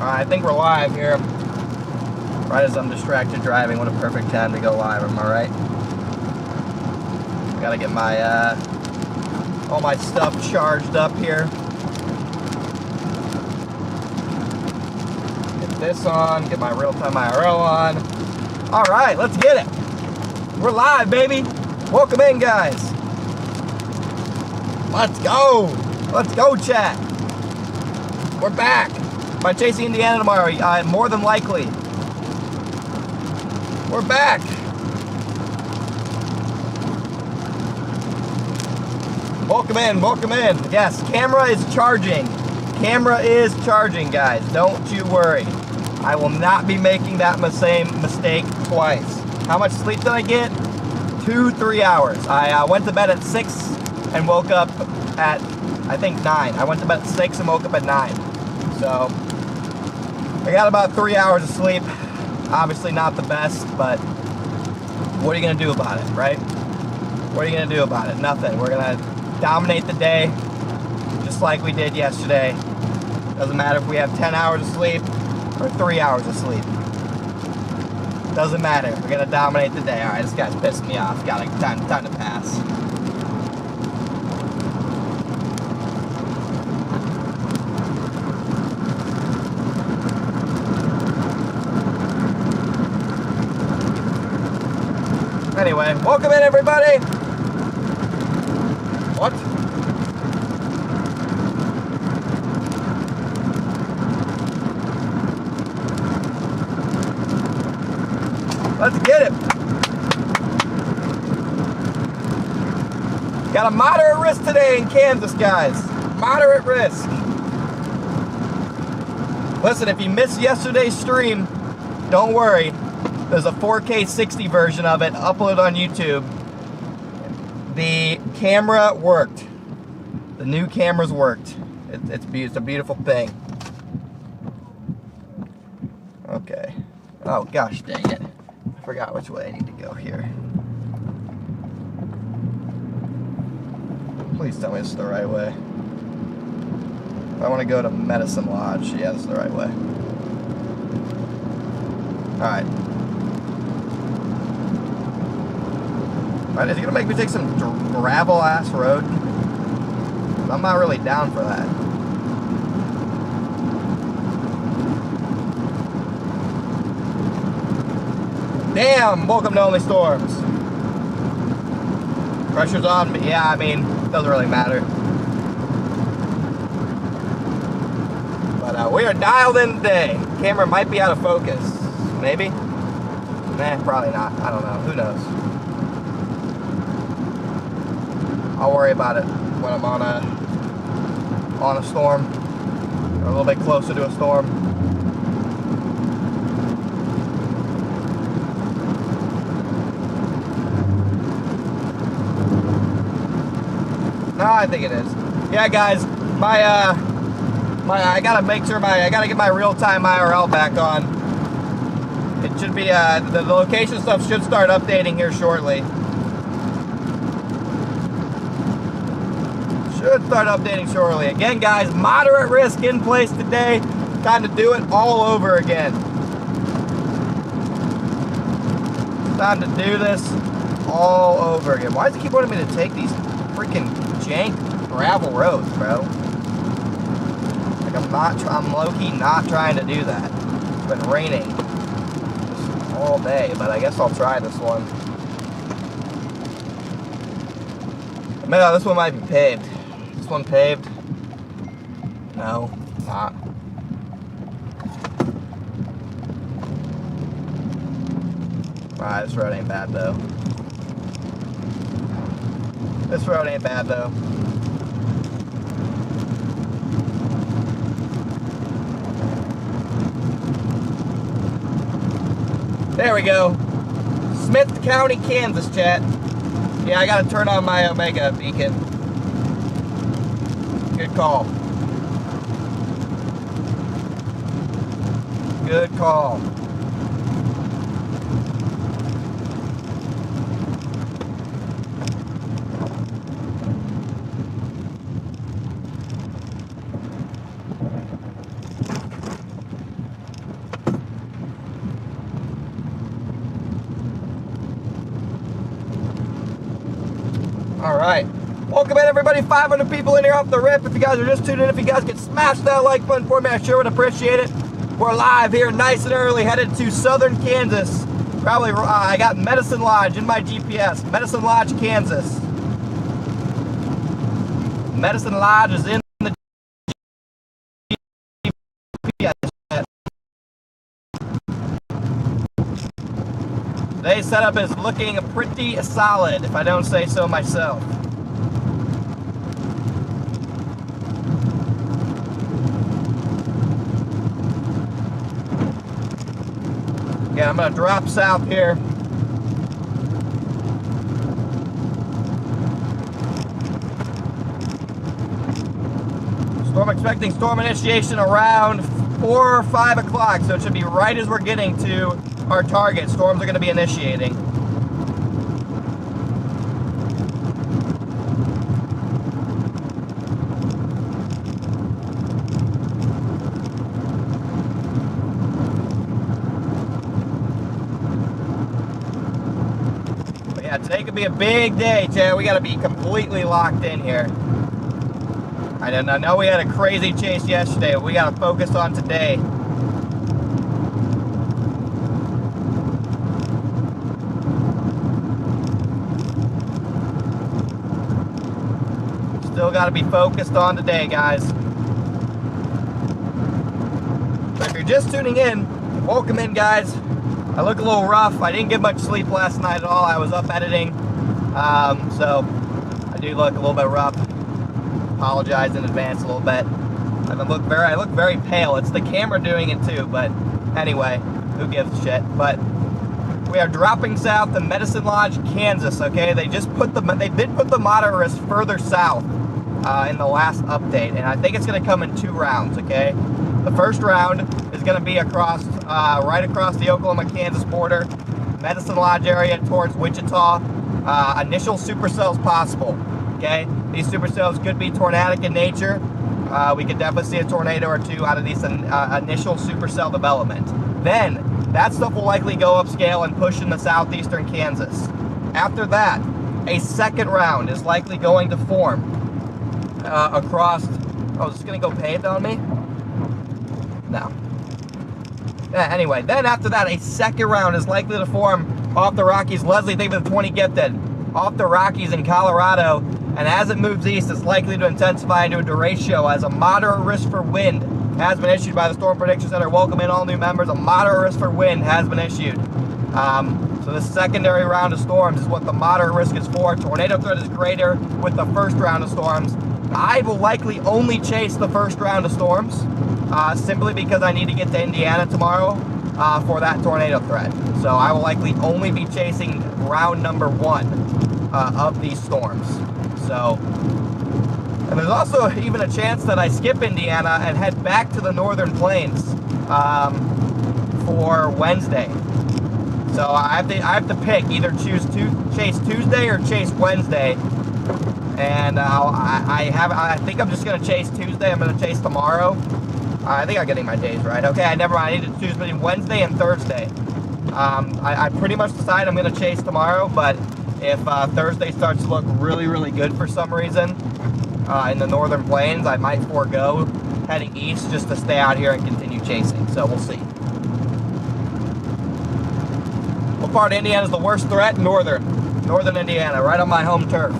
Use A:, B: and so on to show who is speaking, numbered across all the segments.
A: I think we're live here. Right as I'm distracted driving, what a perfect time to go live, am I right? I gotta get my all my stuff charged up here. Get this on, get my real-time IRL on. All right, let's get it. We're live, baby. Welcome in, guys. Let's go. Let's go, chat. We're back. Am I chasing Indiana tomorrow? More than likely. We're back. Welcome in, welcome in. Yes, camera is charging. Camera is charging, guys. Don't you worry. I will not be making that same mistake twice. How much sleep did I get? 2-3 hours. I went to bed at 6 and woke up at, I think, 9. I went to bed at 6 and woke up at 9. So, I got about 3 hours of sleep. Obviously not the best, but what are you going to do about it, right? What are you going to do about it? Nothing. We're going to dominate the day just like we did yesterday. Doesn't matter if we have 10 hours of sleep or 3 hours of sleep. Doesn't matter. We're going to dominate the day. All right, this guy's pissed me off. Got time to pass. Anyway, welcome in, everybody. What? Let's get it. Got a moderate risk today in Kansas, guys. Moderate risk. Listen, if you missed yesterday's stream, don't worry. There's a 4K 60 version of it uploaded on YouTube. The camera worked. The new cameras worked. It's a beautiful thing. Okay. Oh gosh dang it. I forgot which way I need to go here. Please tell me it's the right way. If I want to go to Medicine Lodge, yeah, this is the right way. Alright. Is he gonna make me take some gravel ass road? I'm not really down for that. Damn, welcome to Only Storms. Pressure's on me. Yeah, I mean, it doesn't really matter. But we are dialed in today. Camera might be out of focus. Maybe? Nah, probably not. I don't know. Who knows? I'll worry about it when I'm on a storm, or a little bit closer to a storm. No, I think it is. Yeah, guys, I gotta make sure I gotta get my real-time IRL back on. It should be the location stuff should start updating here shortly. Should start updating shortly. Again, guys, moderate risk in place today. Time to do it all over again. Time to do this all over again. Why does it keep wanting me to take these freaking jank gravel roads, bro? Like I'm low-key not trying to do that. It's been raining all day, but I guess I'll try this one. Maybe this one might be paved. This one paved? No, not. Alright, this road ain't bad though. This road ain't bad though. There we go. Smith County, Kansas, chat. Yeah, I gotta turn on my Omega beacon. Good call. Good call. Alright, welcome in everybody, 500 people in here off the rip. If you guys are just tuning in, if you guys could smash that like button for me, I sure would appreciate it. We're live here nice and early, headed to southern Kansas. Probably, I got Medicine Lodge in my GPS, Medicine Lodge, Kansas. Medicine Lodge is in the GPS. Today's setup is looking pretty solid, if I don't say so myself. Yeah, I'm gonna drop south here. Expecting storm initiation around 4 or 5 o'clock, so it should be right as we're getting to our target. Storms are going to be initiating. But yeah, today could be a big day, Chad. We got to be completely locked in here. I know we had a crazy chase yesterday, but we got to focus on today. Still got to be focused on today, guys. If you're just tuning in, welcome in, guys. I look a little rough. I didn't get much sleep last night at all. I was up editing, so I do look a little bit rough. Apologize in advance a little bit. I look very pale. It's the camera doing it too, but anyway, who gives a shit? But we are dropping south to Medicine Lodge, Kansas. Okay, they did put the moderate risk further south in the last update, and I think it's going to come in 2 rounds. Okay, the first round is going to be across right across the Oklahoma-Kansas border, Medicine Lodge area towards Wichita. Initial supercells possible. Okay, these supercells could be tornadic in nature. We could definitely see a tornado or 2 out of these initial supercell development. Then, that stuff will likely go upscale and push into southeastern Kansas. After that, a second round is likely going to form across... Oh, is this going to go paved on me? No. Anyway, then after that, a second round is likely to form off the Rockies. Leslie, think of the 20 gifted. Off the Rockies in Colorado. And as it moves east, it's likely to intensify into a derecho as a moderate risk for wind has been issued by the Storm Prediction Center. Welcome in all new members. A moderate risk for wind has been issued. So the secondary round of storms is what the moderate risk is for. Tornado threat is greater with the first round of storms. I will likely only chase the first round of storms simply because I need to get to Indiana tomorrow for that tornado threat. So I will likely only be chasing round number 1 of these storms. So, and there's also even a chance that I skip Indiana and head back to the northern plains for Wednesday. So I have to pick, either chase Tuesday or chase Wednesday. And I think I'm just gonna chase Tuesday. I'm gonna chase tomorrow. I think I'm getting my days right. Okay, never mind. I need to choose between Wednesday and Thursday. I pretty much decided I'm gonna chase tomorrow, but if Thursday starts to look really, really good for some reason in the northern plains, I might forego heading east just to stay out here and continue chasing. So we'll see. What part of Indiana is the worst threat? Northern Indiana, right on my home turf.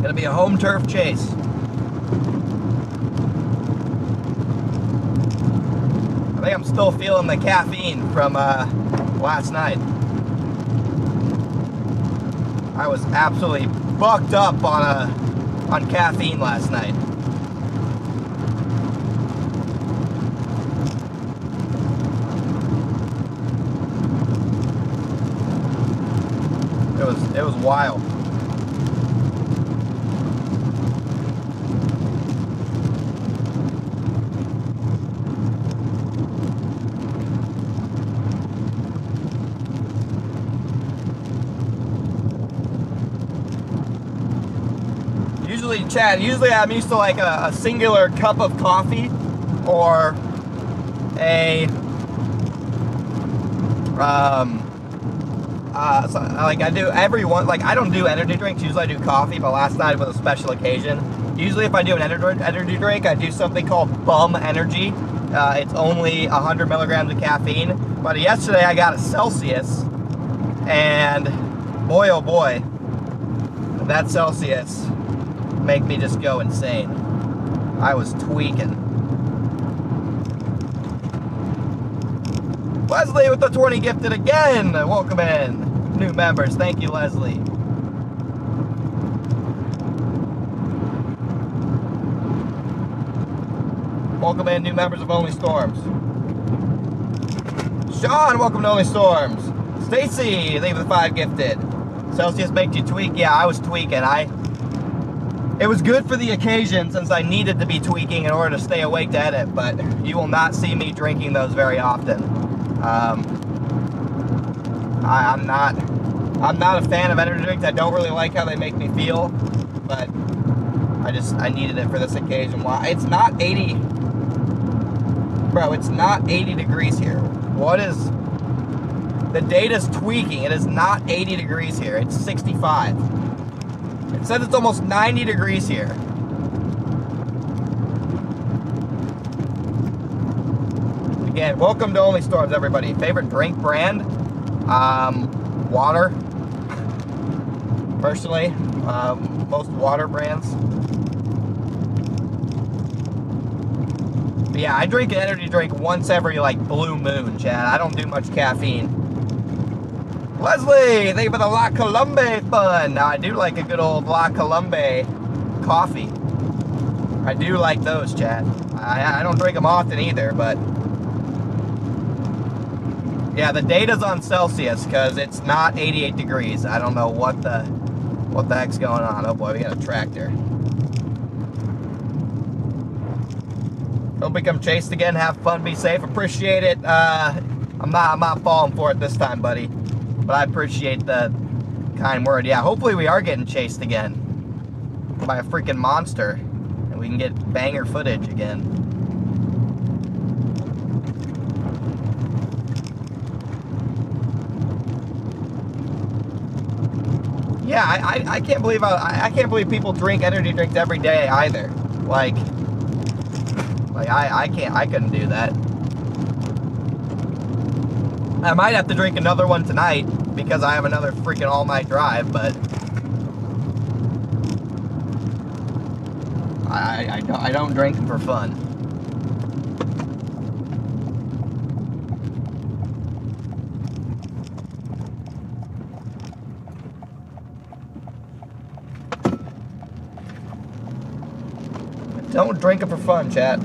A: Gonna be a home turf chase. I think I'm still feeling the caffeine from last night. I was absolutely bucked up on caffeine last night. It was wild. usually, Chad, I'm used to like a singular cup of coffee or a, so, like I do I don't do energy drinks, usually I do coffee, but last night was a special occasion. Usually if I do an energy drink, I do something called Bum Energy. It's only 100 milligrams of caffeine, but yesterday I got a Celsius, and boy oh boy, that Celsius make me just go insane. I was tweaking. Leslie with the 20 gifted again. Welcome in. New members. Thank you, Leslie. Welcome in, new members of Only Storms. Sean, welcome to Only Storms. Stacy, thank you for the 5 gifted. Celsius makes you tweak. Yeah, I was tweaking. It was good for the occasion since I needed to be tweaking in order to stay awake to edit, but you will not see me drinking those very often. I'm not a fan of energy drinks. I don't really like how they make me feel, but I needed it for this occasion. Why? It's not 80, bro. It's not 80 degrees here. What is? The data's tweaking. It is not 80 degrees here. It's 65. It says it's almost 90 degrees here. Again, welcome to Only Storms, everybody. Favorite drink brand? Water. Personally, most water brands. But yeah, I drink an energy drink once every like blue moon, Chad. I don't do much caffeine. Leslie, thank you for the La Colombe fun. Now I do like a good old La Colombe coffee. I do like those, Chad. I don't drink them often either, but yeah, the data's on Celsius because it's not 88 degrees. I don't know what the heck's going on. Oh boy, we got a tractor. Don't become chased again. Have fun. Be safe. Appreciate it. I'm not falling for it this time, buddy. But I appreciate the kind word. Yeah, hopefully we are getting chased again by a freaking monster, and we can get banger footage again. Yeah, I can't believe I can't believe people drink energy drinks every day either. Like I couldn't do that. I might have to drink another one tonight because I have another freaking all-night drive, but I don't drink them for fun. Don't drink it for fun, chat.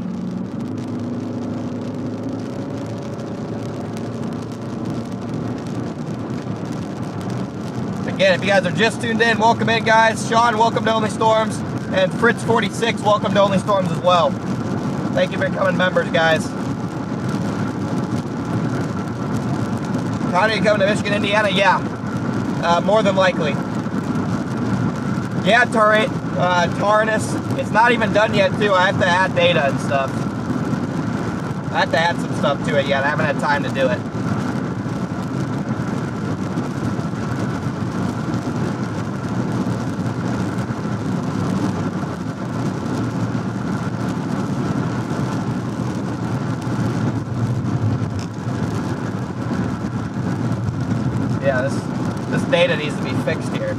A: Again, if you guys are just tuned in, welcome in, guys. Sean, welcome to Only Storms. And Fritz46, welcome to Only Storms as well. Thank you for becoming members, guys. How are you coming to Michigan, Indiana? Yeah, more than likely. Yeah, Tarnus. It's not even done yet, too. I have to add data and stuff. I have to add some stuff to it yet. I haven't had time to do it. Yeah, this data needs to be fixed here.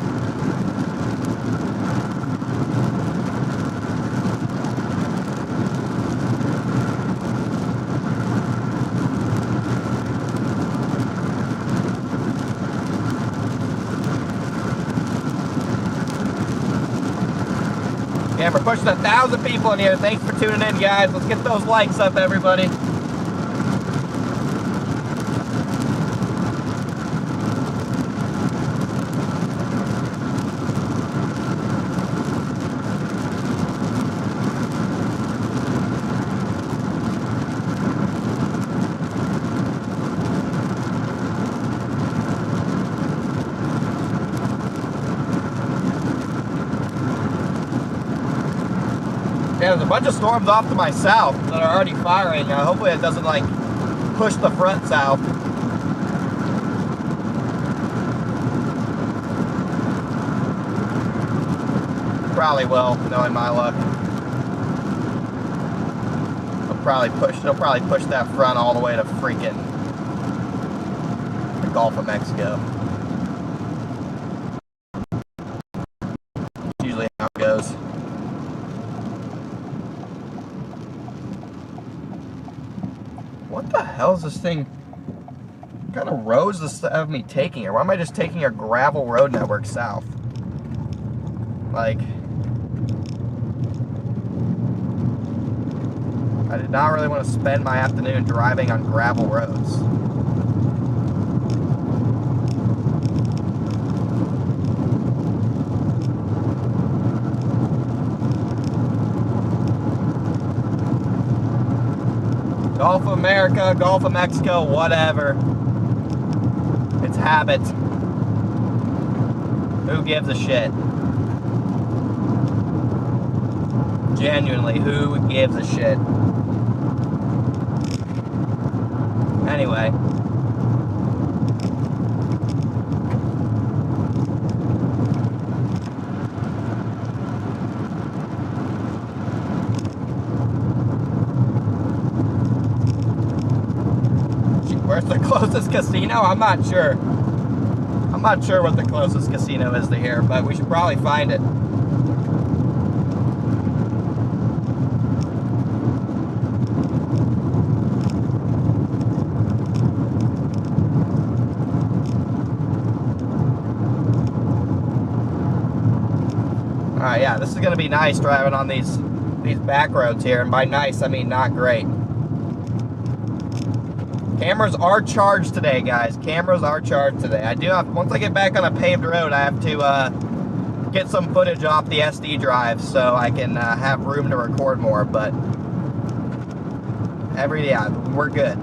A: Yeah, we're pushing 1,000 people in here. Thanks for tuning in, guys. Let's get those likes up, everybody. there's a bunch of storms off to my south that are already firing. Hopefully it doesn't like push the front south. Probably will, knowing my luck. They'll probably push that front all the way to freaking the Gulf of Mexico. That's usually how it goes. What the hell is this thing? What kind of roads does this have me taking here? Why am I just taking a gravel road network south? Like, I did not really want to spend my afternoon driving on gravel roads. Gulf of America, Gulf of Mexico, whatever. It's habit. Who gives a shit? Genuinely, who gives a shit? Anyway. Where's the closest casino? I'm not sure. I'm not sure what the closest casino is to here, but we should probably find it. Alright, yeah, this is going to be nice driving on these back roads here. And by nice, I mean not great. Cameras are charged today, guys. Cameras are charged today. I do have, once I get back on a paved road, I have to get some footage off the SD drive so I can have room to record more. But yeah, we're good.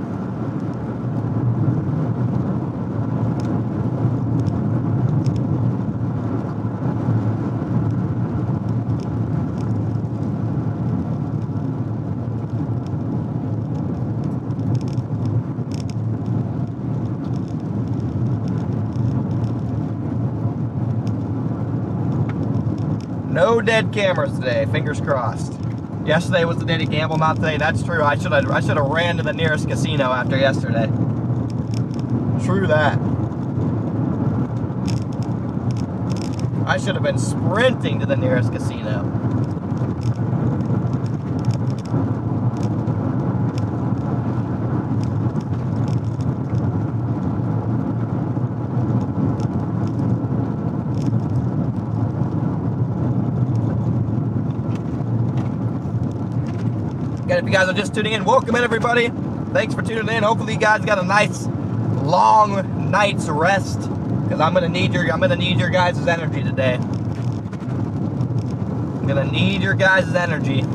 A: No dead cameras today, fingers crossed. Yesterday was the day to gamble, not today. That's true. I should have ran to the nearest casino after yesterday. True that. I should have been sprinting to the nearest casino. Again, if you guys are just tuning in, welcome in everybody. Thanks for tuning in. Hopefully you guys got a nice long night's rest, because I'm gonna need your guys' energy today. I'm gonna need your guys' energy. I'm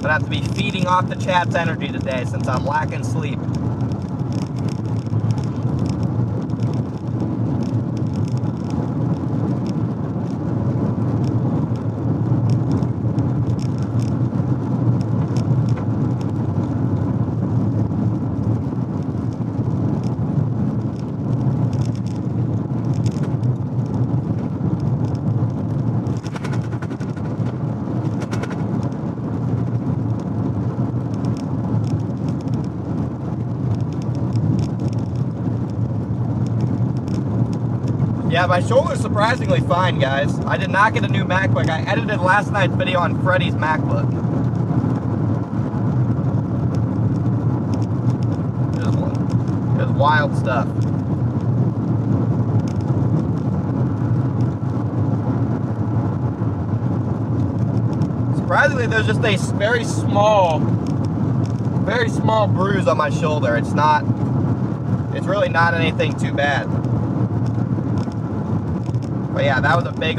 A: gonna have to be feeding off the chat's energy today since I'm lacking sleep. Yeah, my shoulder's surprisingly fine, guys. I did not get a new MacBook. I edited last night's video on Freddie's MacBook. It was wild stuff. Surprisingly, there's just a very small bruise on my shoulder. It's really not anything too bad. But yeah, that was a big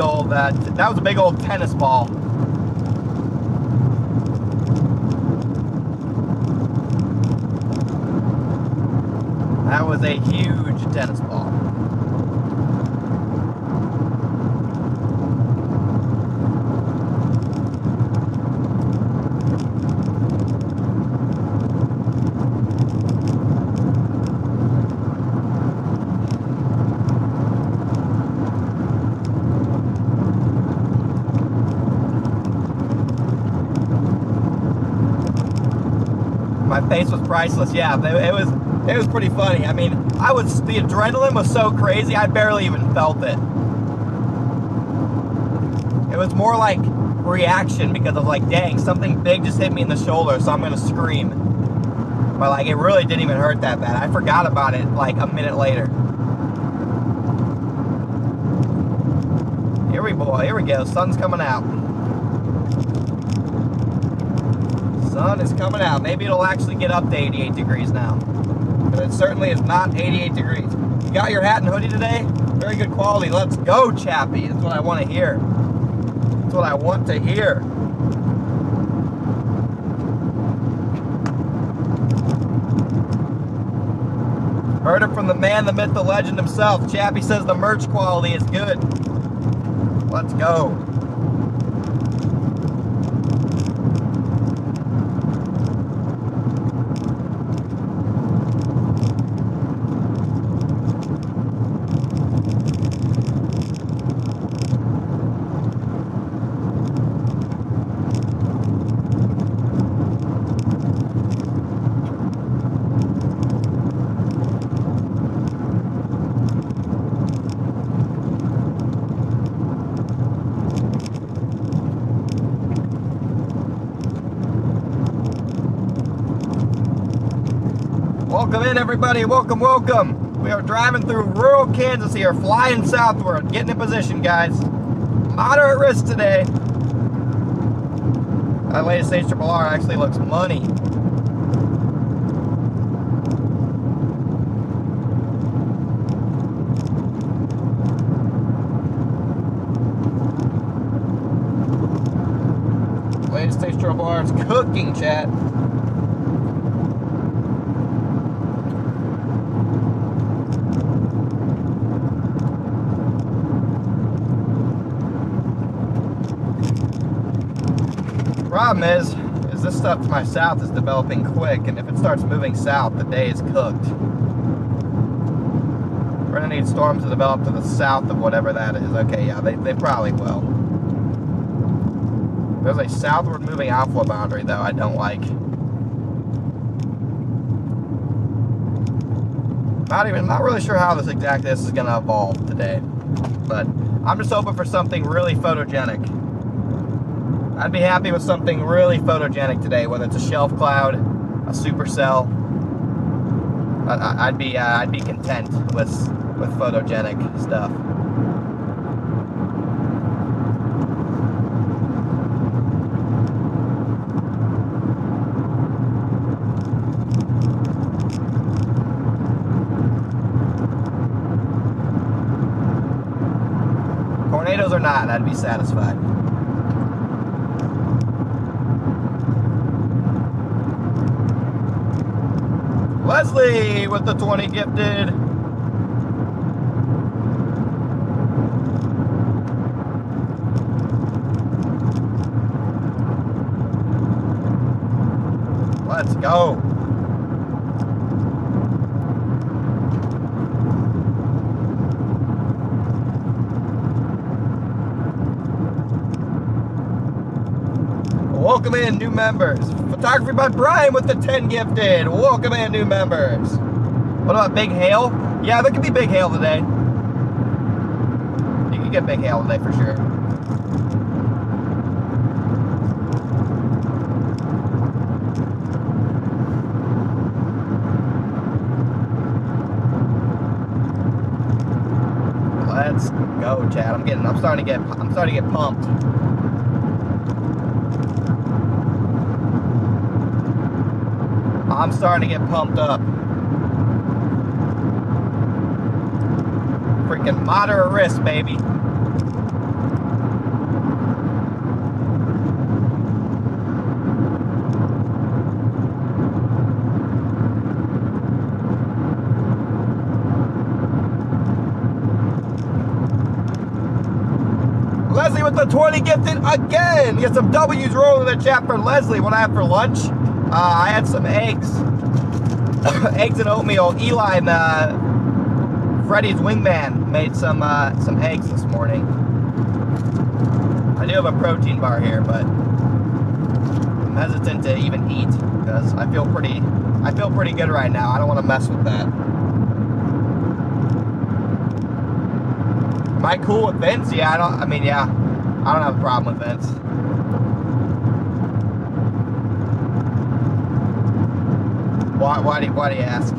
A: old tennis ball. That was a huge tennis ball. that pace was priceless. Yeah, it was pretty funny. I mean, the adrenaline was so crazy, I barely even felt it. It was more like reaction because of like, dang, something big just hit me in the shoulder, so I'm gonna scream. But like, it really didn't even hurt that bad. I forgot about it like a minute later. Here we go. Sun's coming out. Sun is coming out. Maybe it'll actually get up to 88 degrees now. But it certainly is not 88 degrees. You got your hat and hoodie today? Very good quality. Let's go, Chappie. That's what I want to hear. That's what I want to hear. Heard it from the man, the myth, the legend himself. Chappie says the merch quality is good. Let's go. Welcome in, everybody. Welcome, welcome. We are driving through rural Kansas here, flying southward. Getting in position, guys. Moderate risk today. That latest HRRR actually looks money. Latest HRRR is cooking, chat. Problem is this stuff to my south is developing quick, and if it starts moving south, the day is cooked. We're gonna need storms to develop to the south of whatever that is. Okay, yeah, they probably will. There's a southward moving alpha boundary, though, I don't like. Not really sure how this is gonna evolve today, but I'm just hoping for something really photogenic. I'd be happy with something really photogenic today, whether it's a shelf cloud, a supercell. I'd be content with photogenic stuff. Tornadoes or not, I'd be satisfied. Leslie with the 20 gifted. Let's go. Welcome in, new members. Photography by Brian with the 10 gifted. Welcome in, new members. What about big hail? Yeah, there could be big hail today. You can get big hail today for sure. Let's go, Chad. I'm starting to get pumped. I'm starting to get pumped up. Freaking moderate risk, baby. Leslie with the 20 gifted again. Get some W's rolling in the chat for Leslie. What I have for lunch? I had some eggs. Eggs and oatmeal. Eli and Freddy's wingman made some eggs this morning. I do have a protein bar here, but I'm hesitant to even eat because I feel pretty I feel pretty good right now. I don't want to mess with that. Am I cool with vents? Yeah, I don't have a problem with vents. Why do you ask?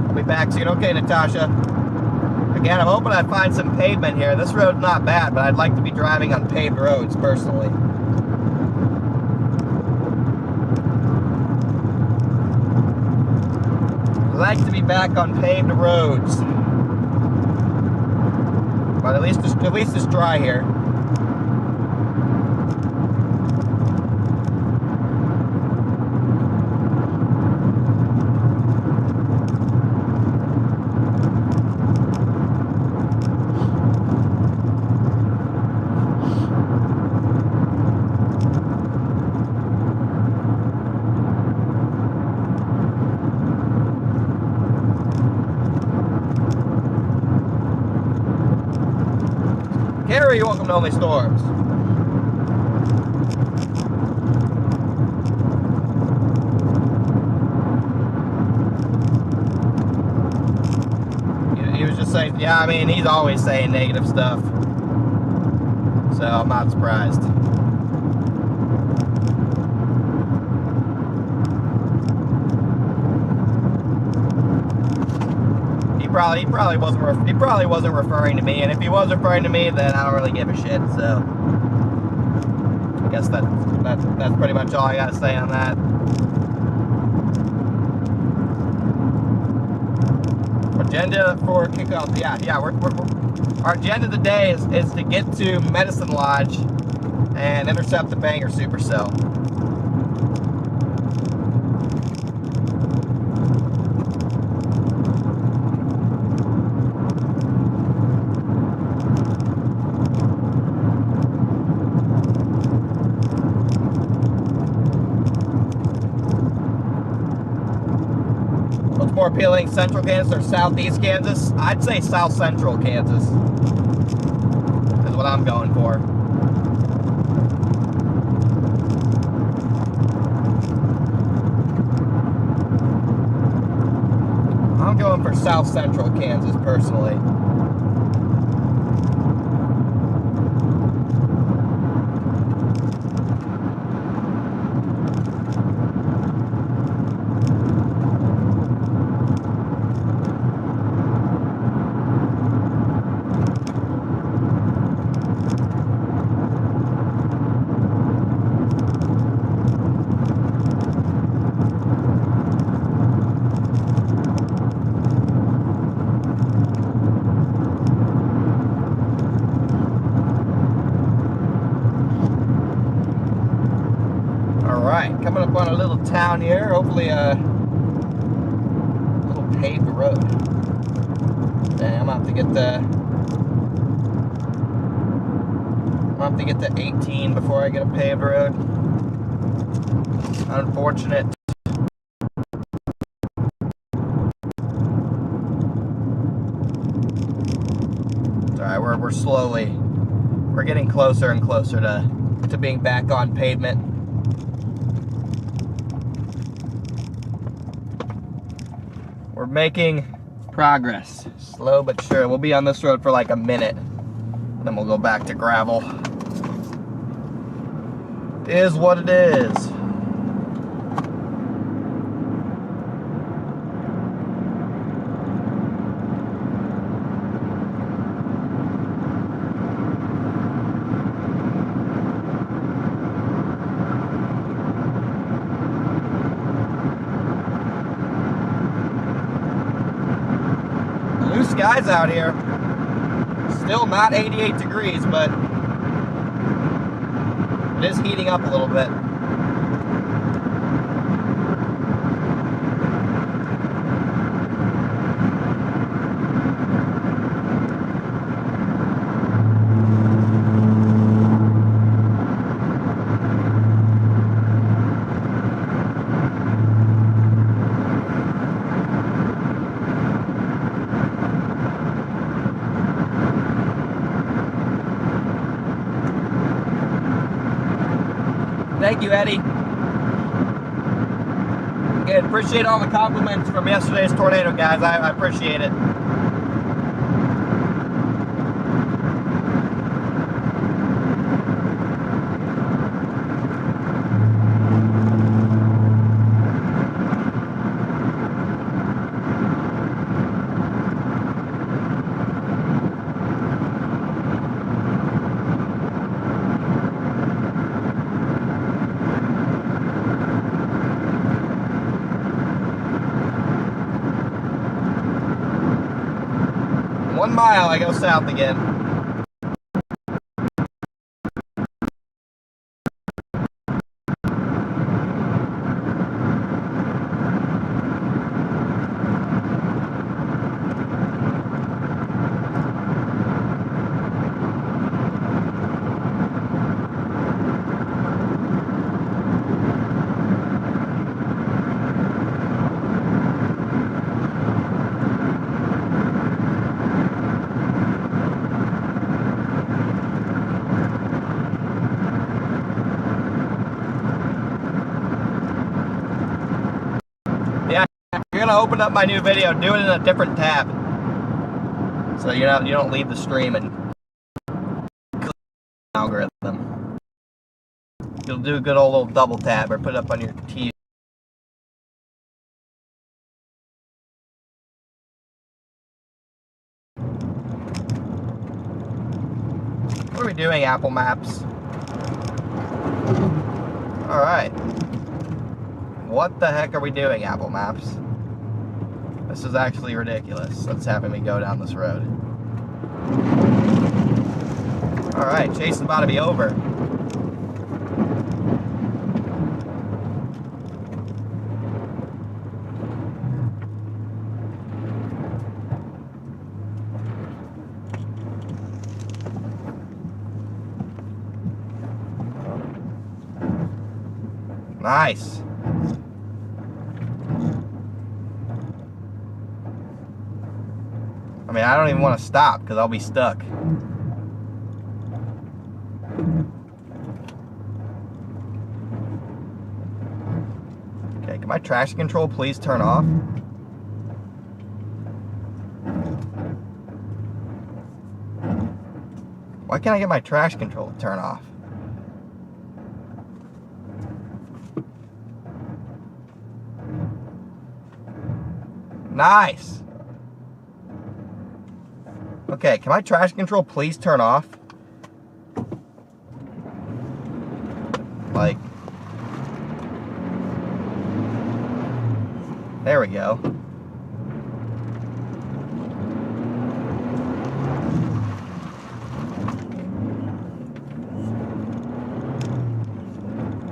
A: I'll be back soon. Okay, Natasha. Again, I'm hoping I find some pavement here. This road's not bad, but I'd like to be driving on paved roads, personally. I'd like to be back on paved roads. But at least it's dry here. Carrie, welcome to Only Storms. He was just saying, yeah, I mean, he's always saying negative stuff. So I'm not surprised. He probably wasn't referring to me, and if he was referring to me, then I don't really give a shit. So I guess that's pretty much all I gotta say on that. Agenda for kickoff. Yeah. Our agenda today is to get to Medicine Lodge and intercept the banger supercell. More appealing, central Kansas or southeast Kansas? I'd say south central Kansas is what I'm going for. I'm going for south central Kansas personally. Coming up on a little town here, hopefully a little paved road. Dang, I'm gonna have to get to 18 before I get a paved road. Unfortunate. It's alright, we're getting closer and closer to being back on pavement. We're making progress, slow but sure. We'll be on this road for like a minute, then we'll go back to gravel. It is what it is. Skies out here. Still not 88 degrees, but it is heating up a little bit. Thank you, Eddie. Good. Appreciate all the compliments from yesterday's tornado, guys. I appreciate it. One mile, I go south again. You're gonna open up my new video, do it in a different tab, so you don't leave the stream and click the algorithm. You'll do a good old little double tab or put it up on your TV. What are we doing, Apple Maps? All right. What the heck are we doing, Apple Maps? This is actually ridiculous. That's having me go down this road. Alright, chase is about to be over. Nice. I mean, I don't even want to stop because I'll be stuck. Okay, can my traction control please turn off? Why can't I get my traction control to turn off? Nice. Okay, can my traction control please turn off? Like, there we go.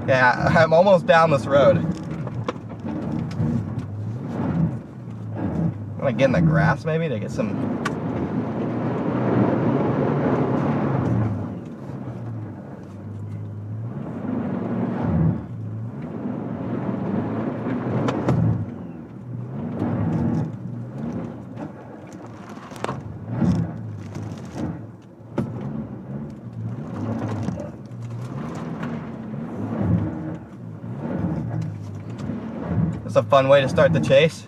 A: Yeah, I'm almost down this road. I'm gonna get in the grass maybe to get some. That's a fun way to start the chase.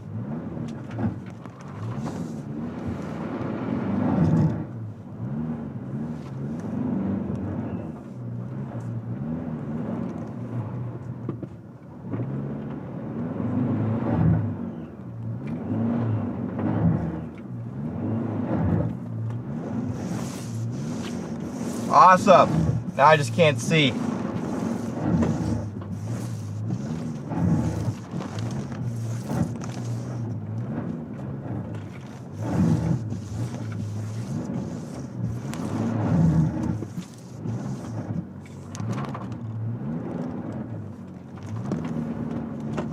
A: Awesome. Now I just can't see.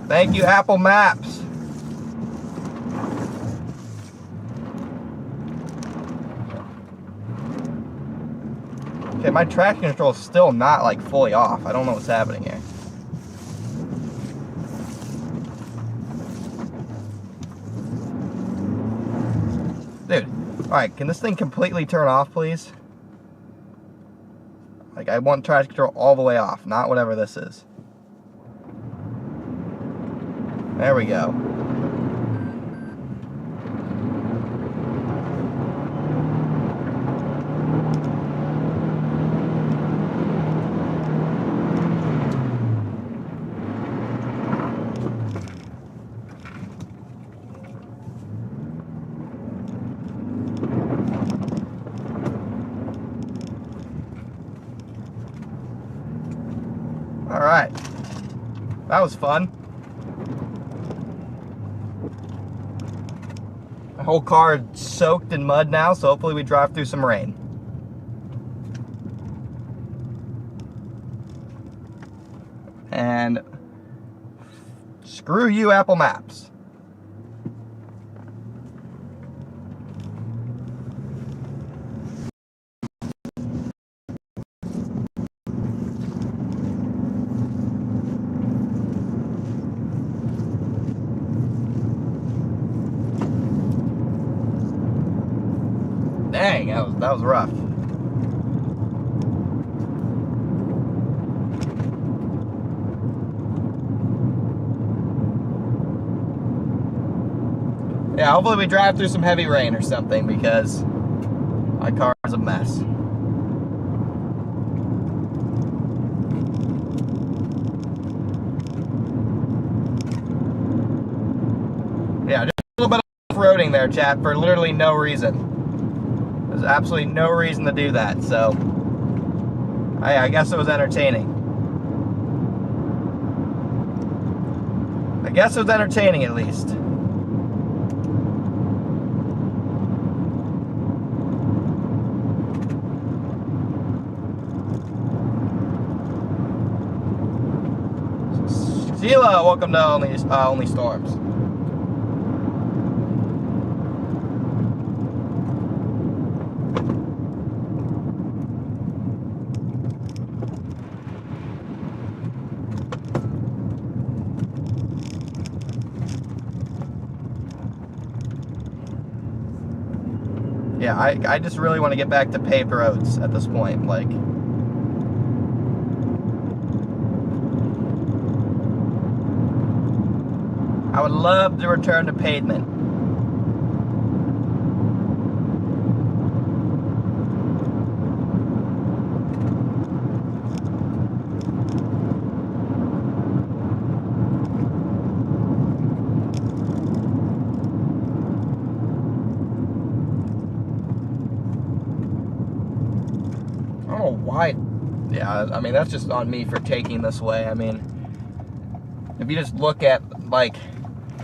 A: Thank you, Apple Maps. Okay, my traction control is still not like fully off. I don't know what's happening here. Dude, alright, can this thing completely turn off, please? Like, Like, I want traction control all the way off, not whatever this is. There we go. All right, that was fun. The whole car is soaked in mud now, so hopefully we drive through some rain. And screw you, Apple Maps. Dang, that was rough. Yeah, hopefully we drive through some heavy rain or something, because my car is a mess. Yeah, just a little bit of off-roading there, chat, for literally no reason. There's absolutely no reason to do that, so I guess it was entertaining. I guess it was entertaining at least. Sheila, welcome to Only Storms. Yeah, I just really want to get back to paved roads at this point. Like, I would love to return to pavement. I don't know why. Yeah, I mean, that's just on me for taking this way. I mean, if you just look at, like,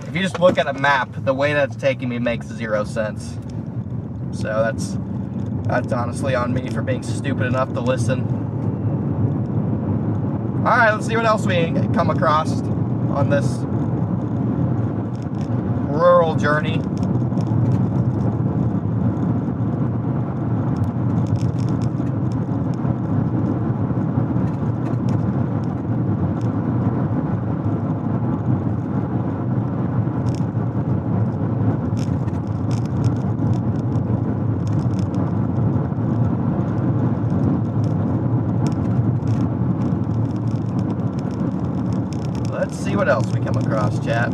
A: if you just look at a map, the way that's taking me makes 0 sense. So that's honestly on me for being stupid enough to listen. Alright, let's see what else we come across on this rural journey. Let's see what else we come across, chat.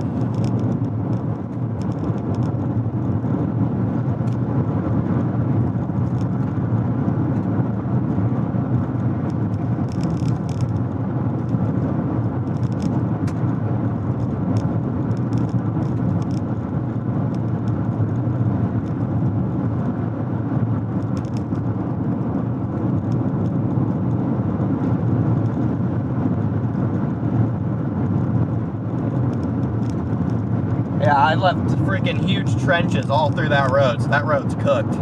A: Yeah, I left freaking huge trenches all through that road, so that road's cooked.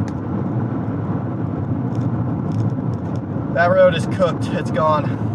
A: That road is cooked, it's gone.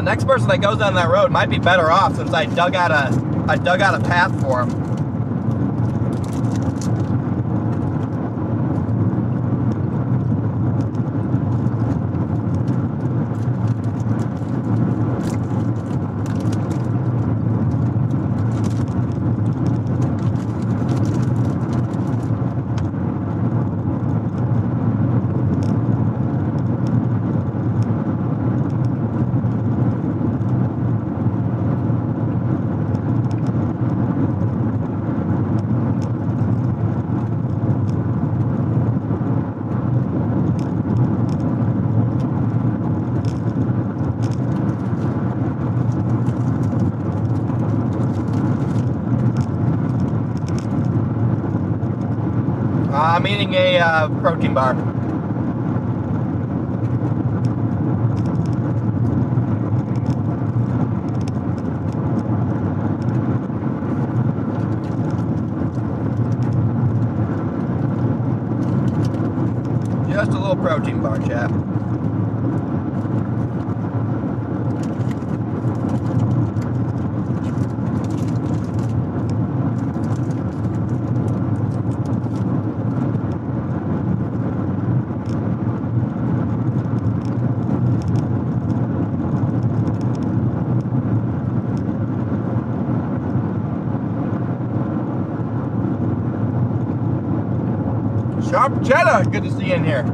A: next person that goes down that road might be better off since I dug out a path for him. I'm eating a protein bar. Just a little protein bar, chap. Sharp cheddar, good to see you in here.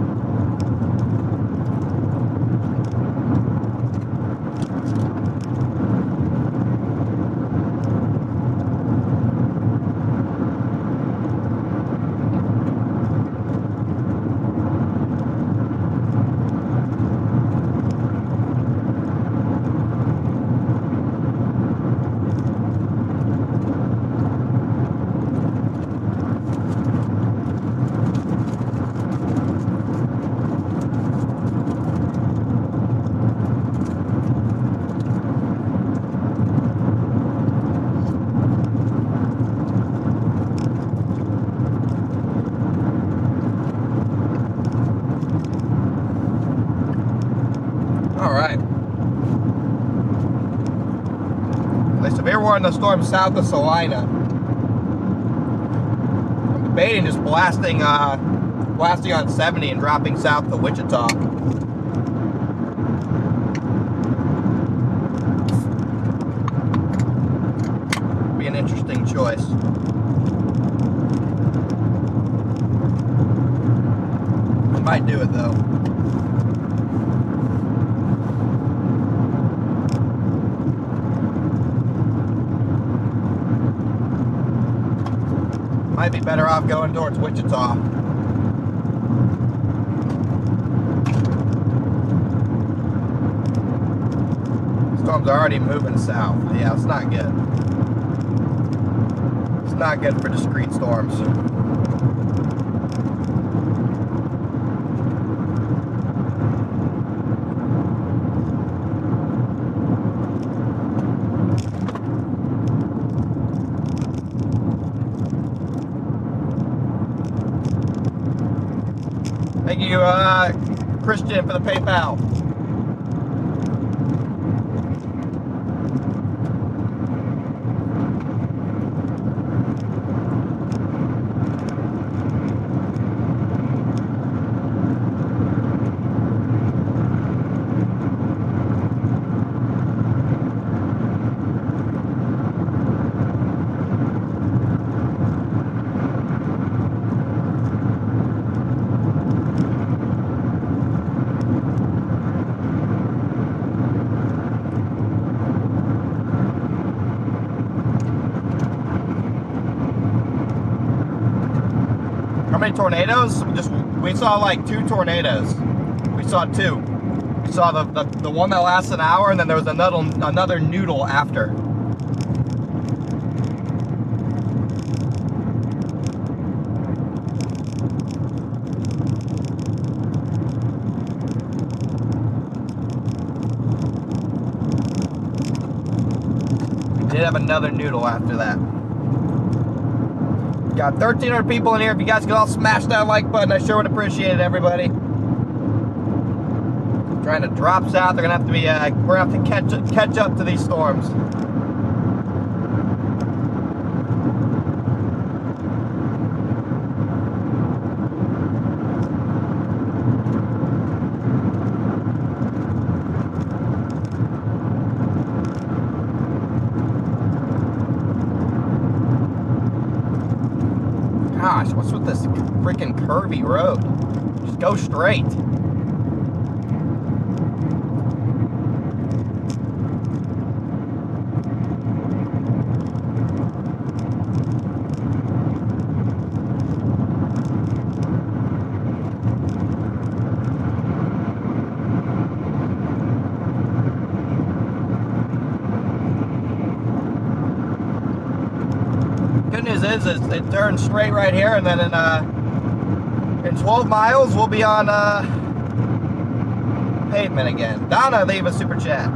A: Severe warning of storm south of Salina. I'm debating just blasting on 70 and dropping south to Wichita. Be an interesting choice. I might do it though. Might be better off going towards Wichita. Storm's already moving south. Yeah, it's not good. It's not good for discrete storms. Thank you, Christian, for the PayPal. How many tornadoes? We saw like 2 tornadoes. We saw 2. We saw the one that lasts an hour, and then there was another noodle after. We did have another noodle after that. Got 1,300 people in here. If you guys could all smash that like button, I sure would appreciate it, everybody. Trying to drop south. They're gonna have to be. We're gonna have to catch up to these storms. Gosh, what's with this freaking curvy road? Just go straight. Good news is it turns straight right here, and then in 12 miles we'll be on pavement again. Donna, leave a super chat.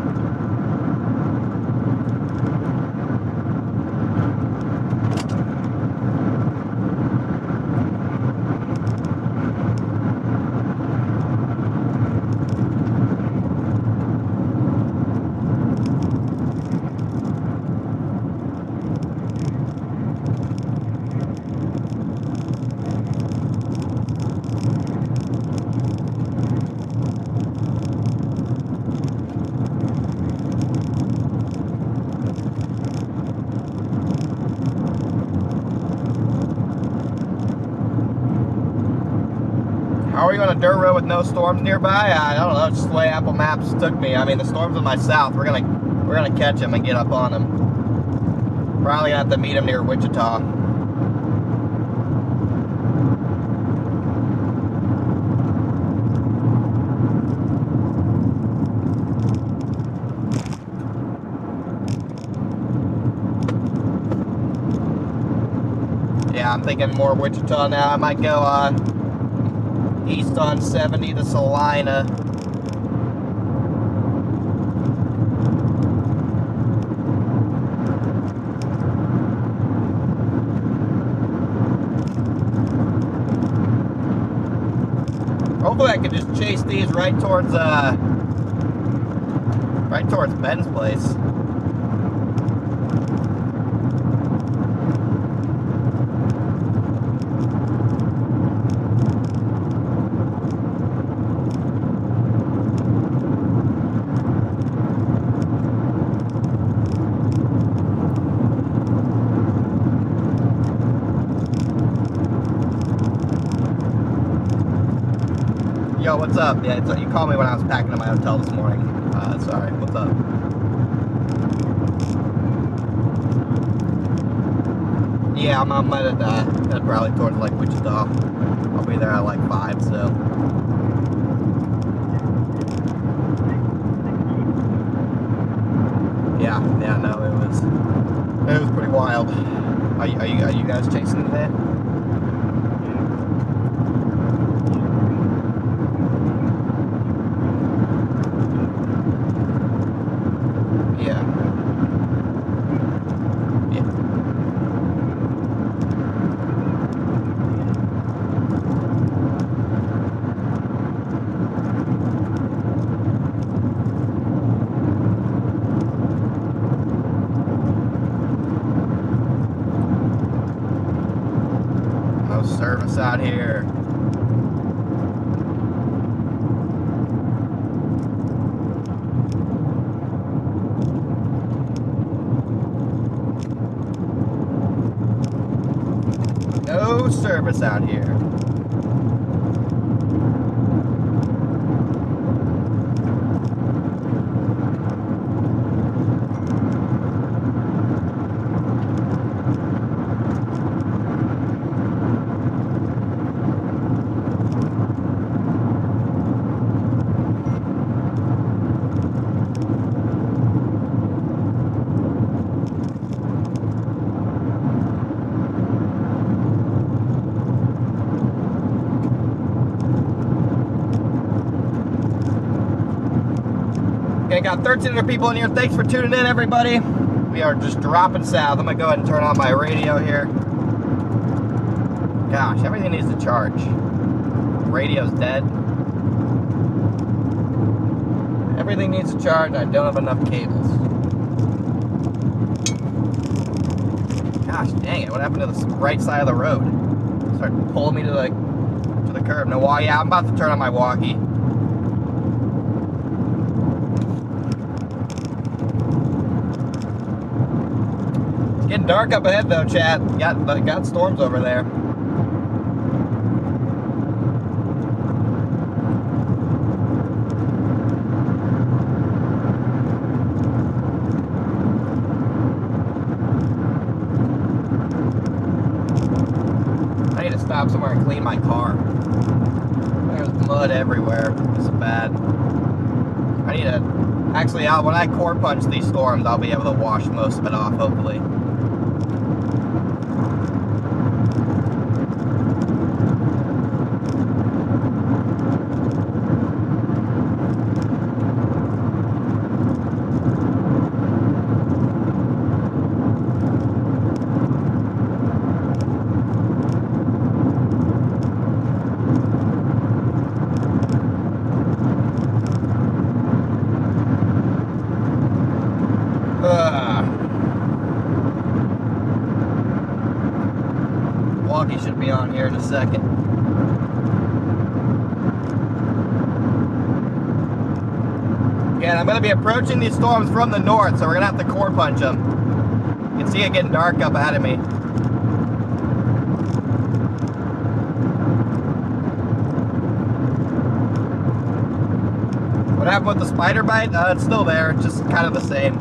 A: How are you on a dirt road with no storms nearby? I don't know, just the way Apple Maps took me. I mean, the storms in my south, we're gonna catch them and get up on them. Probably gonna have to meet them near Wichita. Yeah, I'm thinking more Wichita now. I might go east on 70 to Salina. Hopefully I can just chase these right towards Ben's place. Yo, what's up? Yeah, you called me when I was packing at my hotel this morning. Sorry, what's up? Yeah, I'm headed probably towards like Wichita. I'll be there at like 5, so. Yeah, no, it was pretty wild. Are you guys chasing today? Service out here. No service out here. Okay, got 1,300 people in here. Thanks for tuning in, everybody. We are just dropping south. I'm gonna go ahead and turn on my radio here. Gosh, everything needs to charge. Radio's dead. Everything needs a charge, and I don't have enough cables. Gosh dang it, what happened to the right side of the road? Started pulling me to the curb. No, well, yeah, I'm about to turn on my walkie. It's getting dark up ahead though, chat. Got storms over there. Stop somewhere and clean my car. There's mud everywhere. It's bad. I need to... Actually, when I core punch these storms, I'll be able to wash most of it off, hopefully. Walkie should be on here in a second. Yeah, I'm going to be approaching these storms from the north, so we're going to have to core punch them. You can see it getting dark up ahead of me. What happened with the spider bite? It's still there. It's just kind of the same.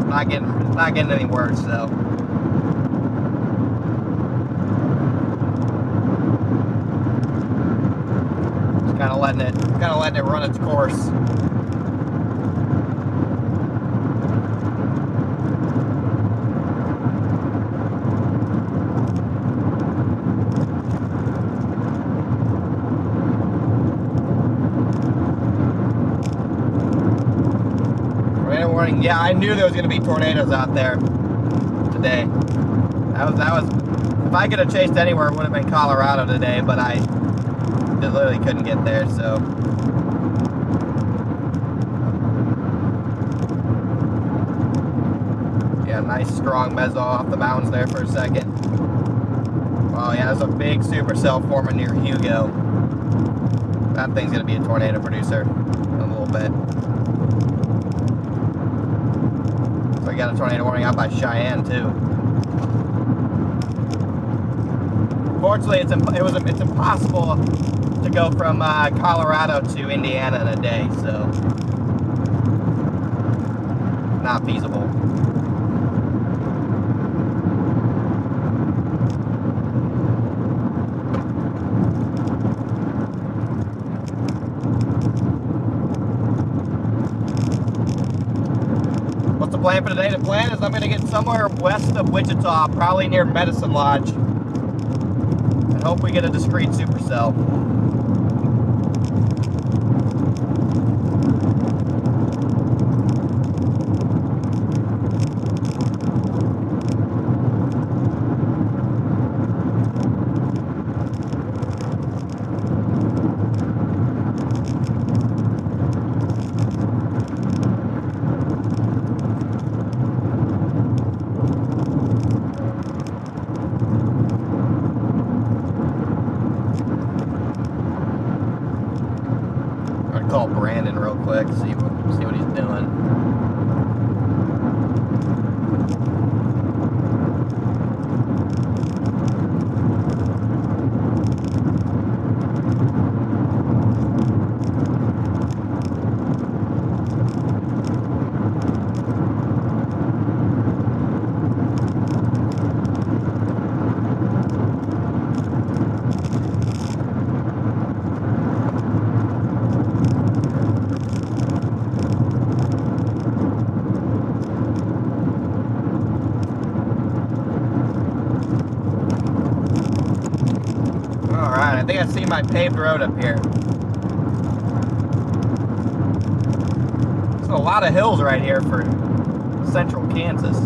A: Not getting any worse, so. Just kind of letting it run its course. Yeah, I knew there was going to be tornadoes out there today. That was. If I could have chased anywhere, it would have been Colorado today, but I literally couldn't get there, so. Yeah, nice strong mezzo off the mountains there for a second. Oh yeah, there's a big supercell forming near Hugo. That thing's going to be a tornado producer in a little bit. We got a tornado warning out by Cheyenne too. Fortunately, it's impossible to go from Colorado to Indiana in a day, so not feasible. Plan for today. The plan is I'm going to get somewhere west of Wichita, probably near Medicine Lodge, and hope we get a discrete supercell. Call Brandon real quick, see what he's doing. I think I see my paved road up here. There's a lot of hills right here for central Kansas.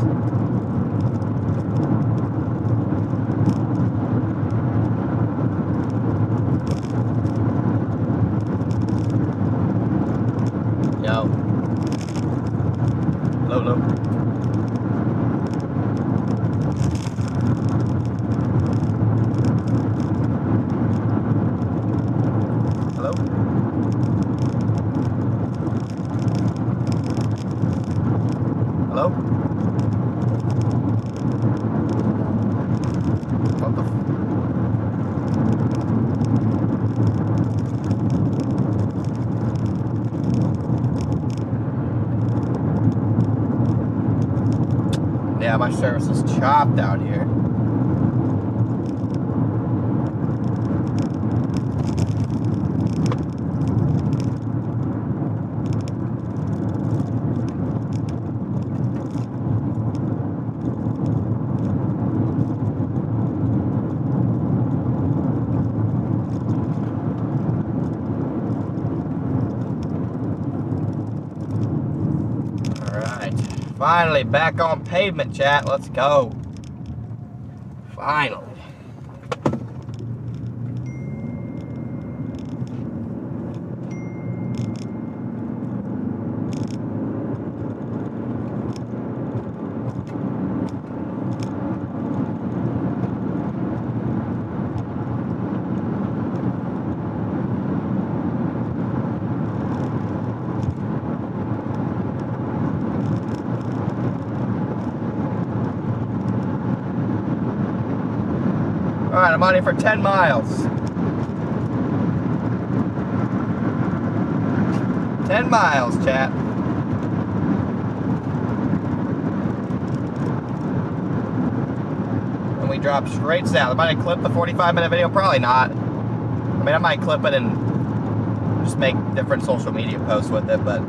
A: Yo. yeah, my service is chopped out here. Finally, back on pavement, chat. Let's go. Finally. All right, I'm on here for 10 miles. 10 miles, chat. And we drop straight south. Am I gonna clip the 45-minute video? Probably not. I mean, I might clip it and just make different social media posts with it, but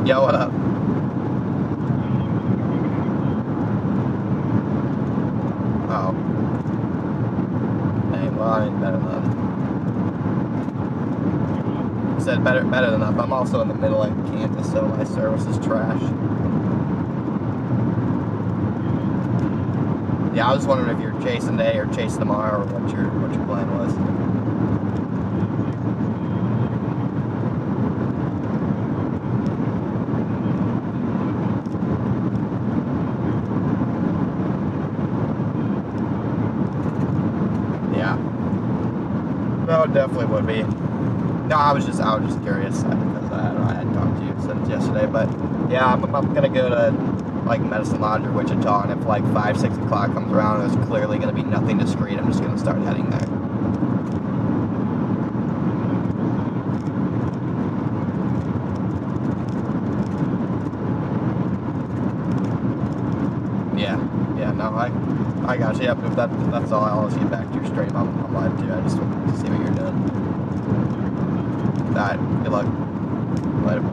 A: yo, what up? Oh. Hey, well, I ain't better enough. I said better than enough. I'm also in the middle of Kansas, so my service is trash. Yeah, I was wondering if you're chasing today or chasing tomorrow, or what your plan was. No, it definitely would be. No, I was just curious because I hadn't talked to you since yesterday. But yeah, I'm gonna go to like Medicine Lodge or Wichita, and if like 5, 6 o'clock comes around and there's clearly gonna be nothing discreet, I'm just gonna start heading there. Yeah, no, I got you. Yep, if that's all. I'll just get back to your stream. I'm live too. I just wanted to see what you're doing. Alright, good luck. Later.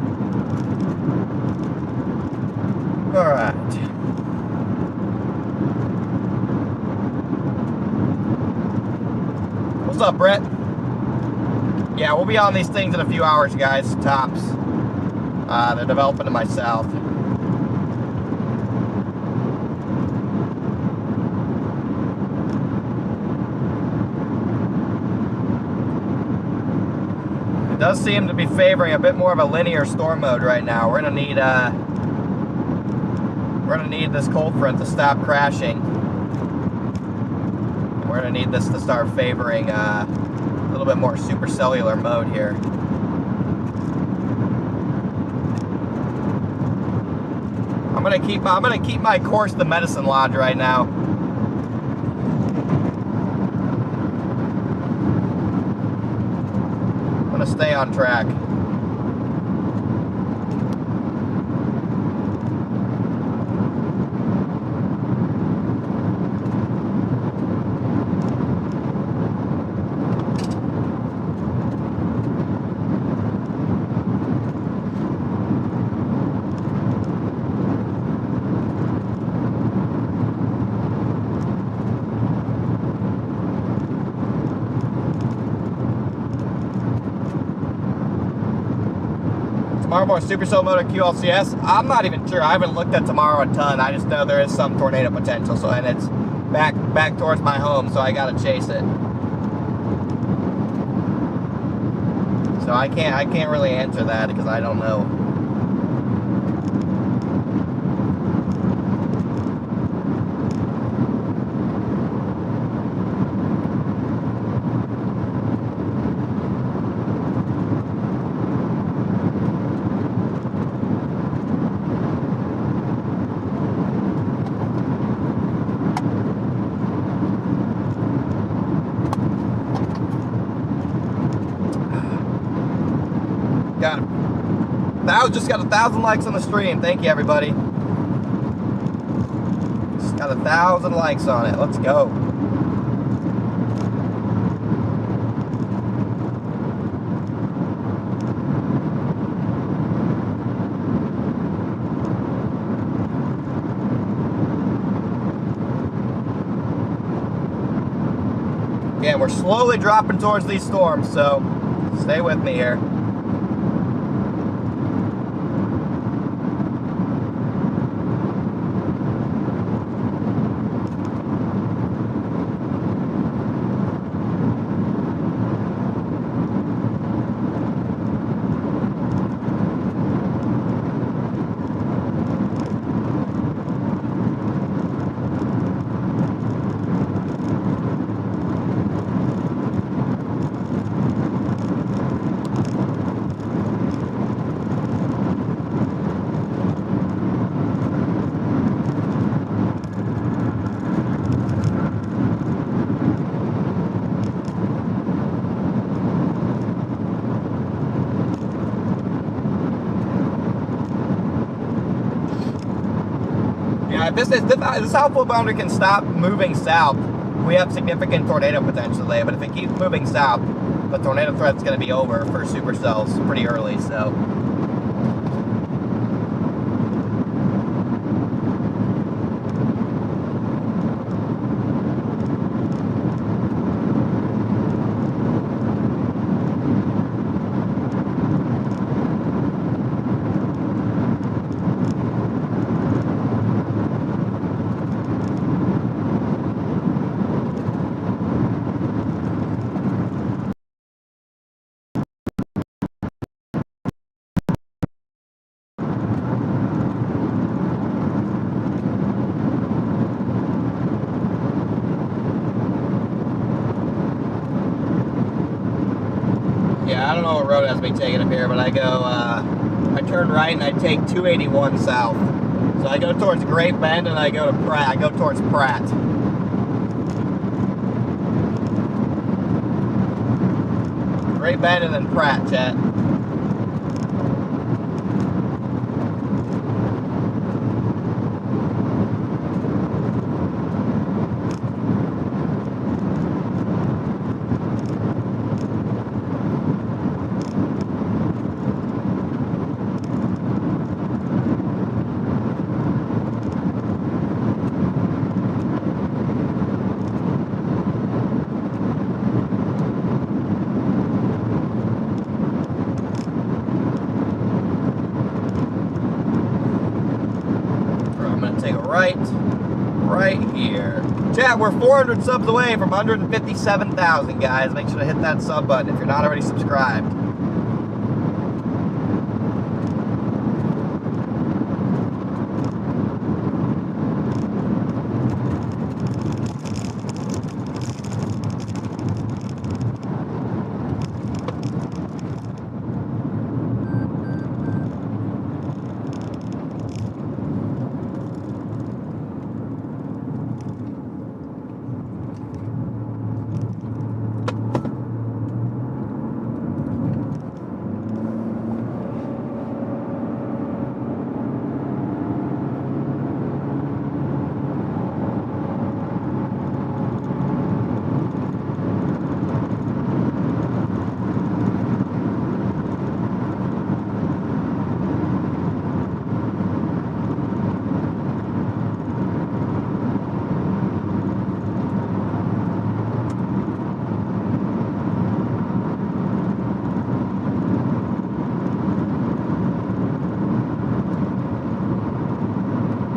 A: Alright. What's up, Brett? Yeah, we'll be on these things in a few hours, guys. Tops. They're developing to my south. Does seem to be favoring a bit more of a linear storm mode right now. We're gonna need this cold front to stop crashing. And we're gonna need this to start favoring a little bit more supercellular mode here. I'm gonna keep my course to Medicine Lodge right now. Stay on track. Tomorrow more supercell mode at QLCS. I'm not even sure. I haven't looked at tomorrow a ton. I just know there is some tornado potential. So, and it's back towards my home, so I gotta chase it. So I can't really answer that because I don't know. Just got 1,000 likes on the stream. Thank you, everybody. Just got 1,000 likes on it. Let's go. Again, we're slowly dropping towards these storms, so stay with me here. If this outflow boundary can stop moving south, we have significant tornado potential today. But if it keeps moving south, the tornado threat's going to be over for supercells pretty early. So. I don't know what road has me taking up here, but I go, I turn right and I take 281 south. So I go towards Great Bend and I go to Pratt. I go towards Pratt. Great Bend and then Pratt, chat. Right here. Chat, we're 400 subs away from 157,000, guys. Make sure to hit that sub button if you're not already subscribed.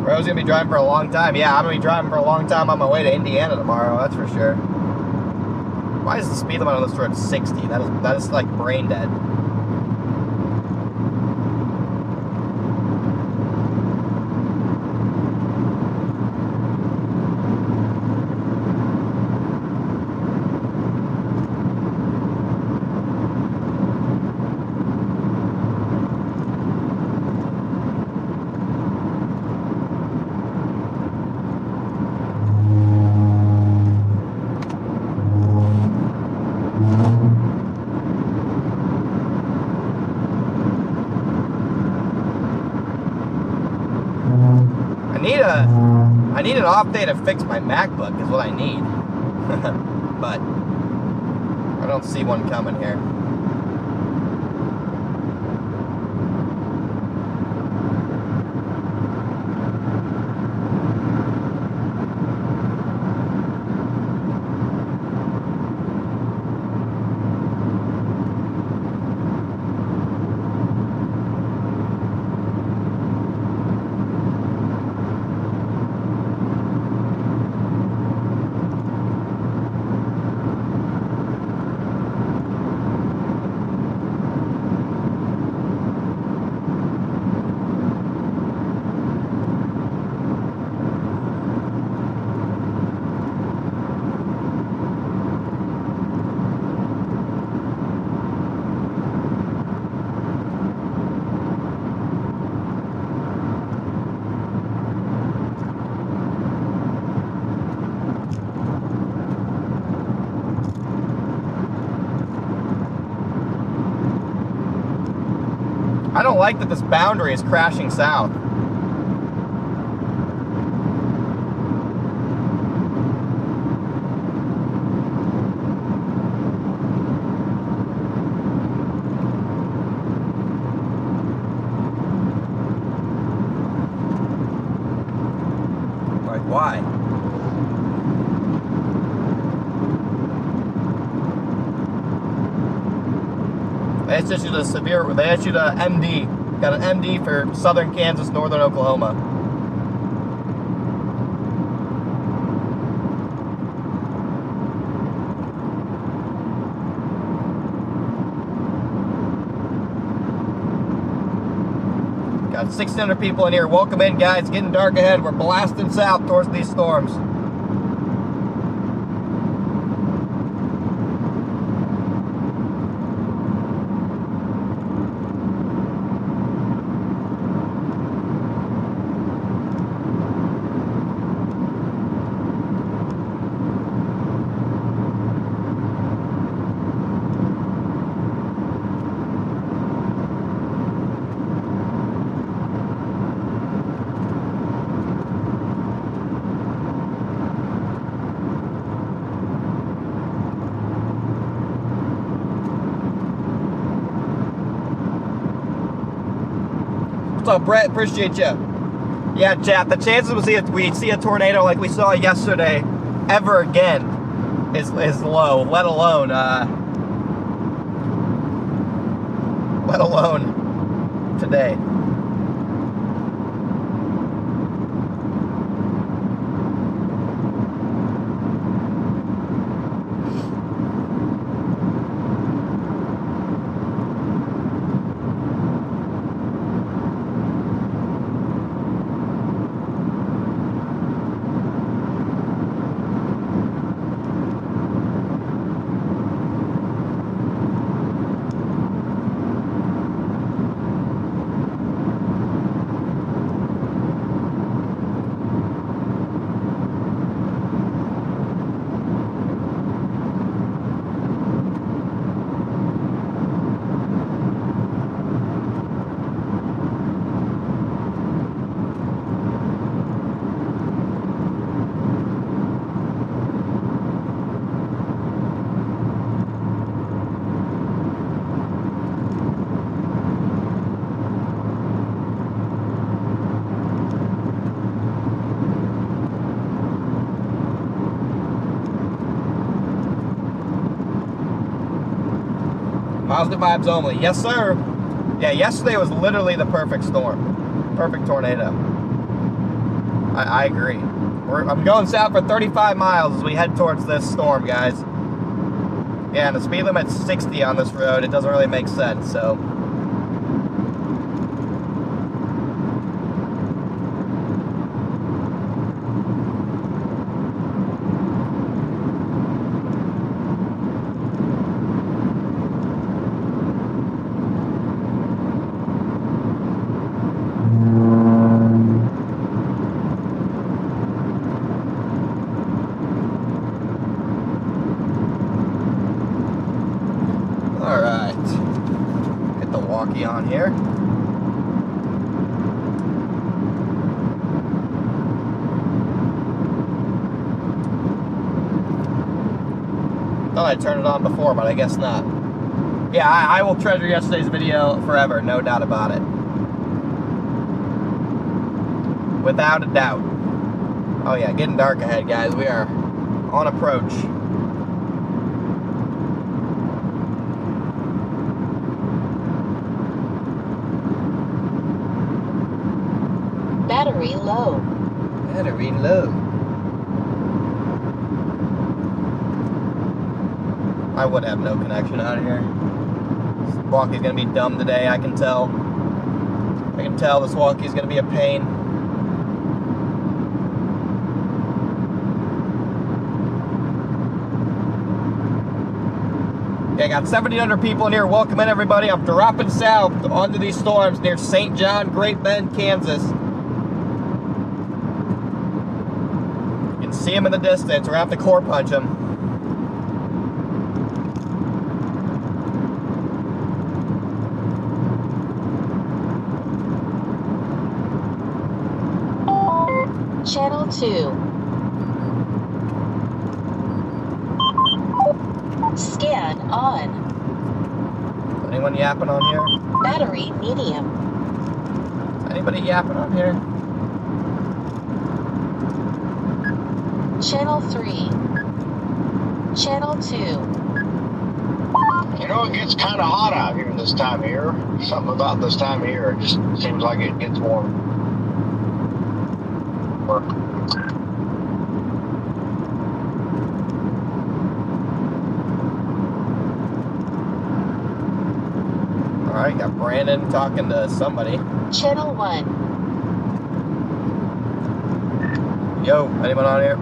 A: Bro's gonna be driving for a long time. Yeah, I'm gonna be driving for a long time on my way to Indiana tomorrow, that's for sure. Why is the speed limit on this road 60? That is like brain dead. I need an off day to fix my MacBook is what I need. But I don't see one coming here. I don't like that this boundary is crashing south. Like, why? They issued a severe, they issued a MD. Got an MD for southern Kansas, northern Oklahoma. Got 1,600 people in here. Welcome in, guys. Getting dark ahead. We're blasting south towards these storms. What's up, Brett? Appreciate you. Yeah, chat. The chances we see a tornado like we saw yesterday ever again is low. Let alone today. Positive vibes only. Yes, sir. Yeah, yesterday was literally the perfect storm. Perfect tornado. I agree. I'm going south for 35 miles as we head towards this storm, guys. Yeah, and the speed limit's 60 on this road. It doesn't really make sense, so... Thought I turned it on before, but I guess not. Yeah, I will treasure yesterday's video forever, no doubt about it. Without a doubt. Oh yeah, getting dark ahead, guys. We are on approach.
B: Battery low.
A: Battery low. I would have no connection out here. This walkie's gonna be dumb today, I can tell. I can tell this walkie's gonna be a pain. Okay, I got 1,700 people in here. Welcome in, everybody. I'm dropping south onto these storms near St. John, Great Bend, Kansas. You can see them in the distance. We're gonna have to core punch them.
B: Channel 2. Scan on.
A: Anyone yapping on here?
B: Battery medium.
A: Anybody yapping on here?
B: Channel 3. Channel 2.
C: You know, it gets kind of hot out here this time of year. Something about this time of year, it just seems like it gets warm.
A: Alright, got Brandon talking to somebody.
B: Channel 1.
A: Yo, anyone on here?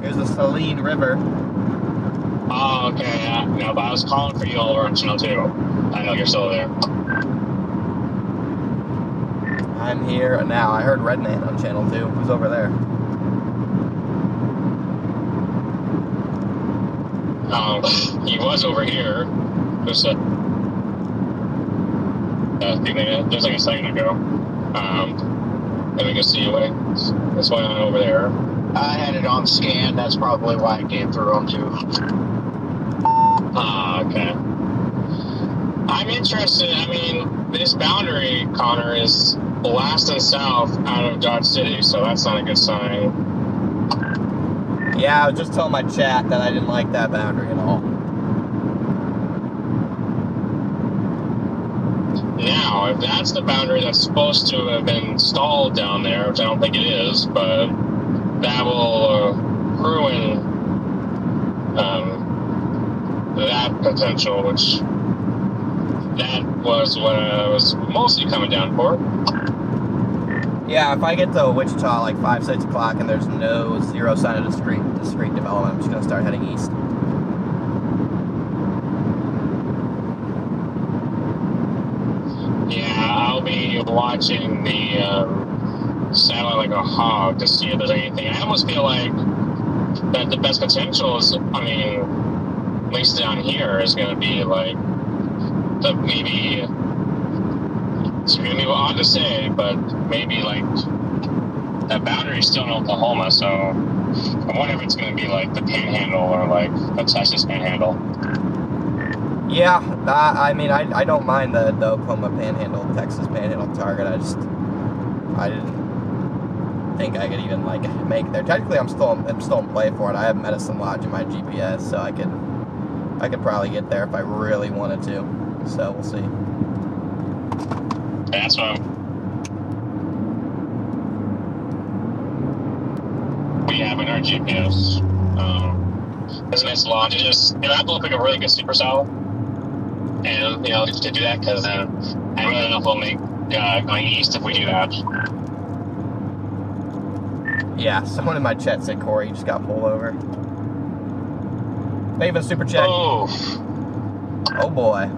A: Here's the Saline River.
D: Oh, okay. No, but I was calling for you over on Channel 2. I know you're still there.
A: I'm here now. I heard Redman on Channel 2. Who's over there?
D: He was over here. There's a there's like a second ago. Let me go see you away. That's why I'm over there.
C: I had it on scan. That's probably why it came through on too.
D: Ah, okay. I'm interested. I mean, this boundary, Connor, is west and south out of Dodge City, so that's not a good sign.
A: Yeah, I was just telling my chat that I didn't like that boundary at all.
D: Now, if that's the boundary that's supposed to have been installed down there, which I don't think it is, but that will ruin that potential, which that was what I was mostly coming down for.
A: Yeah, if I get to Wichita like 5, 6 o'clock and there's zero sign of discrete development, I'm just going to start heading east.
D: Yeah, I'll be watching the satellite like a hog to see if there's anything. I almost feel like that the best potential is, I mean, at least down here, is going to be like maybe, it's going to be odd to say, but maybe like that boundary is still in Oklahoma, so I wonder if it's going to be like the Panhandle or like the Texas Panhandle.
A: Yeah, I mean, I don't mind the Oklahoma Panhandle, Texas Panhandle target. I didn't think I could even like make it there. Technically, I'm still in play for it. I have Medicine Lodge in my GPS, so I could probably get there if I really wanted to. So we'll see.
D: That's what we have in our GPS. Business Lodge. Just, I have to look like a really good supercell, and to do that, because I really don't know if we'll make going east if we do that.
A: Yeah, someone in my chat said Corey just got pulled over. Thank you for the super chat.
D: Oh
A: boy.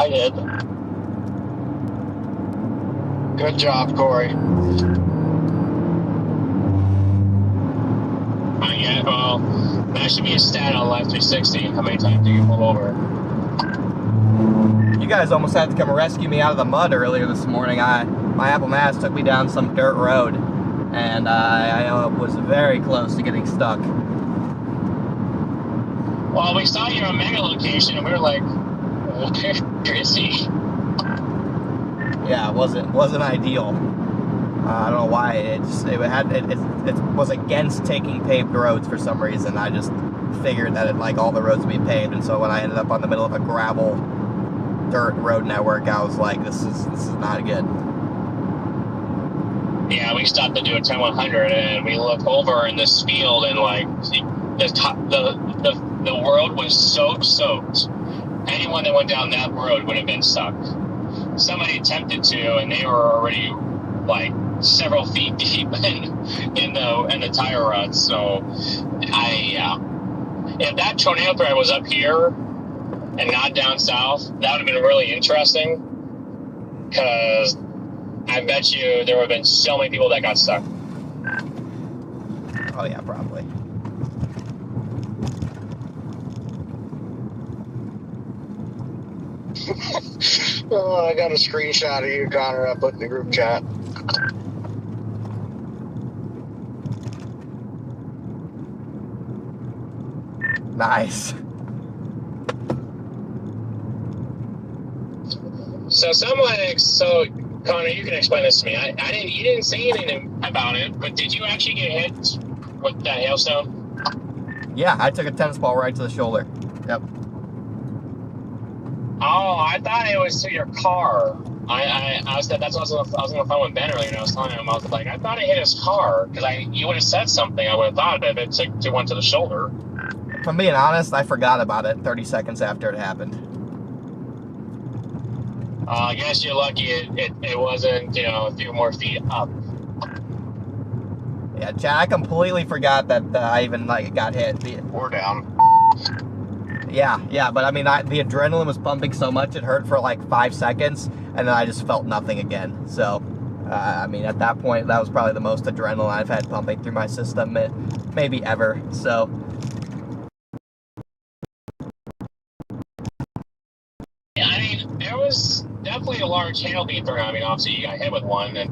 D: I did.
C: Good job, Corey.
D: Yeah, well, that should be a stat on Live 360. How many times do you pull over?
A: You guys almost had to come rescue me out of the mud earlier this morning. My Apple Maps took me down some dirt road, and I was very close to getting stuck.
D: Well, we saw your Omega location, and we were like, where is he?
A: Yeah, it wasn't ideal. I don't know why. It was against taking paved roads for some reason. I just figured that all the roads would be paved, and so when I ended up on the middle of a gravel dirt road network, I was like, this is not good.
D: Yeah, we stopped to do a 10-100, and we look over in this field, and the road was so soaked. Anyone that went down that road would have been stuck. Somebody attempted to, and they were already several feet deep in the tire ruts. So, if that tornado thread was up here and not down south, that would have been really interesting. Because I bet you there would have been so many people that got stuck.
A: Oh yeah, probably.
C: Oh, I got a screenshot of you, Connor. I put in the group chat.
A: Nice.
D: So Connor, you can explain this to me. You didn't say anything about it, but did you actually get hit with that hailstone?
A: Yeah, I took a tennis ball right to the shoulder. Yep.
D: Oh, I thought it was to your car. That's what I was on the phone with Ben earlier, and I was telling him, I was like, I thought it hit his car, because you would have said something. I would have thought of it if it went to the shoulder.
A: If I'm being honest, I forgot about it 30 seconds after it happened.
D: I guess you're lucky it wasn't, a few more feet up.
A: Yeah, Chad, I completely forgot that I even got hit.
C: We're down.
A: Yeah, but I mean, the adrenaline was pumping so much it hurt for 5 seconds, and then I just felt nothing again. So, I mean, at that point, that was probably the most adrenaline I've had pumping through my system, maybe ever. So.
D: Yeah, I mean, there was definitely a large hail being thrown. I mean, obviously you got hit with one, and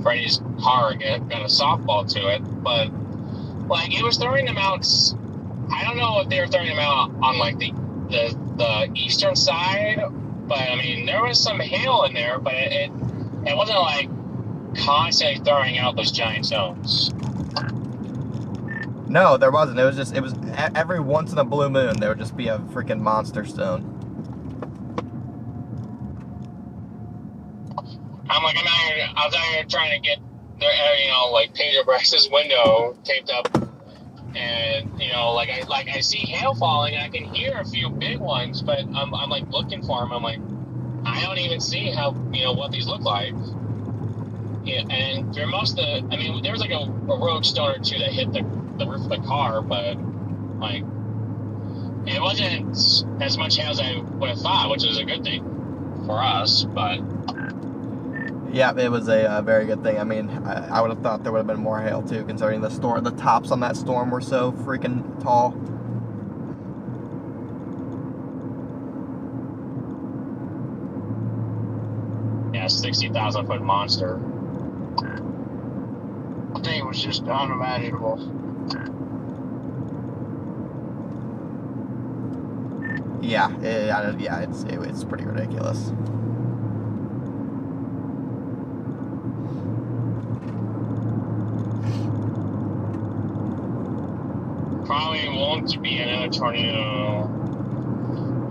D: Freddie's car got a softball to it, but it was throwing them out. I don't know if they were throwing them out on the eastern side, but I mean there was some hail in there, but it wasn't constantly throwing out those giant stones.
A: No, there wasn't. It was every once in a blue moon there would just be a freaking monster stone.
D: I was out here trying to get Pedro Bryce's window taped up, and I see hail falling, and I can hear a few big ones, but I'm looking for them. I'm like, I don't even see how what these look like. Yeah, and for most of there was a rogue stone or two that hit the roof of the car, but it wasn't as much hail as I would have thought, which is a good thing for us, but.
A: Yeah, it was a very good thing. I mean, I would have thought there would have been more hail too, considering the tops on that storm were so freaking tall.
D: Yeah, 60,000 foot monster.
C: I think it was just unimaginable.
A: Yeah, it's pretty ridiculous.
D: Probably won't be another tornado,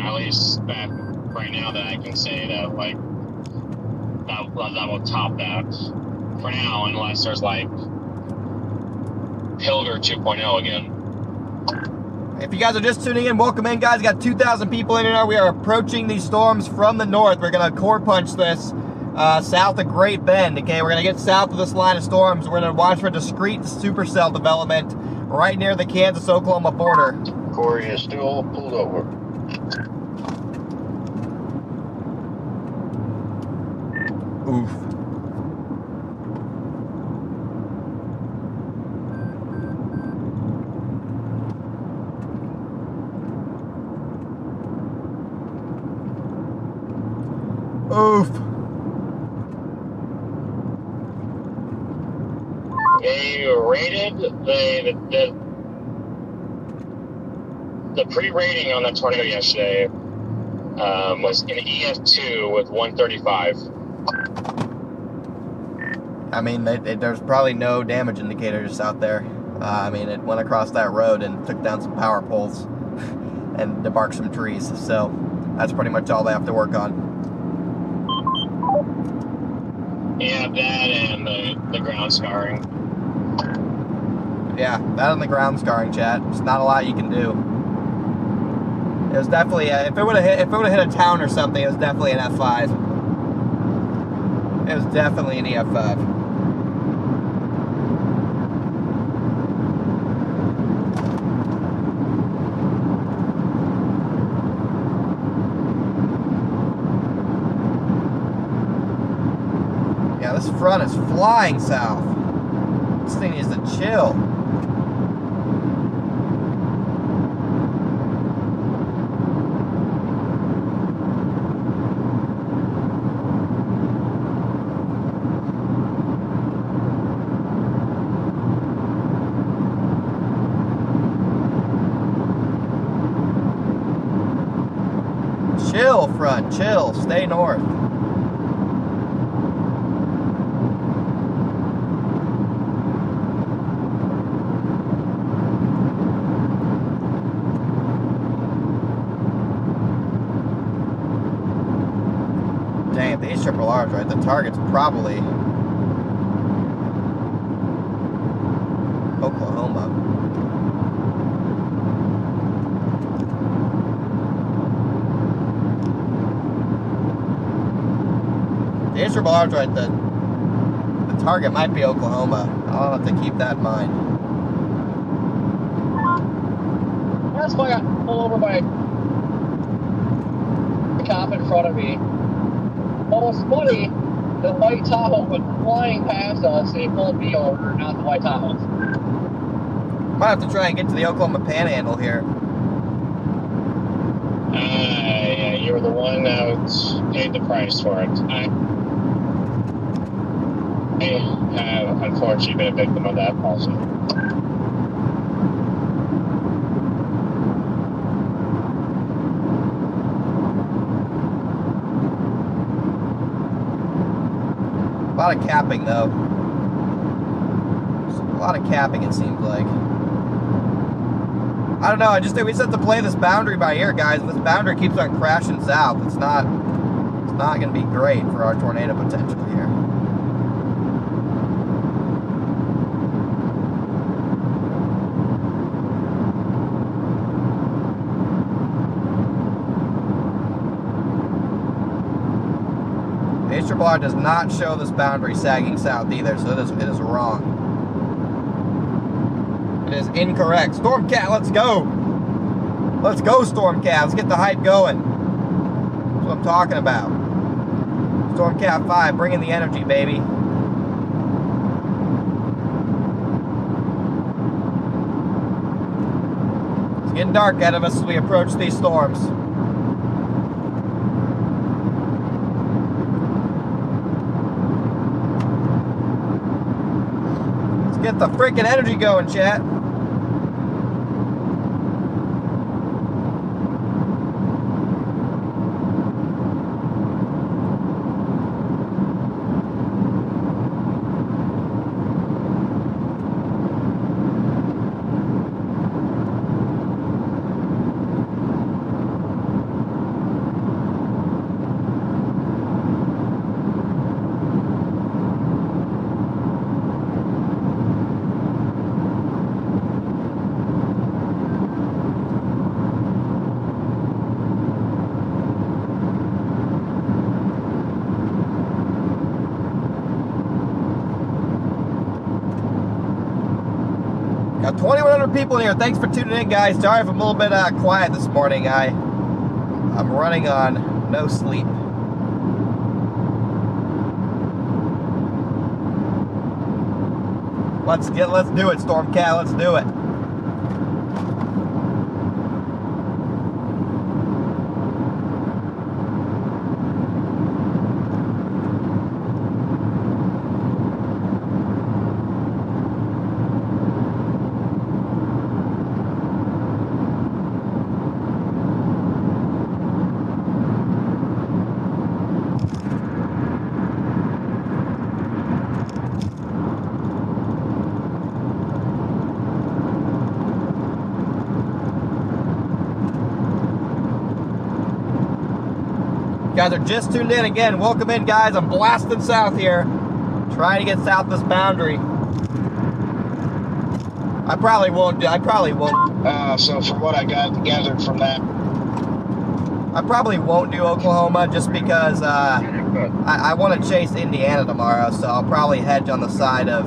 D: at least that right now that I can say that that will top that for now, unless there's Pilger 2.0 again.
A: If you guys are just tuning in, welcome in, guys. Got 2,000 people in here now. We are approaching these storms from the north. We're gonna core punch this south of Great Bend. Okay, we're gonna get south of this line of storms. We're gonna watch for discrete supercell development right near the Kansas-Oklahoma border.
C: Corey is still pulled over.
A: Oof. Oof.
D: They rated the pre-rating on that tornado yesterday was an EF2 with 135.
A: I mean, there's probably no damage indicators out there. I mean, it went across that road and took down some power poles and debarked some trees. So that's pretty much all they have to work on.
D: Yeah, that and the ground scarring.
A: Yeah, that and the ground scarring, chat. It's not a lot you can do. It was definitely if it would have hit a town or something, it was definitely an F5. It was definitely an EF5. Yeah, this front is flying south. This thing needs to chill. Chill, front, chill, stay north. Dang, if these triple R's right, the target's probably Oklahoma. The triple R's right, the target might be Oklahoma. I'll have to keep that in mind.
E: That's why I got pulled over by a cop in front of me. What was funny, the white Tahoe went flying past us and he pulled me over, not the white Tahoe.
A: Might have to try and get to the Oklahoma Panhandle here.
D: Yeah, you were the one that paid the price for it. I have unfortunately been a victim of that also.
A: A lot of capping though. A lot of capping it seems like. I don't know, I just think we just have to play this boundary by ear, guys. If this boundary keeps on crashing south, it's not gonna be great for our tornado potential here. HRR does not show this boundary sagging south either, so it is wrong. It is incorrect. Stormcat, let's go! Let's go, Stormcat. Let's get the hype going. That's what I'm talking about. Stormcat 5, bring in the energy, baby. It's getting dark ahead of us as we approach these storms. Get the freaking energy going, chat. Got 2,100 people in here. Thanks for tuning in, guys. Sorry if I'm a little bit quiet this morning. I'm running on no sleep. Let's do it, Stormcat. Let's do it. guys are just tuned in again, welcome in, guys. I'm blasting south here, trying to get south this boundary. I probably won't.
C: So from what I gathered from that,
A: I probably won't do Oklahoma just because I want to chase Indiana tomorrow, so I'll probably hedge on the side of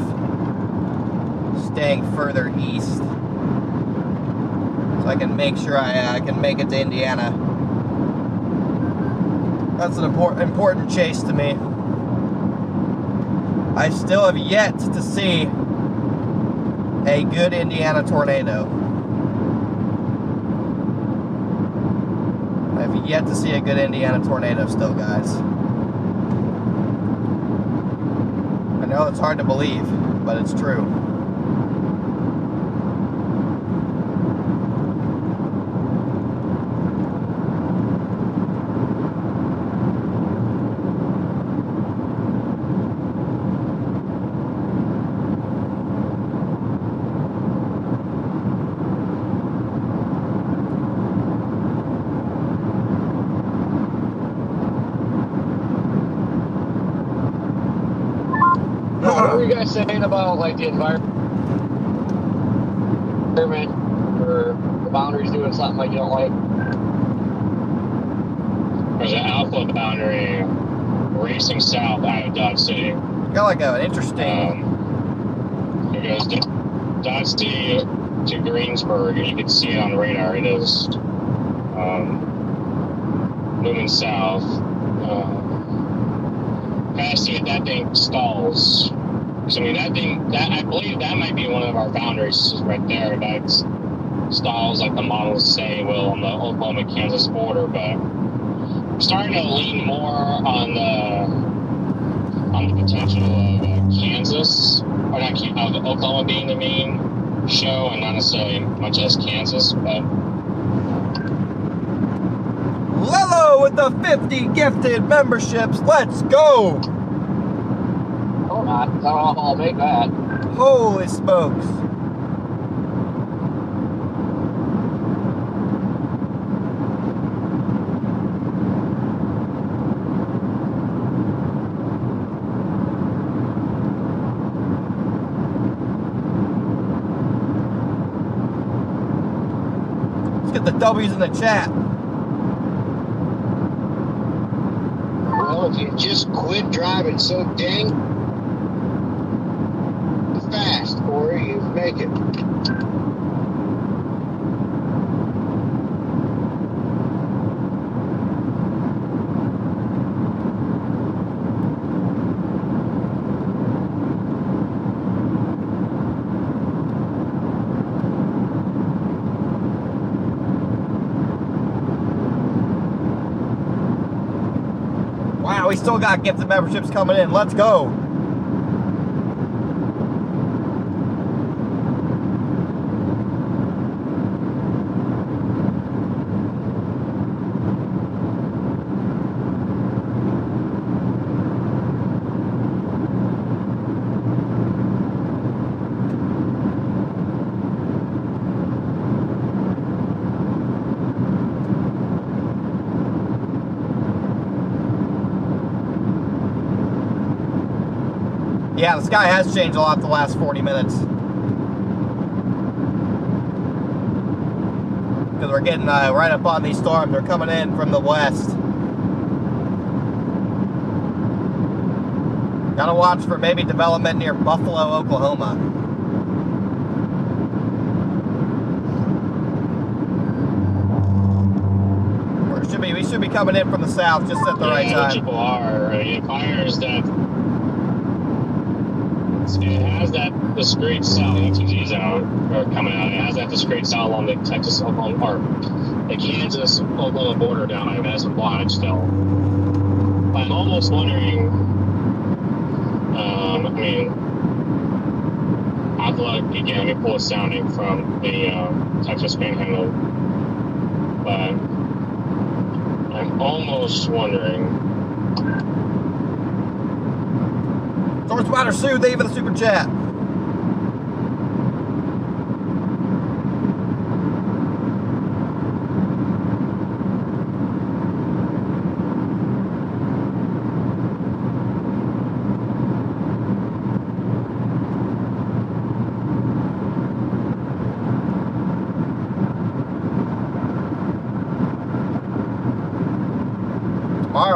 A: staying further east, so I can make sure I can make it to Indiana. That's an important chase to me. I still have yet to see a good Indiana tornado. I've yet to see a good Indiana tornado still, guys. I know it's hard to believe, but it's true.
E: What were you guys saying about like the environment or the boundaries doing something like you don't like?
D: There's an alpha boundary racing south out of Dodge City.
A: Got like an interesting.
D: It goes Dodge City to Greensburg, and you can see it on the radar. It is moving south. Gotta see if that thing stalls. So, I mean, I believe that might be one of our boundaries right there. That stalls like the models say will on the Oklahoma-Kansas border, but I'm starting to lean more on the potential of Kansas, or not of Oklahoma being the main show, and not necessarily much as Kansas, but.
A: Lello with the 50 gifted memberships. Let's go!
E: Oh, not. I don't know if I'll make that.
A: Holy smokes. Let's get the W's in the chat.
C: well, if you just quit driving so dang fast, Corey, you make it.
A: Wow, we still got gifted memberships coming in. Let's go. Yeah, the sky has changed a lot the last 40 minutes. Because we're getting right up on these storms. They're coming in from the west. Gotta watch for maybe development near Buffalo, Oklahoma. We should be coming in from the south just at the right time.
D: People are. It fires that. It has that discrete cell. The TGs are coming out. It has that discrete cell along the Texas Oklahoma or the Kansas Oklahoma border down there. That's a blockage still. But I'm almost wondering. I mean, I have to look again. Let me pull a sounding from the Texas Panhandle. But I'm almost wondering.
A: Storm Spider Sue, thank you for the super chat.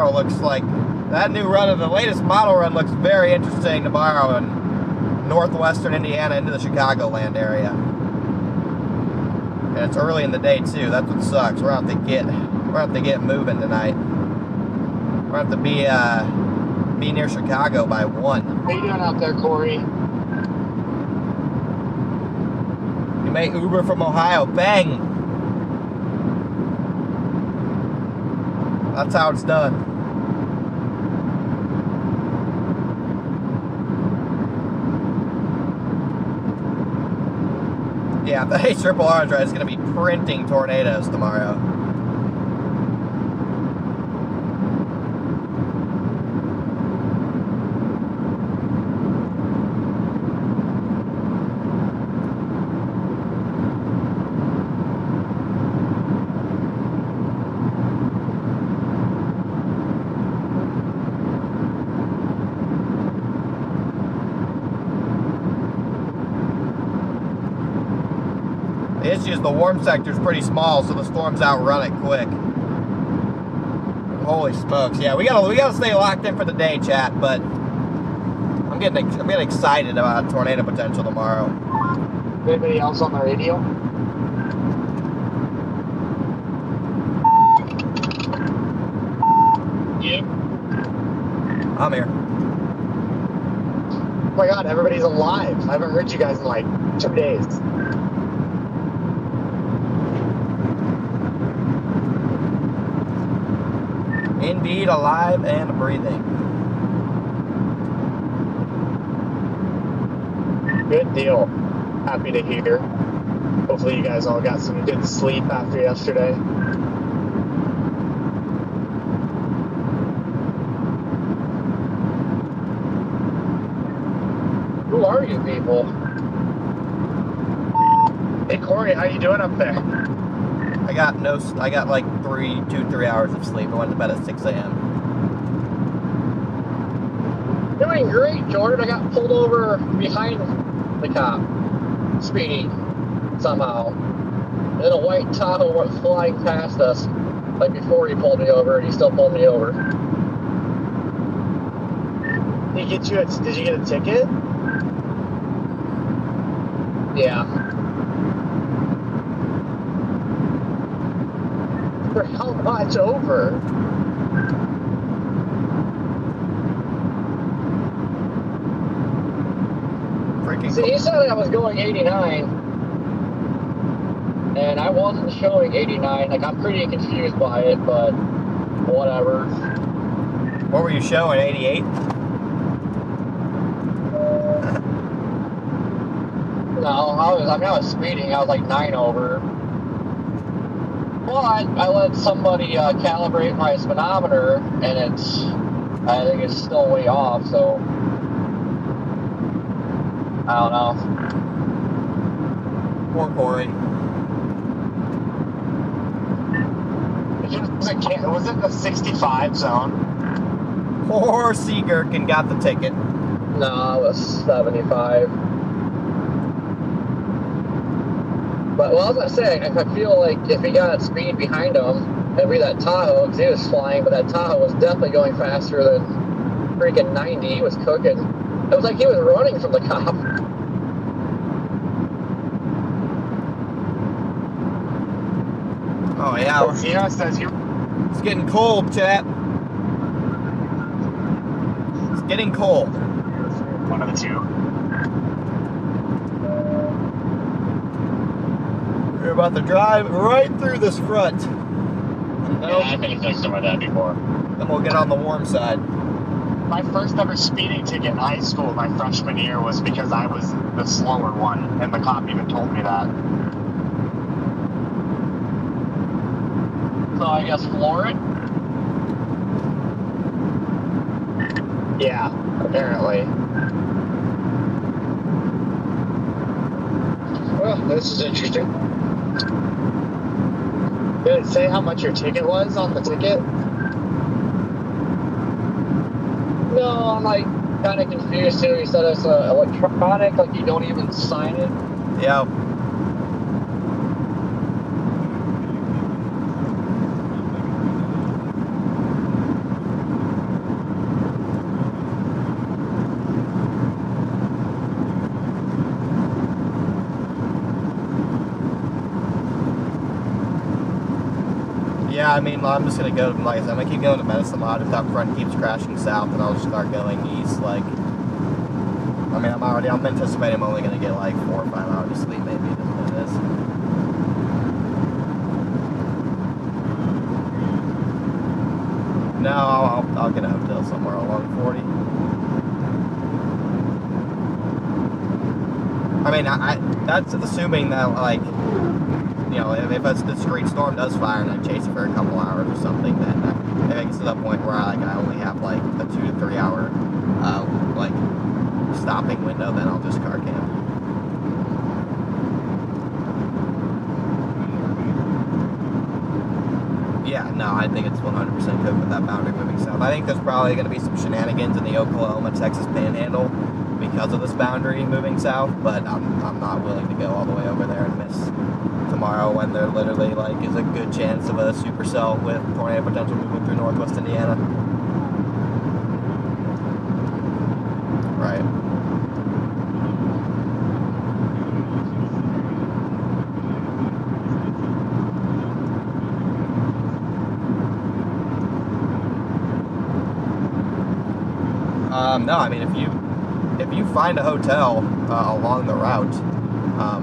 A: tomorrow looks like that new run of the latest model run looks very interesting tomorrow in northwestern Indiana into the Chicagoland area. And it's early in the day too. That's what sucks. We're gonna have to get moving tonight. We're gonna have to be near Chicago by 1.
E: How you doing out there, Corey?
A: You may Uber from Ohio. Bang! That's how it's done. Yeah, the ARRR is right. It's going to be printing tornadoes tomorrow. The issue is the warm sector is pretty small, so the storms outrun it quick. Holy smokes! Yeah, we gotta stay locked in for the day, chat. But I'm getting excited about tornado potential tomorrow.
E: Anybody else on the radio?
D: Yep.
A: I'm here.
E: Oh my god, everybody's alive. I haven't heard you guys in like 2 days.
A: Indeed, alive and breathing.
E: Good deal. Happy to hear. Hopefully you guys all got some good sleep after yesterday. Who are you people? Hey Corey, how you doing up there?
A: I got like 2-3 hours of sleep. I went to bed at 6 a.m.
E: Doing great, Jordan. I got pulled over behind the cop, speeding somehow. And then a white Tahoe went flying past us, like before he pulled me over, and he still pulled me over. Did you get a ticket? Yeah. For how much over?
A: Freaking
E: See, he said I was going 89, and I wasn't showing 89. Like, I'm pretty confused by it, but whatever.
A: What were you showing? 88?
E: No, I was speeding. I was like 9 over. Well, I let somebody calibrate my speedometer, and I think it's still way off, so I don't know.
A: Poor Corey.
E: Was it the 65 zone?
A: Poor Sea Gherkin got the ticket.
E: No, it was 75. But, well, I was going to say, I feel like if he got speed behind him, it'd be that Tahoe, because he was flying, but that Tahoe was definitely going faster than freaking 90. He was cooking. It was like he was running from the cop.
A: Oh, yeah.
E: Zeno says you...
A: It's getting cold, chat. It's getting cold.
E: One of the two.
A: We're about to drive right through this front.
D: Yeah, I've been victim of that before.
A: Then we'll get on the warm side.
F: My first ever speeding ticket in high school, my freshman year, was because I was the slower one, and the cop even told me that.
E: So I guess floor it?
F: Yeah, apparently.
E: Well, this is interesting.
F: Did it say how much your ticket was on the ticket?
E: No, I'm like kind of confused too. He said it's electronic, like you don't even sign it.
A: Yeah. Yeah, I mean, I'm just gonna go, like I said, I'm gonna keep going to Medicine Lodge. If that front keeps crashing south, then I'll just start going east. Like, I mean, I'm anticipating I'm only gonna get like 4 or 5 hours of sleep, maybe, is what it is. No, I'll get a hotel somewhere along 40. I mean, that's assuming that, like, you know, if a discrete storm does fire and I chase it for a couple hours or something, then if it gets to the point where I only have like a 2 to 3 hour like stopping window, then I'll just car camp. Yeah, no, I think it's 100% good with that boundary moving south. I think there's probably going to be some shenanigans in the Oklahoma-Texas panhandle because of this boundary moving south, but I'm not willing to go all the way over there and miss tomorrow when there literally like is a good chance of a supercell with tornado potential moving through northwest Indiana. Right. No, I mean, if you find a hotel along the route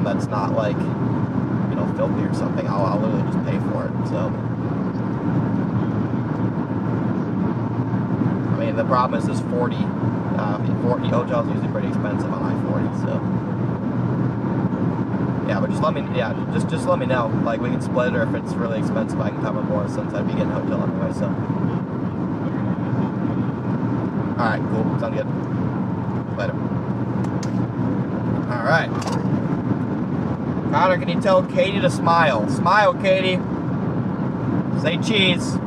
A: that's not like, you know, filthy or something, I'll literally just pay for it. So, I mean, the problem is this 40 hotels are usually pretty expensive on I-40. So, yeah, but just let me let me know. Like, we can split it, or if it's really expensive, I can cover more since I'd be getting a hotel anyway. So. Alright, cool. Sounds good. Later. Alright. Connor, can you tell Katie to smile? Smile, Katie. Say cheese.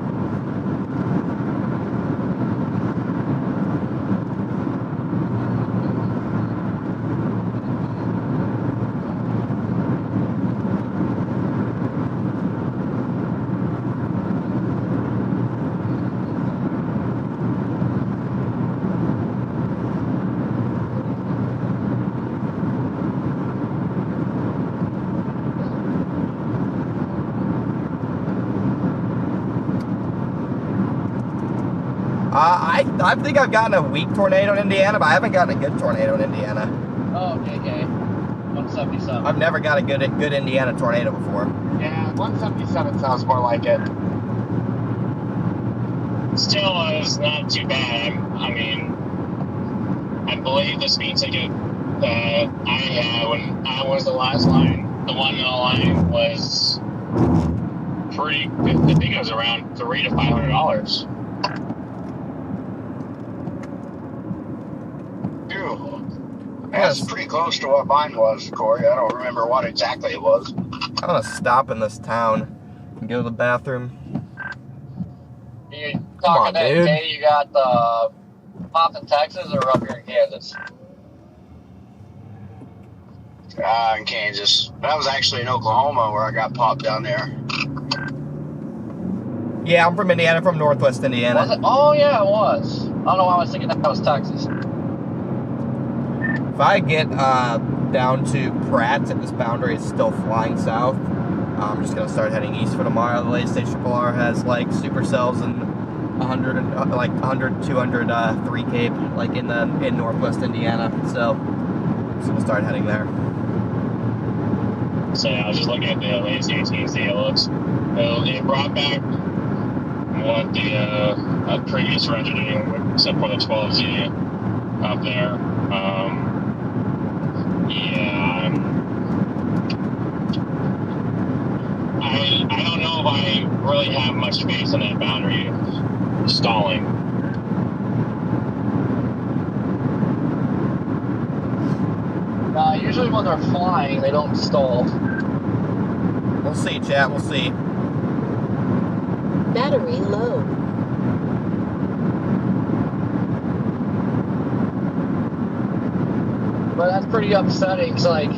A: I think I've gotten a weak tornado in Indiana, but I haven't gotten a good tornado in Indiana.
E: Oh, okay. 177.
A: I've never got a good Indiana tornado before.
F: Yeah, 177 sounds more like it.
D: Still, it's not too bad. I mean, I believe the speed ticket that I had when I was the last line, the one in the line was pretty. I think it was around $300 to $500.
C: That's pretty close to what mine was, Corey. I don't remember what exactly it was.
A: I'm gonna stop in this town and go to the bathroom.
E: You talking that
A: dude.
E: day you got popped in Texas or up here in Kansas?
C: In Kansas. That was actually in Oklahoma where I got popped down there.
A: Yeah, I'm from Indiana, from northwest Indiana.
E: Was it? Oh, yeah, it was. I don't know why I was thinking that was Texas.
A: If I get down to Pratt and this boundary is still flying south, I'm just gonna start heading east for tomorrow. The latest RRR has like supercells and 100 and like 100, 200 3 Cape like in northwest Indiana. So I'm just gonna start heading there.
D: So yeah, I was just looking at the latest AT&T. It brought back what the previous range are doing, except for the 12Z up there. Yeah, I don't know if I really have much faith in that boundary stalling.
E: Usually when they're flying, they don't stall.
A: We'll see, chat. We'll see.
B: Battery low.
E: But that's pretty upsetting. It's like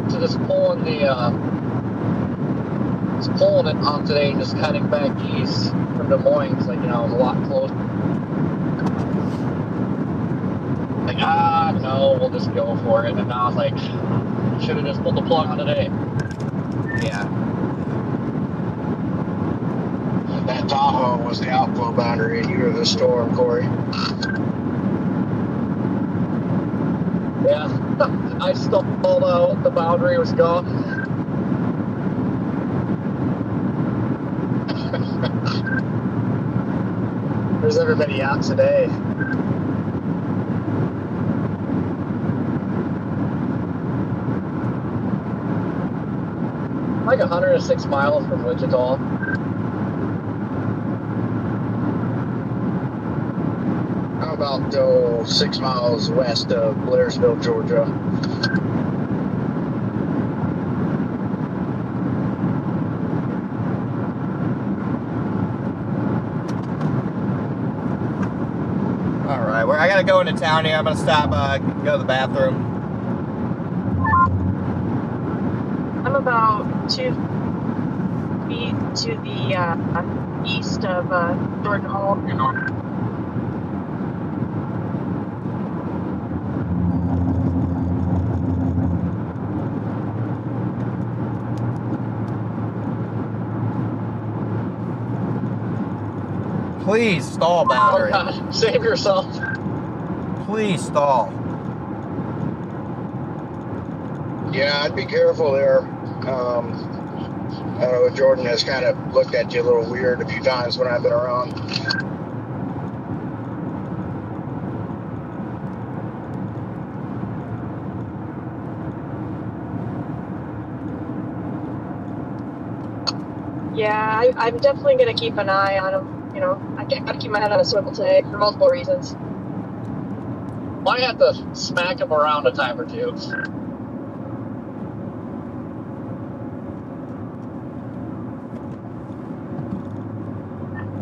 E: to just pulling it on today and just heading back east from Des Moines. It's like, you know, a lot closer. Like, no, we'll just go for it. And now it's like, should have just pulled the plug on today.
A: Yeah.
C: That Tahoe was the outflow boundary, and you were the storm, Corey.
E: Yeah, I stalled out. The boundary was gone. There's everybody out today. Like 106 miles from Wichita.
C: How about 6 miles west of Blairsville, Georgia?
A: All right, I gotta go into town here. I'm gonna stop, go to the bathroom.
G: I'm about 2 feet to the east of Jordan Hall.
A: Please stall, boundary.
E: Oh, God. Save yourself.
A: Please stall.
C: Yeah, I'd be careful there. I know Jordan has kind of looked at you a little weird a few times when I've been around.
G: Yeah, I'm definitely going to keep an eye on him. You know, I got to keep my head on a swivel today for multiple reasons.
E: Might have to smack him around a time or two.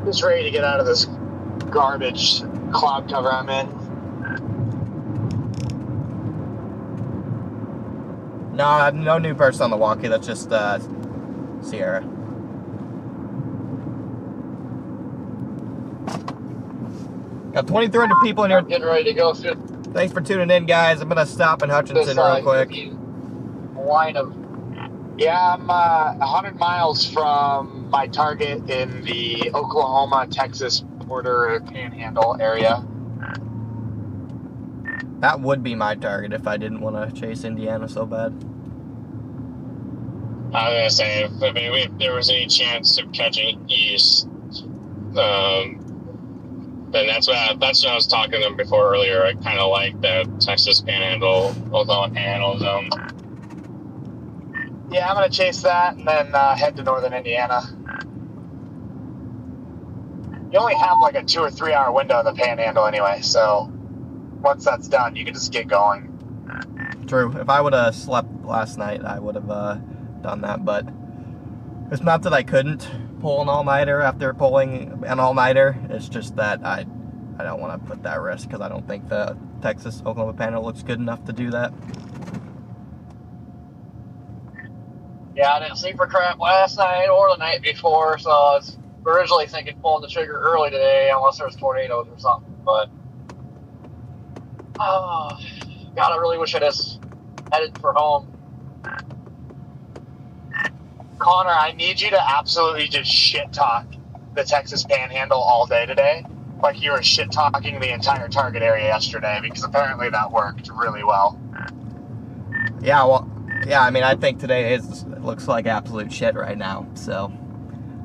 F: Just ready to get out of this garbage cloud cover I'm in.
A: No new person on the walkie. That's just Sierra. Got 2,300 people in here.
E: I'm getting ready to go through
A: Thanks for tuning in, guys. I'm gonna stop in
E: this
A: Hutchinson real quick.
E: line of.
F: Yeah, I'm 100 miles from my target in the Oklahoma-Texas border panhandle area.
A: That would be my target if I didn't want to chase Indiana so bad.
D: I was gonna say, if there was any chance of catching east, then that's what I was talking to them before earlier. I kind of like that Texas Panhandle, Oklahoma Panhandle zone.
F: Yeah, I'm gonna chase that and then head to northern Indiana. You only have like a 2 or 3 hour window in the Panhandle anyway, so once that's done, you can just get going.
A: True. If I would have slept last night, I would have done that. But it's not that I couldn't pull an all-nighter after pulling an all-nighter. It's just that I don't want to put that risk because I don't think the Texas Oklahoma Panhandle looks good enough to do that.
E: Yeah, I didn't sleep for crap last night or the night before, so I was originally thinking pulling the trigger early today, unless there's tornadoes or something. But God, I really wish I just headed for home.
F: Connor, I need you to absolutely just shit talk the Texas Panhandle all day today, like you were shit talking the entire target area yesterday, because apparently that worked really well.
A: Yeah, well, yeah. I mean, I think today looks like absolute shit right now. So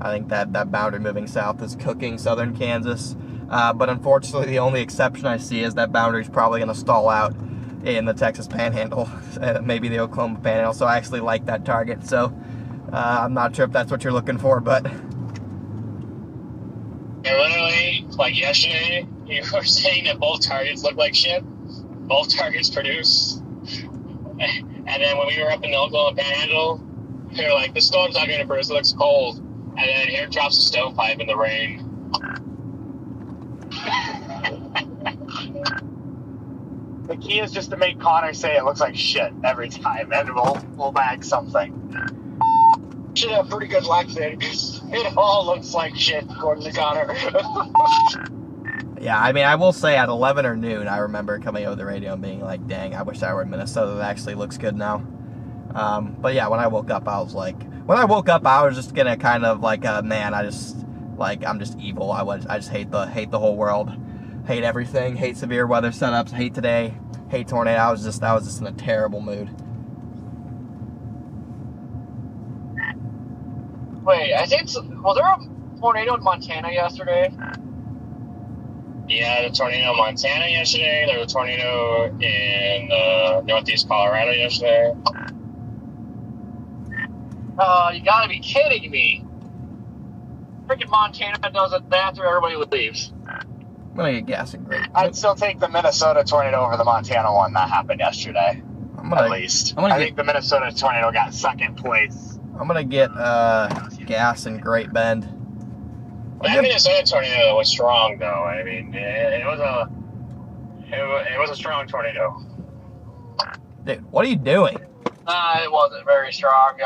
A: I think that boundary moving south is cooking southern Kansas. But unfortunately, the only exception I see is that boundary is probably going to stall out in the Texas Panhandle, maybe the Oklahoma Panhandle. So I actually like that target. So I'm not sure if that's what you're looking for, but
D: And literally, like yesterday, you were saying that both targets look like shit. Both targets produce. And then when we were up in the Oklahoma Panhandle, they were like, the storm's not going to produce, it looks cold. And then here drops a stovepipe in the rain.
F: The key is just to make Connor say it looks like shit every time, and we'll bag something. Should have pretty good luck then, because it all looks like shit, according to Connor.
A: yeah, I mean, I will say at 11 or noon, I remember coming over the radio and being like, dang, I wish I were in Minnesota. That actually looks good now. But yeah, when I woke up, I was just gonna kind of like, man, I'm just evil. I just hate the whole world, hate everything, hate severe weather setups, hate today, hate tornado. I was just in a terrible mood.
E: Wait, I think was there a tornado in Montana yesterday?
D: Yeah, the tornado in Montana yesterday. There was a tornado in northeast Colorado yesterday.
E: You gotta be kidding me. Freaking Montana does it after everybody leaves.
A: I'm gonna get gas and grape.
F: I'd still take the Minnesota tornado over the Montana one that happened yesterday. At least. I think the Minnesota tornado got second place.
A: I'm gonna get gas and Great Bend.
D: That Minnesota tornado was strong, though. I mean, it was a strong tornado.
A: Dude, what are you doing?
E: It wasn't very strong.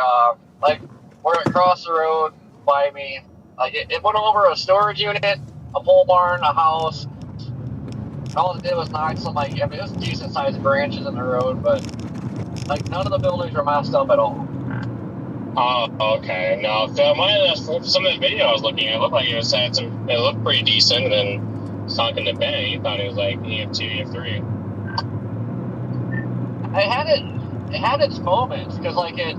E: Like, we're across the road by me. Like, it went over a storage unit, a pole barn, a house. All it did was knock some, like, I mean, it was decent sized branches in the road, but, like, none of the buildings were messed up at all.
D: Oh, okay. No, some of the video I was looking at, it looked like it looked pretty decent, and then talking to Ben, he thought it was like EF2, EF3.
E: It had its moments, because, like, it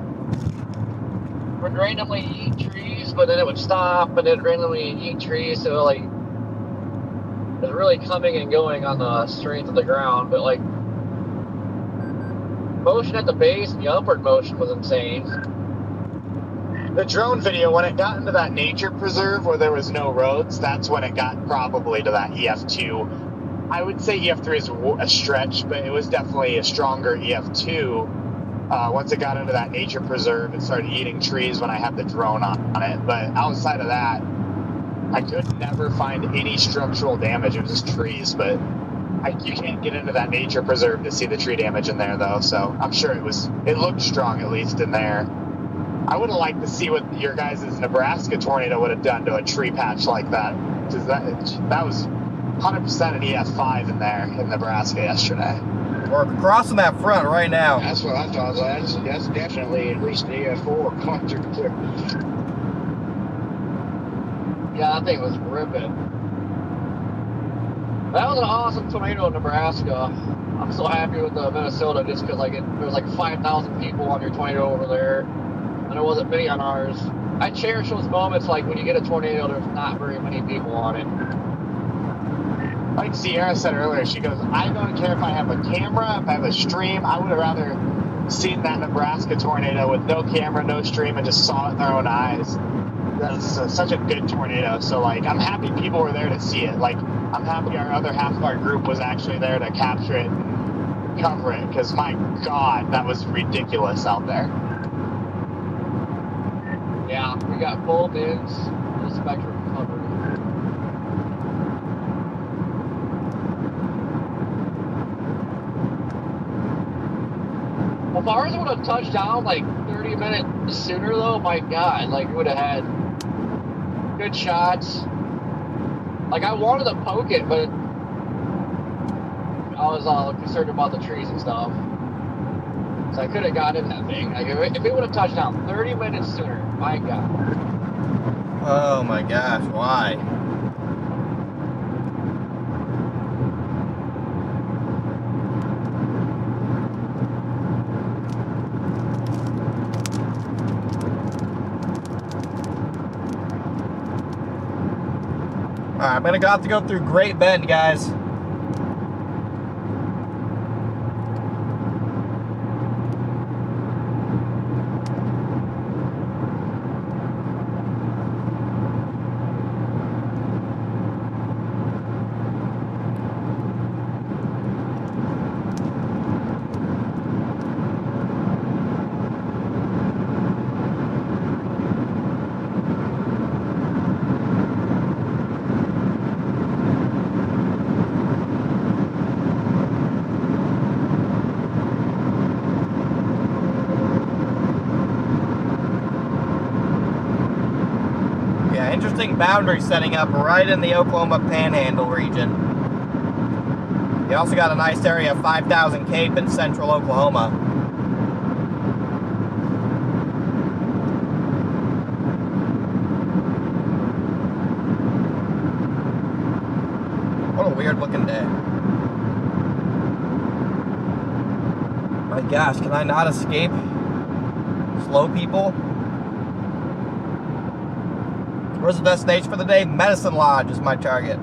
E: would randomly eat trees, but then it would stop, and then randomly eat trees, so, like, it was really coming and going on the strength of the ground, but, like, motion at the base and the upward motion was insane.
F: The drone video, when it got into that nature preserve where there was no roads, that's when it got probably to that EF2. I would say EF3 is a stretch, but it was definitely a stronger EF2. Once it got into that nature preserve, it started eating trees when I had the drone on it. But outside of that, I could never find any structural damage. It was just trees, but you can't get into that nature preserve to see the tree damage in there, though. So I'm sure it looked strong, at least in there. I would have liked to see what your guys' Nebraska tornado would have done to a tree patch like that. Because that was 100% an EF5 in there in Nebraska yesterday.
A: We're crossing that front right now.
C: That's what I thought. That's definitely at least an EF4 concert.
E: Yeah, that thing was ripping. That was an awesome tornado in Nebraska. I'm so happy with the Minnesota just because there was like 5,000 people on your tornado over there. And there wasn't many on ours. I cherish those moments like when you get a tornado, there's not very many people on it.
F: Like Sierra said earlier, she goes, I don't care if I have a camera, if I have a stream. I would have rather seen that Nebraska tornado with no camera, no stream, and just saw it in their own eyes. That's such a good tornado. So, like, I'm happy people were there to see it. Like, I'm happy our other half of our group was actually there to capture it and cover it. Because, my God, that was ridiculous out there.
E: Yeah, we got full bins, the spectrum covered. Well, if ours would have touched down like 30 minutes sooner, though, my God, like, we would have had good shots. Like, I wanted to poke it, but I was all concerned about the trees and stuff. So I could have got in that thing. Like, if it would have touched down 30 minutes sooner, my God.
A: Oh my gosh, why? Alright, I'm gonna have to go through Great Bend, guys. Interesting boundary setting up right in the Oklahoma Panhandle region. You also got a nice area of 5,000 Cape in central Oklahoma. weird looking day. My gosh, can I not escape slow people? Where's the destination for the day? Medicine Lodge is my target.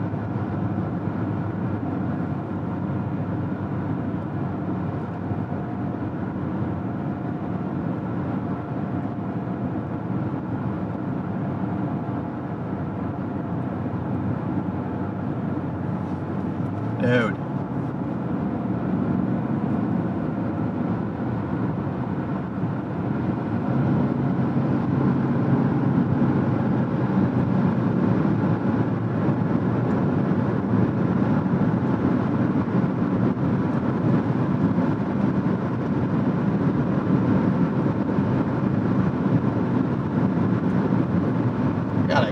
A: Dude.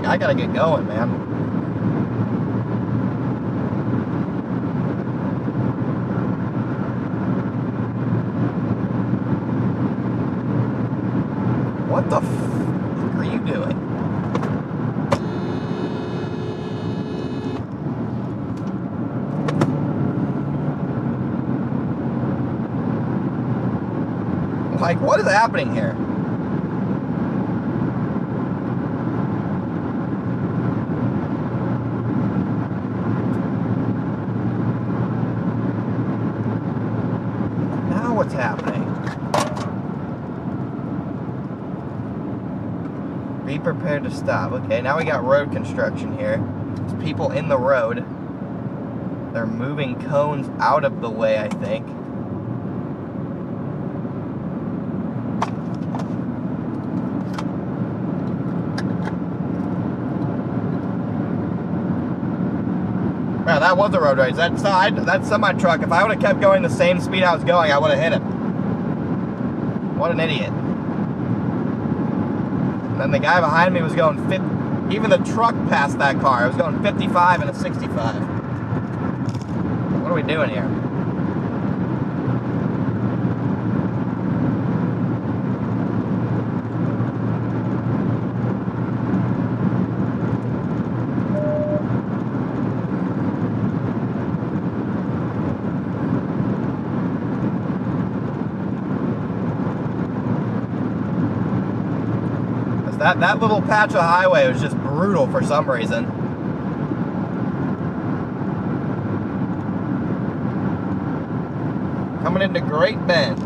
A: I gotta get going, man. What the fuck are you doing? Like, what is happening here? Now what's happening? Be prepared to stop. Okay, now we got road construction here. There's people in the road. They're moving cones out of the way, I think. Wow, that was a road rage. That semi-truck, if I would have kept going the same speed I was going, I would have hit him. What an idiot. And then the guy behind me was going 50. Even the truck passed that car. It was going 55 and a 65. What are we doing here? That little patch of highway was just brutal for some reason. Coming into Great Bend.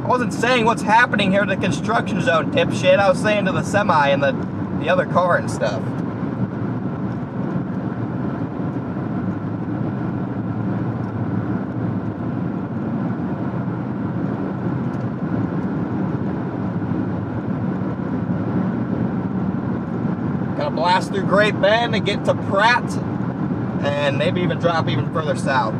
A: I wasn't saying what's happening here at the construction zone, dipshit. I was saying to the semi and the other car and stuff. Gonna blast through Great Bend and get to Pratt and maybe even drop even further south.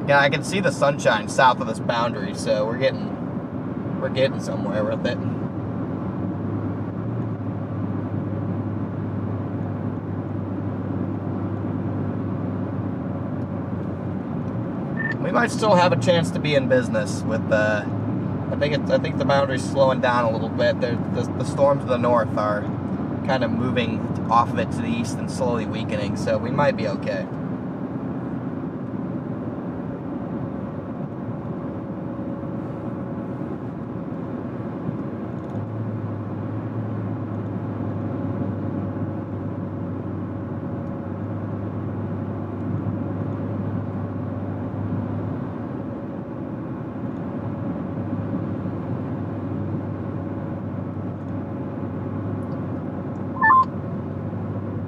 A: Yeah, I can see the sunshine south of this boundary, so we're getting somewhere with it. We might still have a chance to be in business with I think the boundary's slowing down a little bit. The storms to the north are kind of moving off of it to the east and slowly weakening, so we might be okay.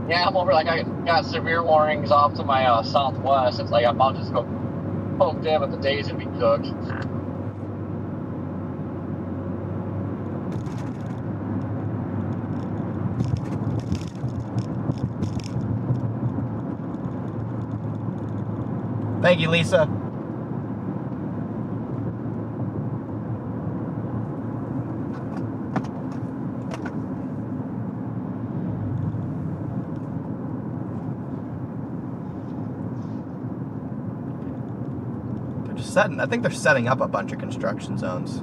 E: Yeah, I'm over. Like I got severe warnings off to my southwest. It's like I'm about to just go poked in, but the days gonna be cooked.
A: Thank you, Lisa. They're just setting, I think they're setting up a bunch of construction zones.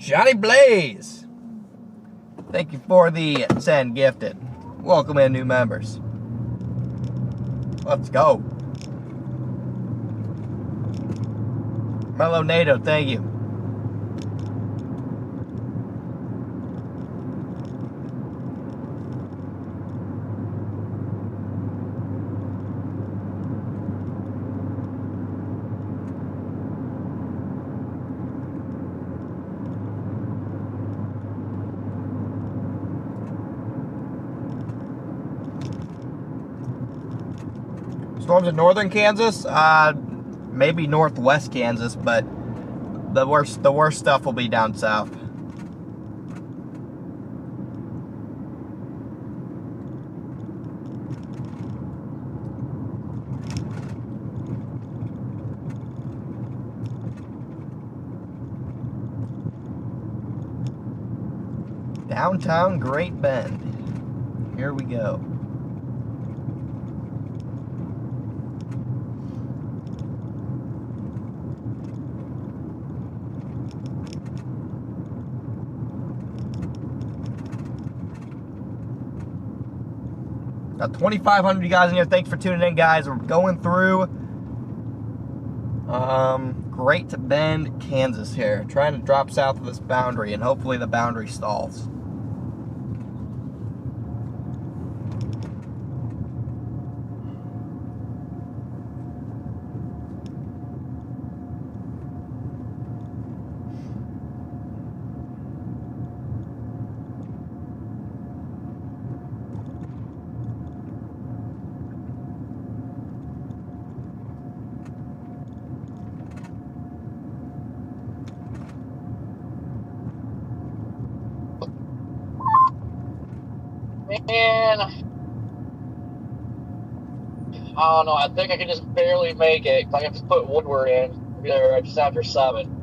A: Johnny Blaze, thank you for the 10 gifted. Welcome in new members. Let's go. Mellow NATO, thank you. Storms in northern Kansas, maybe northwest Kansas, but the worst stuff will be down south. Downtown Great Bend. Here we go. Got 2,500 of you guys in here. Thanks for tuning in, guys. We're going through Great Bend, Kansas here. Trying to drop south of this boundary, and hopefully the boundary stalls.
E: Man, I don't know. I think I can just barely make it. I have to put Woodward in there just after 7.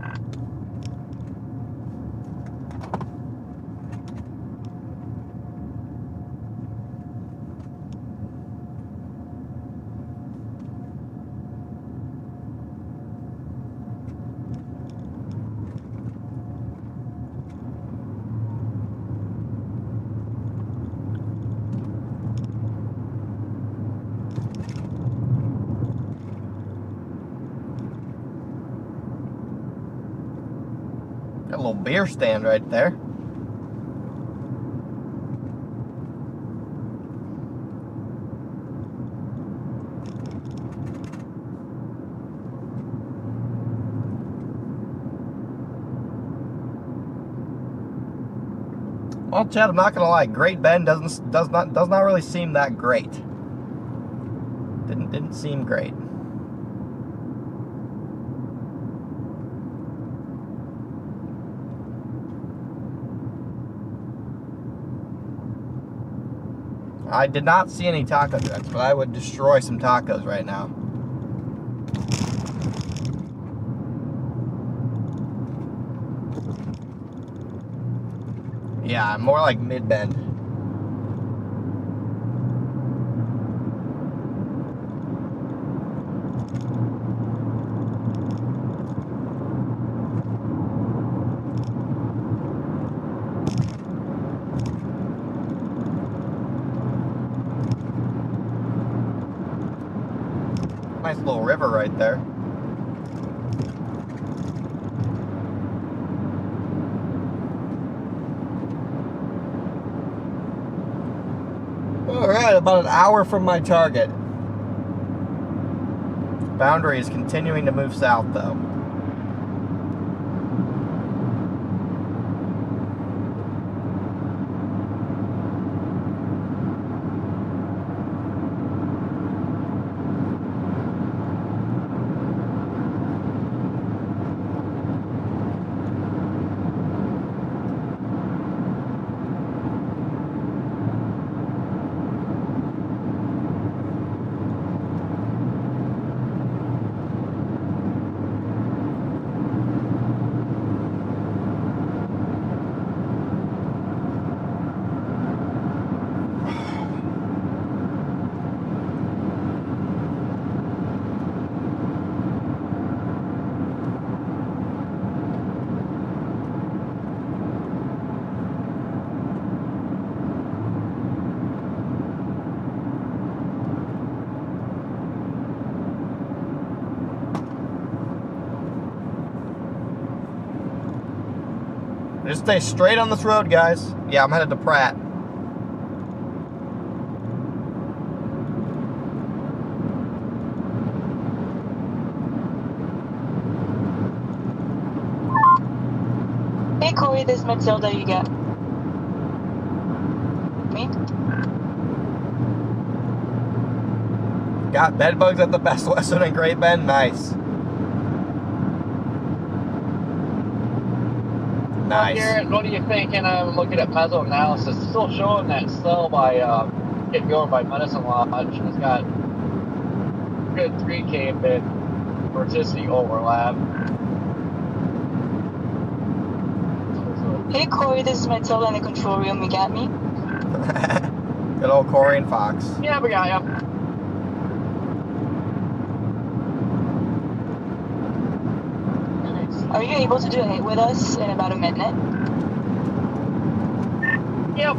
A: Got a little beer stand right there. Well, Chad, I'm not gonna lie. Great Bend does not really seem that great. Didn't seem great. I did not see any taco trucks, but I would destroy some tacos right now. Yeah, more like mid-bend. Nice little river right there. All right, about an hour from my target. Boundary is continuing to move south, though. Just stay straight on this road, guys. Yeah, I'm headed to Pratt.
H: Hey Corey, this Matilda you got. Me?
A: Got bed bugs at the Best Western and Great Bend. Nice. Nice.
E: Garrett, what are you thinking? I'm looking at meso analysis. It's still showing that cell by getting going by Medicine Lodge. It's got good 3K bit vorticity overlap.
H: Hey Corey, this is Matilda in the control room. You got me?
A: Good old Corey and Fox.
E: Yeah, we got you.
H: Are you able to do a hit with us in about a minute?
E: Yep.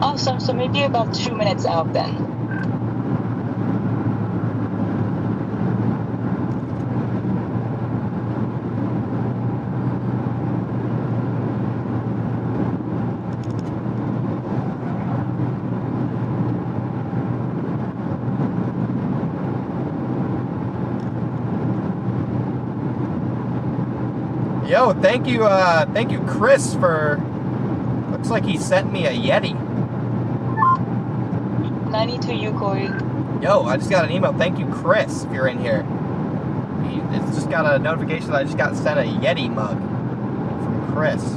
H: Awesome, so maybe about 2 minutes out then.
A: Yo, thank you, Chris, for. Looks like he sent me a Yeti.
H: 90 to you, Corey.
A: Yo, I just got an email. Thank you, Chris, if you're in here. It's just got a notification that I just got sent a Yeti mug from Chris.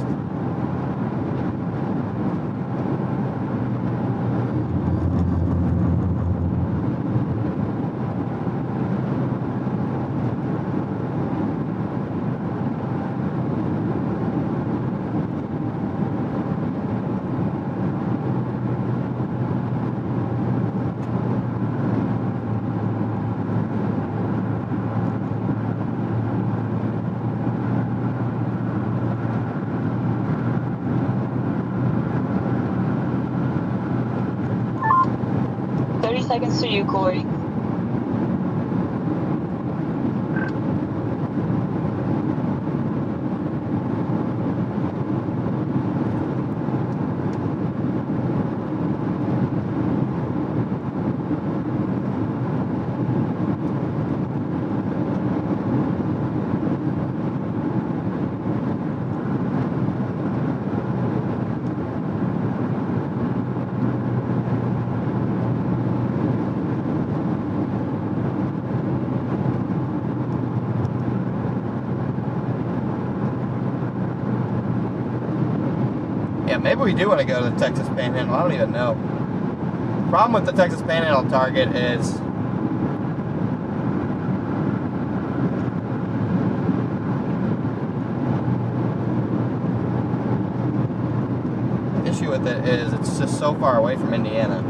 H: Seconds to you, Corey.
A: Yeah, maybe we do want to go to the Texas Panhandle. I don't even know. Problem with the Texas Panhandle target is the issue with it is it's just so far away from Indiana.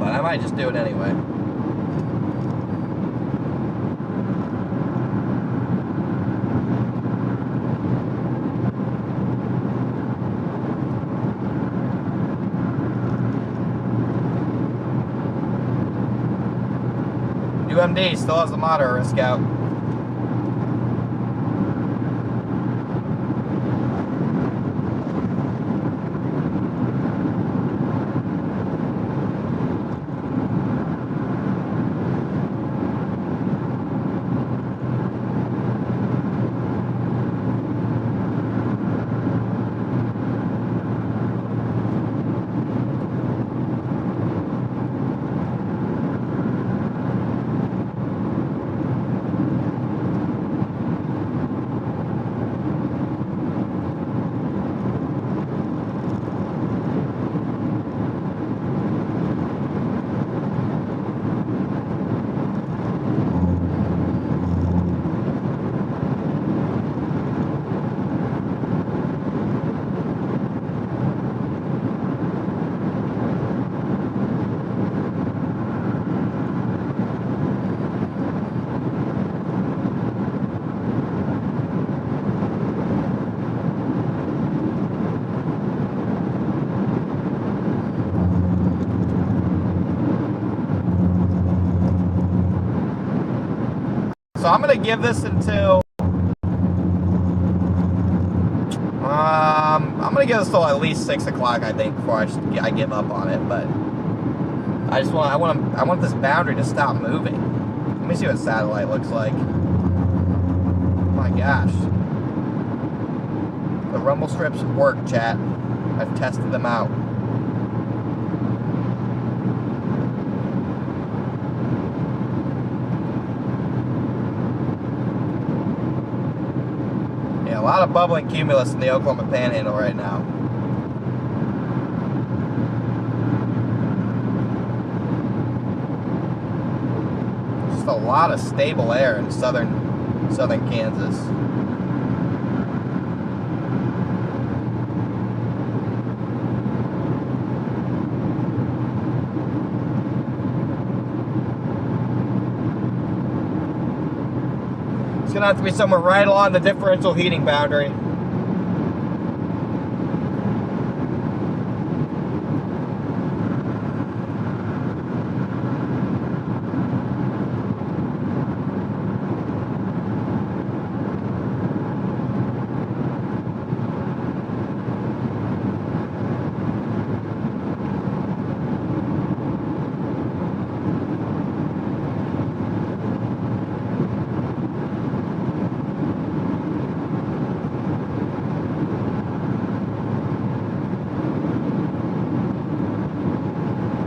A: I might just do it anyway. 2MD still has the monitor risk out. So I'm gonna give this until I'm gonna give this till at least 6 o'clock, I think, before I give up on it. But I want this boundary to stop moving. Let me see what satellite looks like. Oh my gosh, the rumble strips work, chat. I've tested them out. A lot of bubbling cumulus in the Oklahoma Panhandle right now. Just a lot of stable air in southern Kansas. It's gonna have to be somewhere right along the differential heating boundary.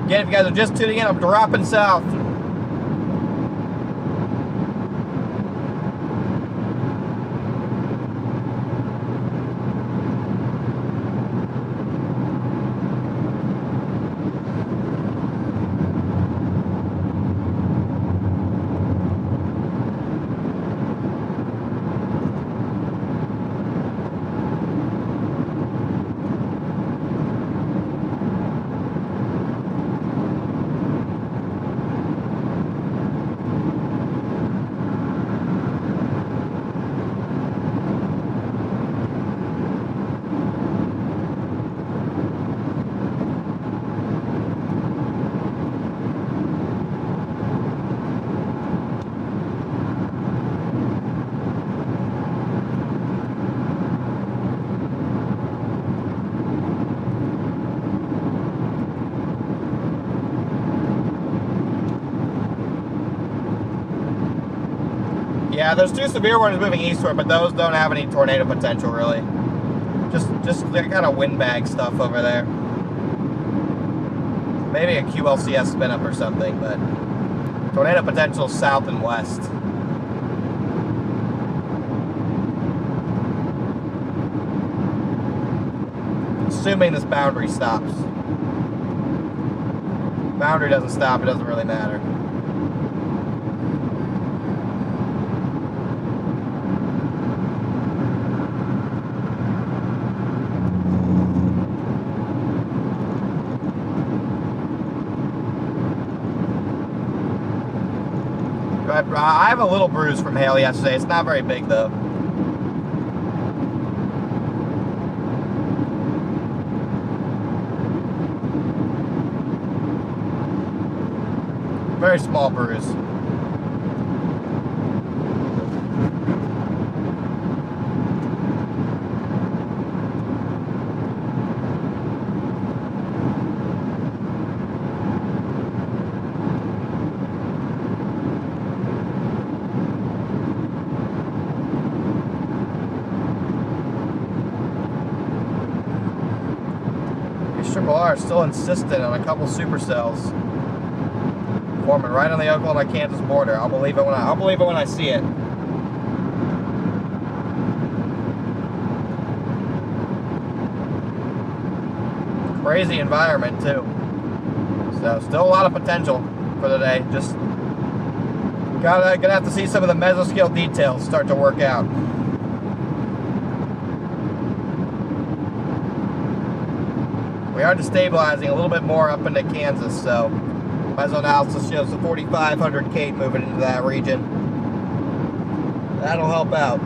A: Again, if you guys are just tuning in, I'm dropping south. Yeah, there's two severe ones moving eastward, but those don't have any tornado potential, really. Just they kind of windbag stuff over there. Maybe a QLCS spin-up or something, but tornado potential south and west. Assuming this boundary stops. Boundary doesn't stop, it doesn't really matter. I have a little bruise from hail yesterday. It's not very big, though. Very small bruise. people are still insistent on a couple supercells forming right on the Oklahoma-Kansas border. I'll believe it when I see it. Crazy environment too. So still a lot of potential for the day. Just gonna have to see some of the mesoscale details start to work out. We are destabilizing a little bit more up into Kansas, so mesoanalysis shows the 4,500 Kate moving into that region. That'll help out.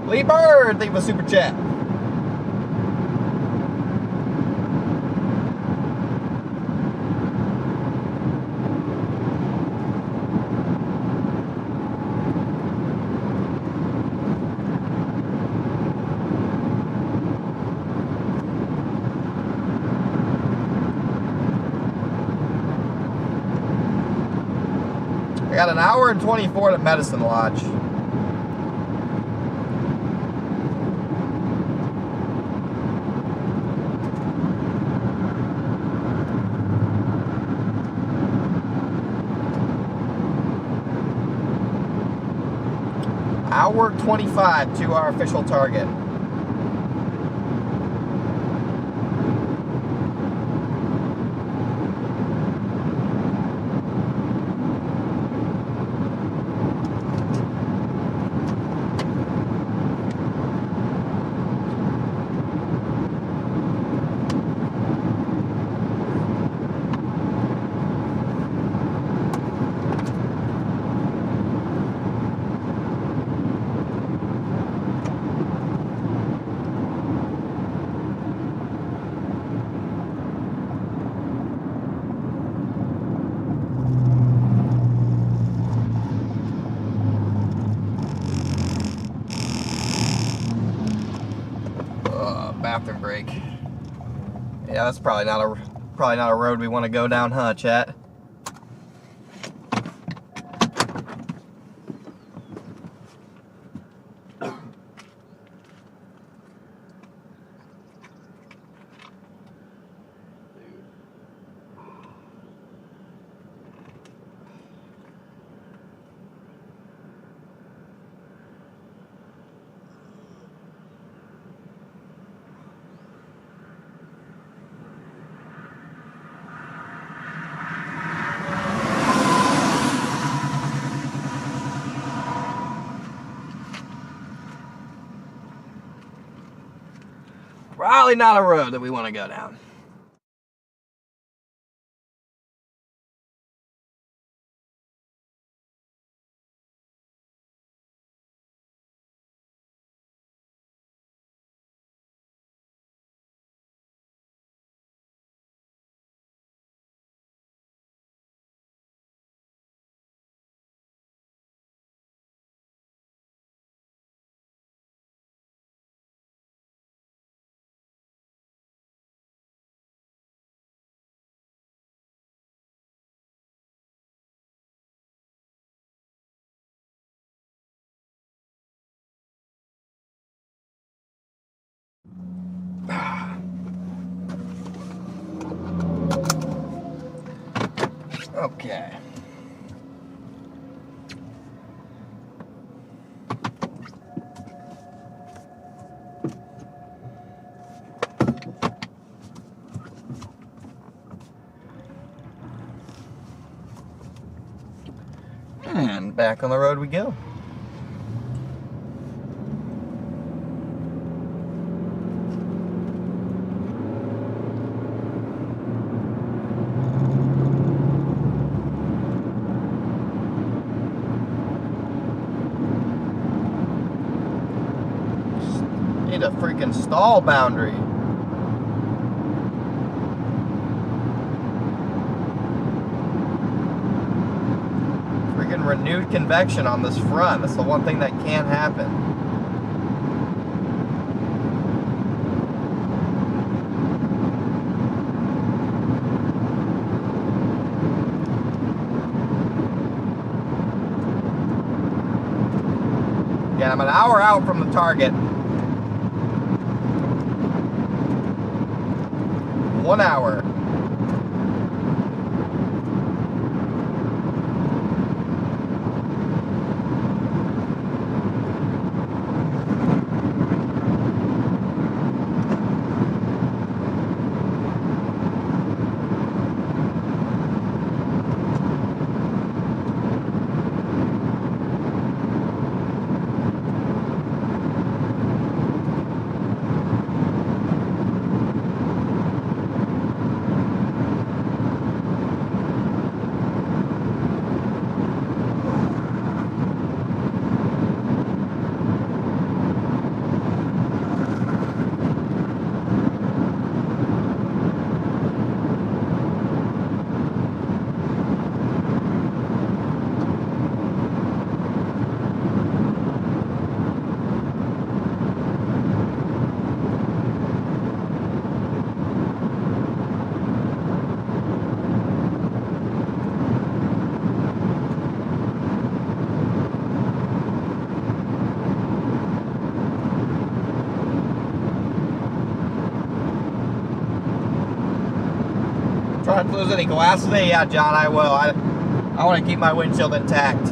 A: Lee Bird, leave a super chat. I got an hour and 24 to Medicine Lodge. Hour 25 to our official target. Bathroom break. Yeah, that's probably not a road we want to go down, huh, chat? Probably not a road that we want to go down. Okay. And back on the road we go. Need a freaking stall boundary. Freaking renewed convection on this front. That's the one thing that can't happen. Yeah, I'm an hour out from the target. 1 hour. Trying to lose any glass today? Yeah, John, I will. I want to keep my windshield intact.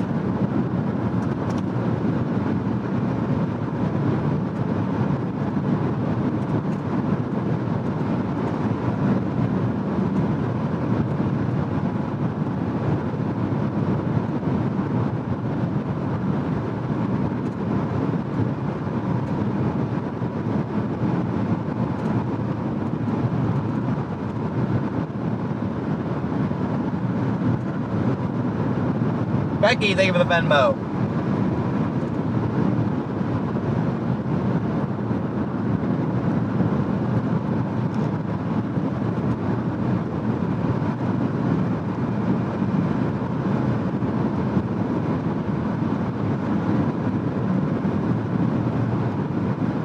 A: Becky, thank you for the Venmo.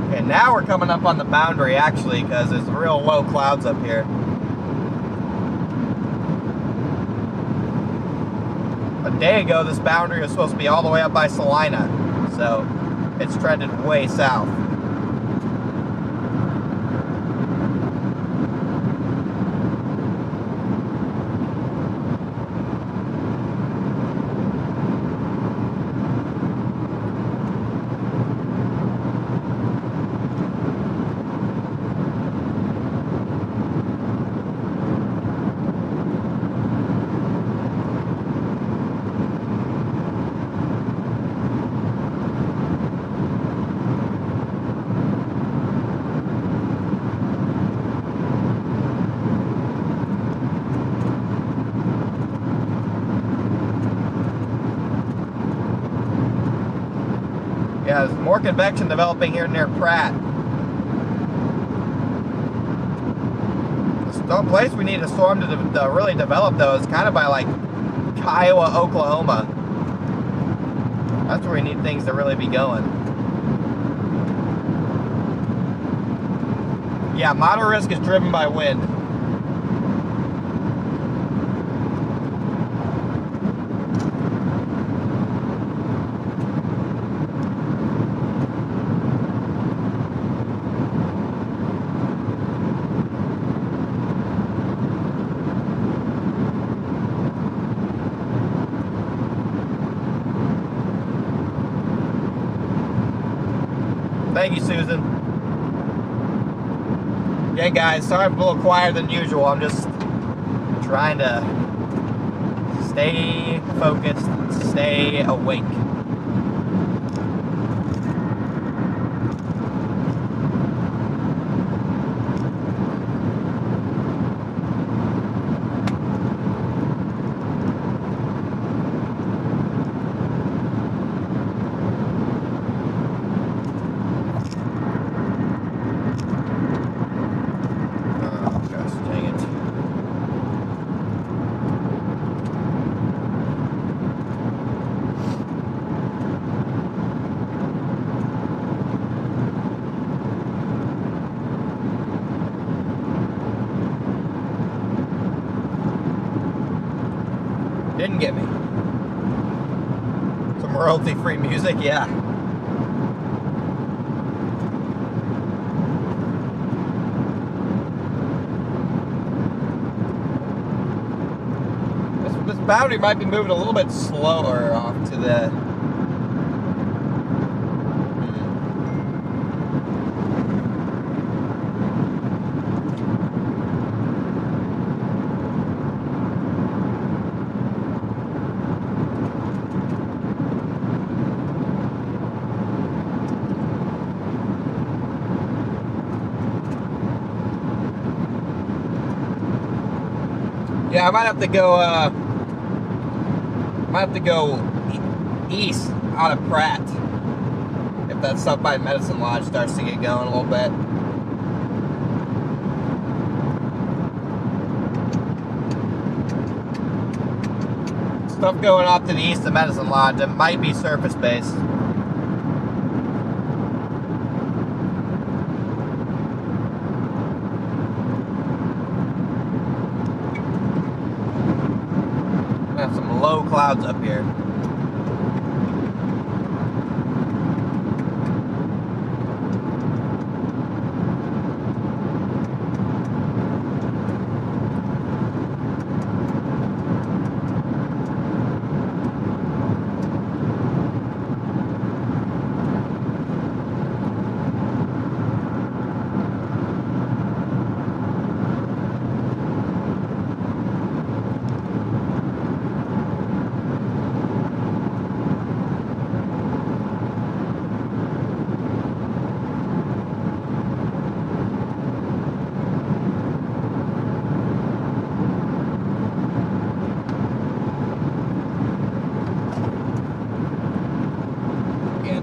A: Okay, now we're coming up on the boundary actually, because there's real low clouds up here. A day ago, this boundary was supposed to be all the way up by Salina, so it's trended way south. Yeah, there's more convection developing here near Pratt. The place we need a storm to really develop, though, is kind of by, like, Kiowa, Oklahoma. That's where we need things to really be going. Yeah, model risk is driven by wind. Thank you, Susan. Okay, guys, sorry I'm a little quieter than usual. I'm just trying to stay focused, stay awake. didn't get me. Some royalty-free music, yeah. This boundary might be moving a little bit slower off to the... Yeah, I might have to go east out of Pratt if that stuff by Medicine Lodge starts to get going a little bit. Stuff going off to the east of Medicine Lodge, it might be surface based. Low clouds up here.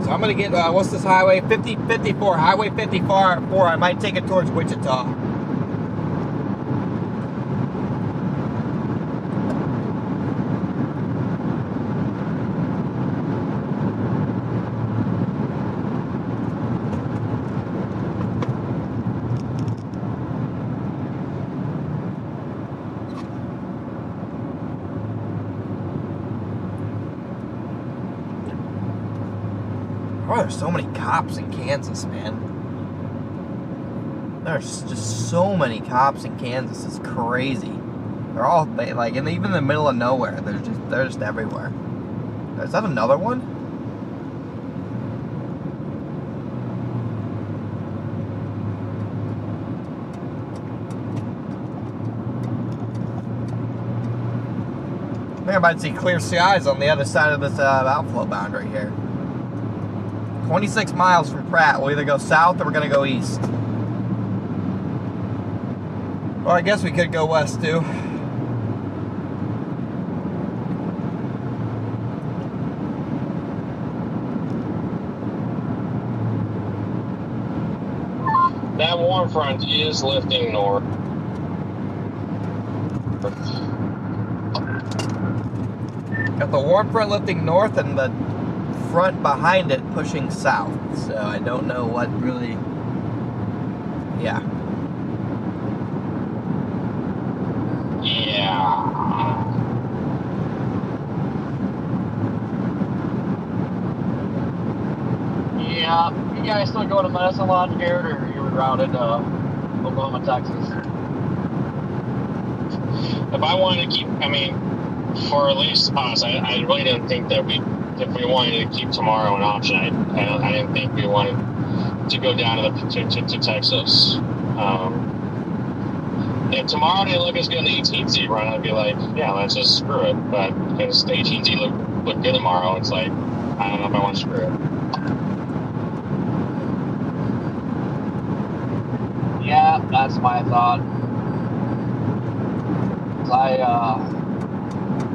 A: I'm gonna get, what's this highway? 54, Highway 54, I might take it towards Wichita. Oh, there's so many cops in Kansas, man. There's just so many cops in Kansas. It's crazy. They're all like, even in the middle of nowhere. They're just everywhere. Is that another one? I think I might see clear skies on the other side of this outflow boundary here. 26 miles from Pratt. We'll either go south or we're going to go east. Well, I guess we could go west too.
D: That warm front is lifting north.
A: Got the warm front lifting north and the front behind it pushing south, so I don't know what really, yeah.
E: Yeah, you guys still going to Medicine Lodge, Garrett, or you routed Oklahoma, Texas?
D: If I wanted to keep, I mean, for at least us, I really didn't think that if we wanted to keep tomorrow an option, I didn't think we wanted to go down to Texas. If tomorrow didn't look as good in the AT&T run, I'd be like, yeah, let's just screw it. But because the AT&T look good tomorrow, it's like, I don't know if I want to screw it.
E: Yeah, that's my thought.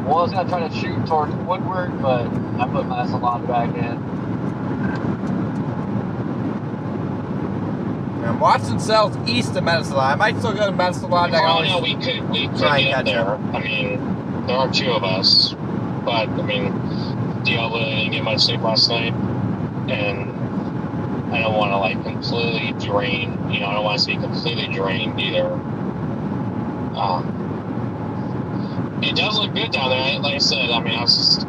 E: I was gonna try to shoot towards Woodward, but I put Medicine Lodge back in.
A: And Watson sells east of Medicine Lodge. I might still go to Medicine Lodge.
D: Oh, no, we could get there. I mean, there are two of us, but I mean, DL really didn't get much sleep last night, and I don't want to like completely drain. You know, I don't want to be completely drained either. It does look good down there. Like I said, I mean,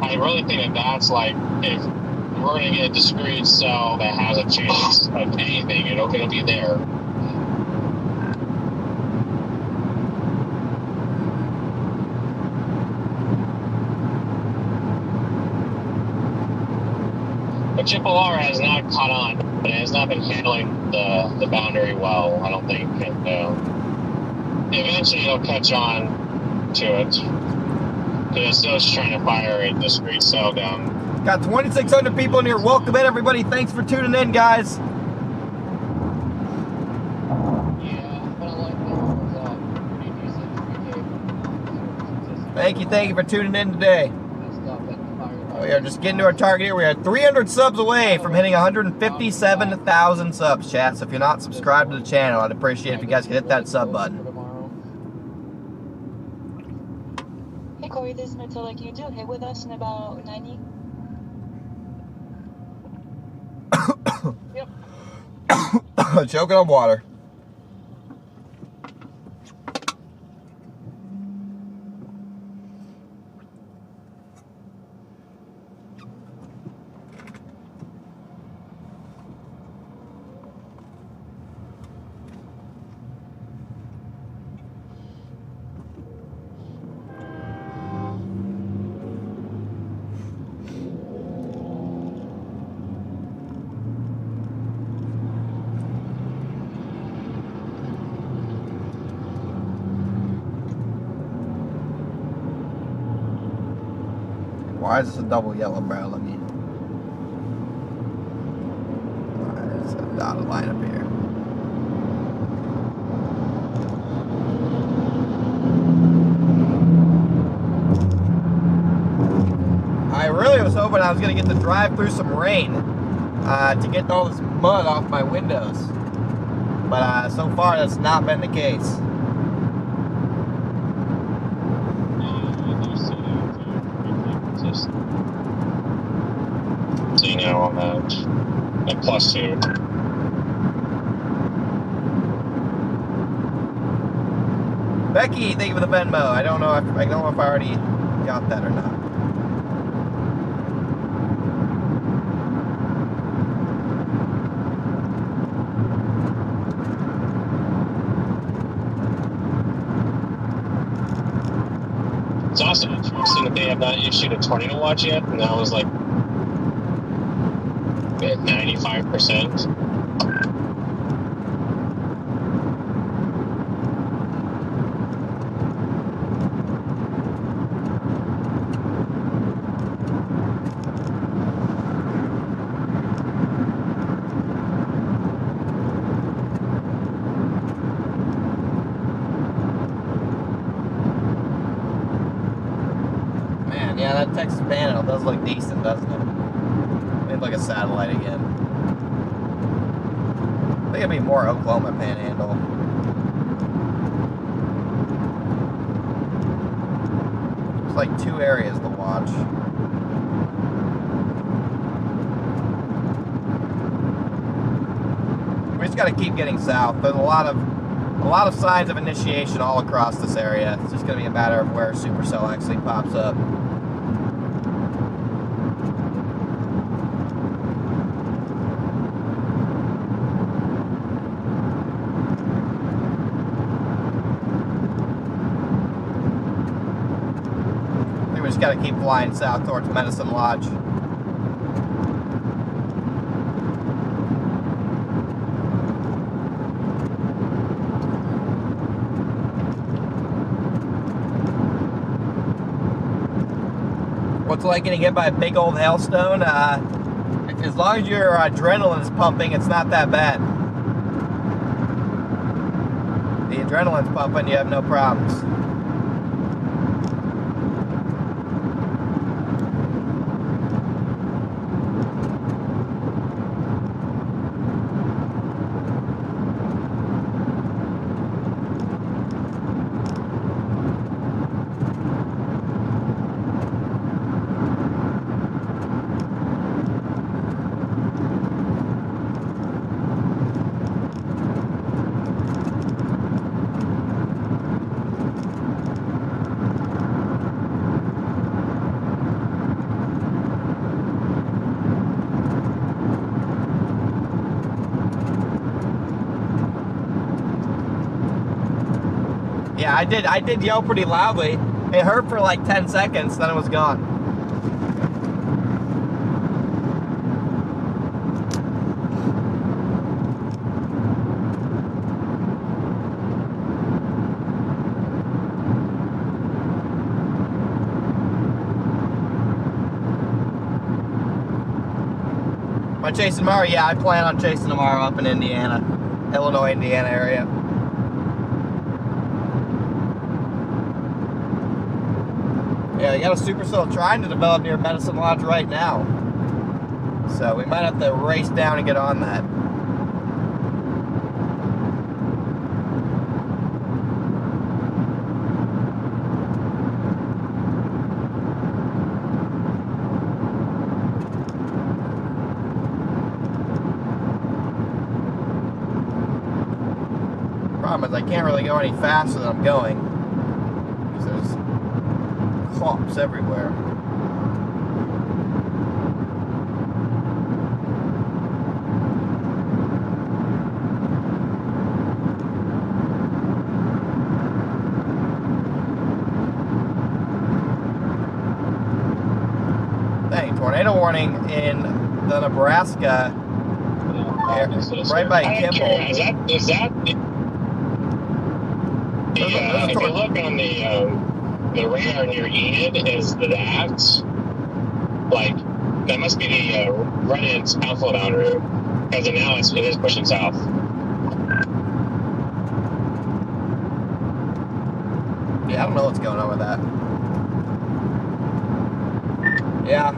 D: I really think that that's like, if we're going to get a discrete cell that has a chance of anything, it'll be there. But Triple R has not caught on, but it has not been handling the boundary well, I don't think. And eventually it'll catch on to it. Because it's still just trying to fire a discrete cell down.
A: Got 2,600 people in here. Welcome in, everybody. Thanks for tuning in, guys. Thank you for tuning in today. We are just getting to our target here. We are 300 subs away from hitting 157,000 subs, chat. So if you're not subscribed to the channel, I'd appreciate it if you guys could hit that sub button.
H: Hey Corey, this is Matilda. Can you do a hit with us in about 90?
G: Yep.
A: Choking on water. Why is this a double yellow barrel? Let me. There's a dotted line up here. I really was hoping I was going to get to drive through some rain to get all this mud off my windows. But so far, that's not been the case.
D: So you know on that +2.
A: Becky, thank you for the Venmo. I don't know if I already got that or not.
D: It's also interesting that they have not issued a tornado watch yet, and that was like at 95%.
A: Man, yeah, that Texas Panhandle does look decent, doesn't it? It's like a satellite again. I think it'd be more Oklahoma Panhandle. It's like two areas to watch. We just got to keep getting south. There's a lot of signs of initiation all across this area. It's just going to be a matter of where supercell actually pops up. We just got to keep flying south towards Medicine Lodge. What's it like getting hit by a big old hailstone? As long as your adrenaline is pumping, it's not that bad. The adrenaline's pumping, you have no problems. Yeah, I did yell pretty loudly. It hurt for like 10 seconds, then it was gone. Am I chasing tomorrow? Yeah, I plan on chasing tomorrow up in Indiana, Illinois, Indiana area. Yeah, they got a supercell trying to develop near Medicine Lodge right now. So we might have to race down and get on that. Problem is I can't really go any faster than I'm going. Because there's Kouts everywhere. Dang, tornado warning in the Nebraska area, right by Kimball.
D: Is that if you look on the radar near Enid, is that like that must be the run-in southbound route, because now it is pushing south.
A: Yeah, I don't know what's going on with that. Yeah,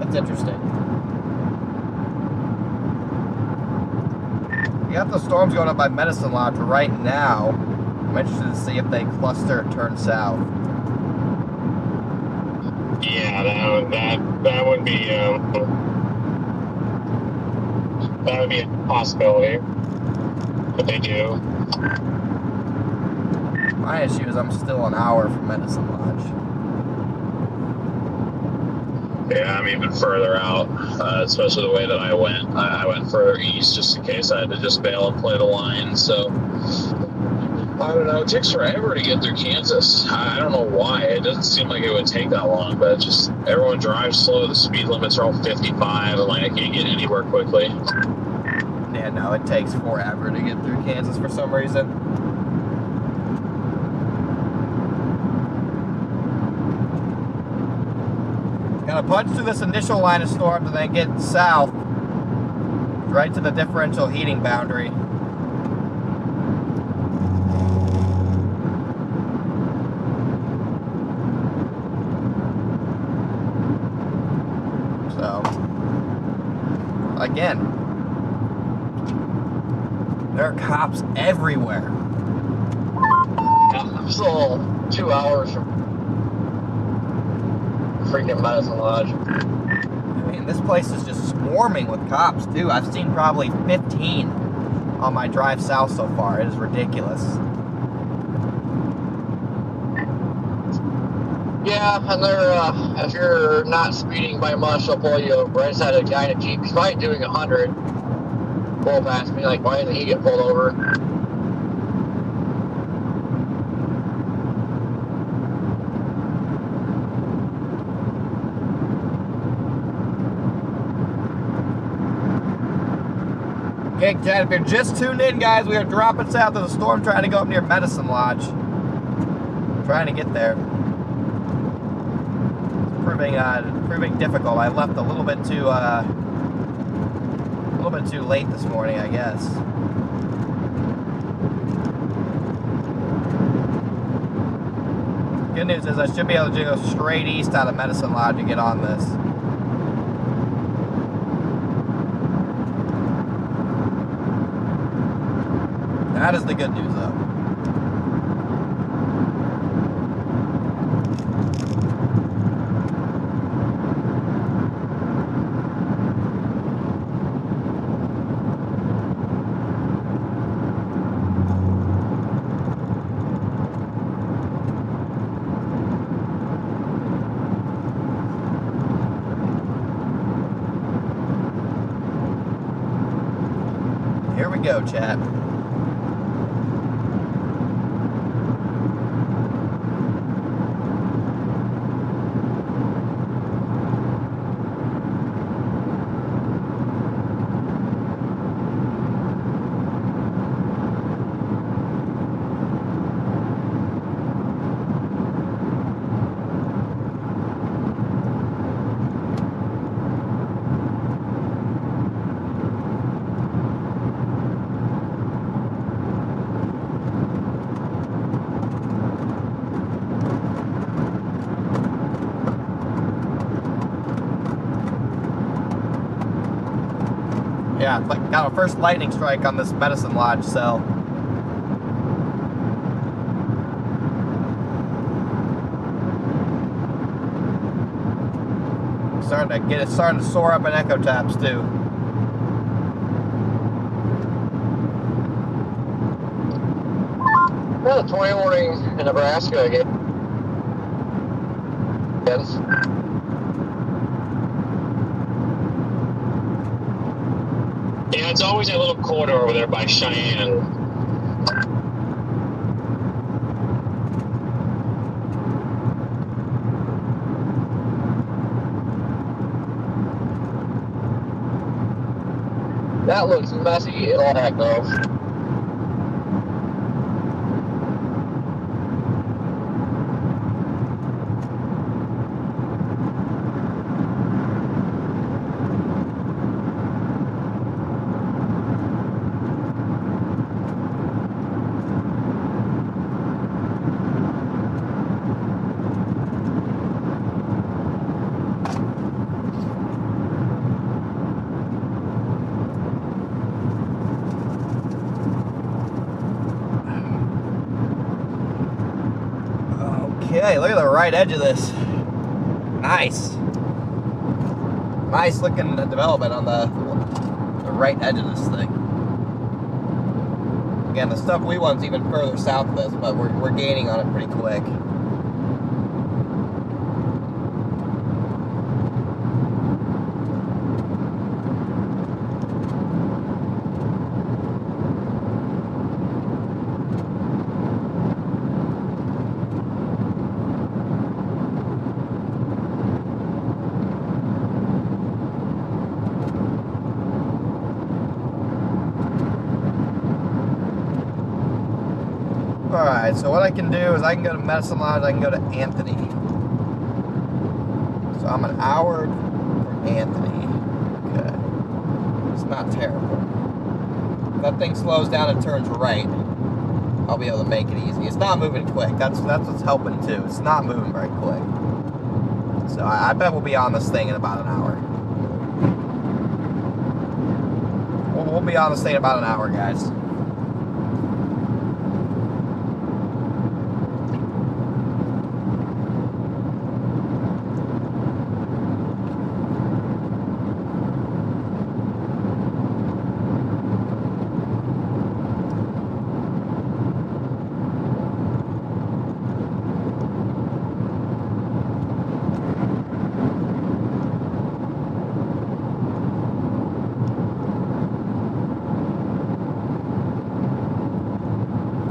A: that's interesting. You got the storms going up by Medicine Lodge right now. I'm interested to see if they cluster and turn south.
D: Yeah, that would be a possibility, but they do.
A: My issue is I'm still an hour from Medicine Lodge.
I: Yeah, I'm even further out, especially the way that I went. I went further east just in case I had to just bail and play the line, so I don't know. It takes forever to get through Kansas. I don't know why. It doesn't seem like it would take that long, but it's just everyone drives slow. The speed limits are all 55, and like I can't get anywhere quickly.
A: Yeah, no, it takes forever to get through Kansas for some reason. Gotta punch through this initial line of storms and then get south, right to the differential heating boundary. So, again, there are cops everywhere.
E: I'm still 2 hours from freaking Medicine Lodge.
A: I mean, this place is just swarming with cops, too. I've seen probably 15 on my drive south so far. It is ridiculous.
E: Yeah, and they're, if you're not speeding by much, they'll pull you over. I just had a guy in a Jeep, he's probably doing 100, pull past me, like, why didn't he get pulled over?
A: Okay, Chad, if you're just tuned in, guys, we are dropping south. There's a storm trying to go up near Medicine Lodge. Trying to get there. It's proving difficult. I left a little bit too late this morning, I guess. Good news is I should be able to go straight east out of Medicine Lodge and get on this. That is the good news, though. Here we go, chat. Yeah, like got a first lightning strike on this medicine lodge cell. Starting to soar up in echo taps too.
E: Well, the 20 warning in Nebraska again.
D: Yeah, it's always that little corridor over there by Cheyenne.
E: That looks messy as heck, though.
A: Okay, look at the right edge of this. Nice. Nice looking development on the right edge of this thing. Again, the stuff we want's even further south of this, but we're gaining on it pretty quick. Alright, so what I can do is I can go to Medicine Lodge, I can go to Anthony. So I'm an hour from Anthony. Okay. It's not terrible. If that thing slows down and turns right, I'll be able to make it easy. It's not moving quick. That's what's helping too. It's not moving very quick. So I bet we'll be on this thing in about an hour. We'll be on this thing in about an hour, guys.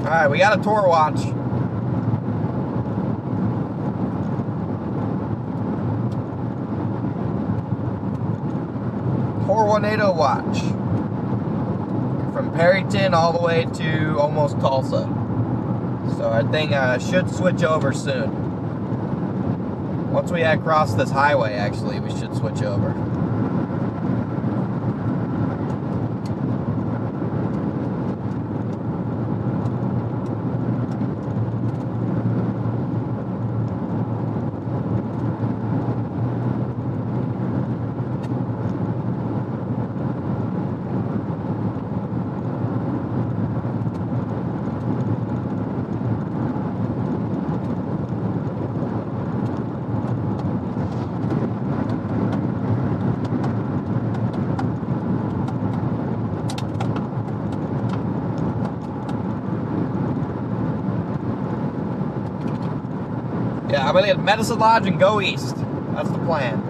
A: Alright, we got a tour watch. Tour 180 watch. From Perryton all the way to almost Tulsa. So our thing should switch over soon. Once we cross this highway, actually, we should switch over. Yeah, I'm gonna get Medicine Lodge and go east. That's the plan.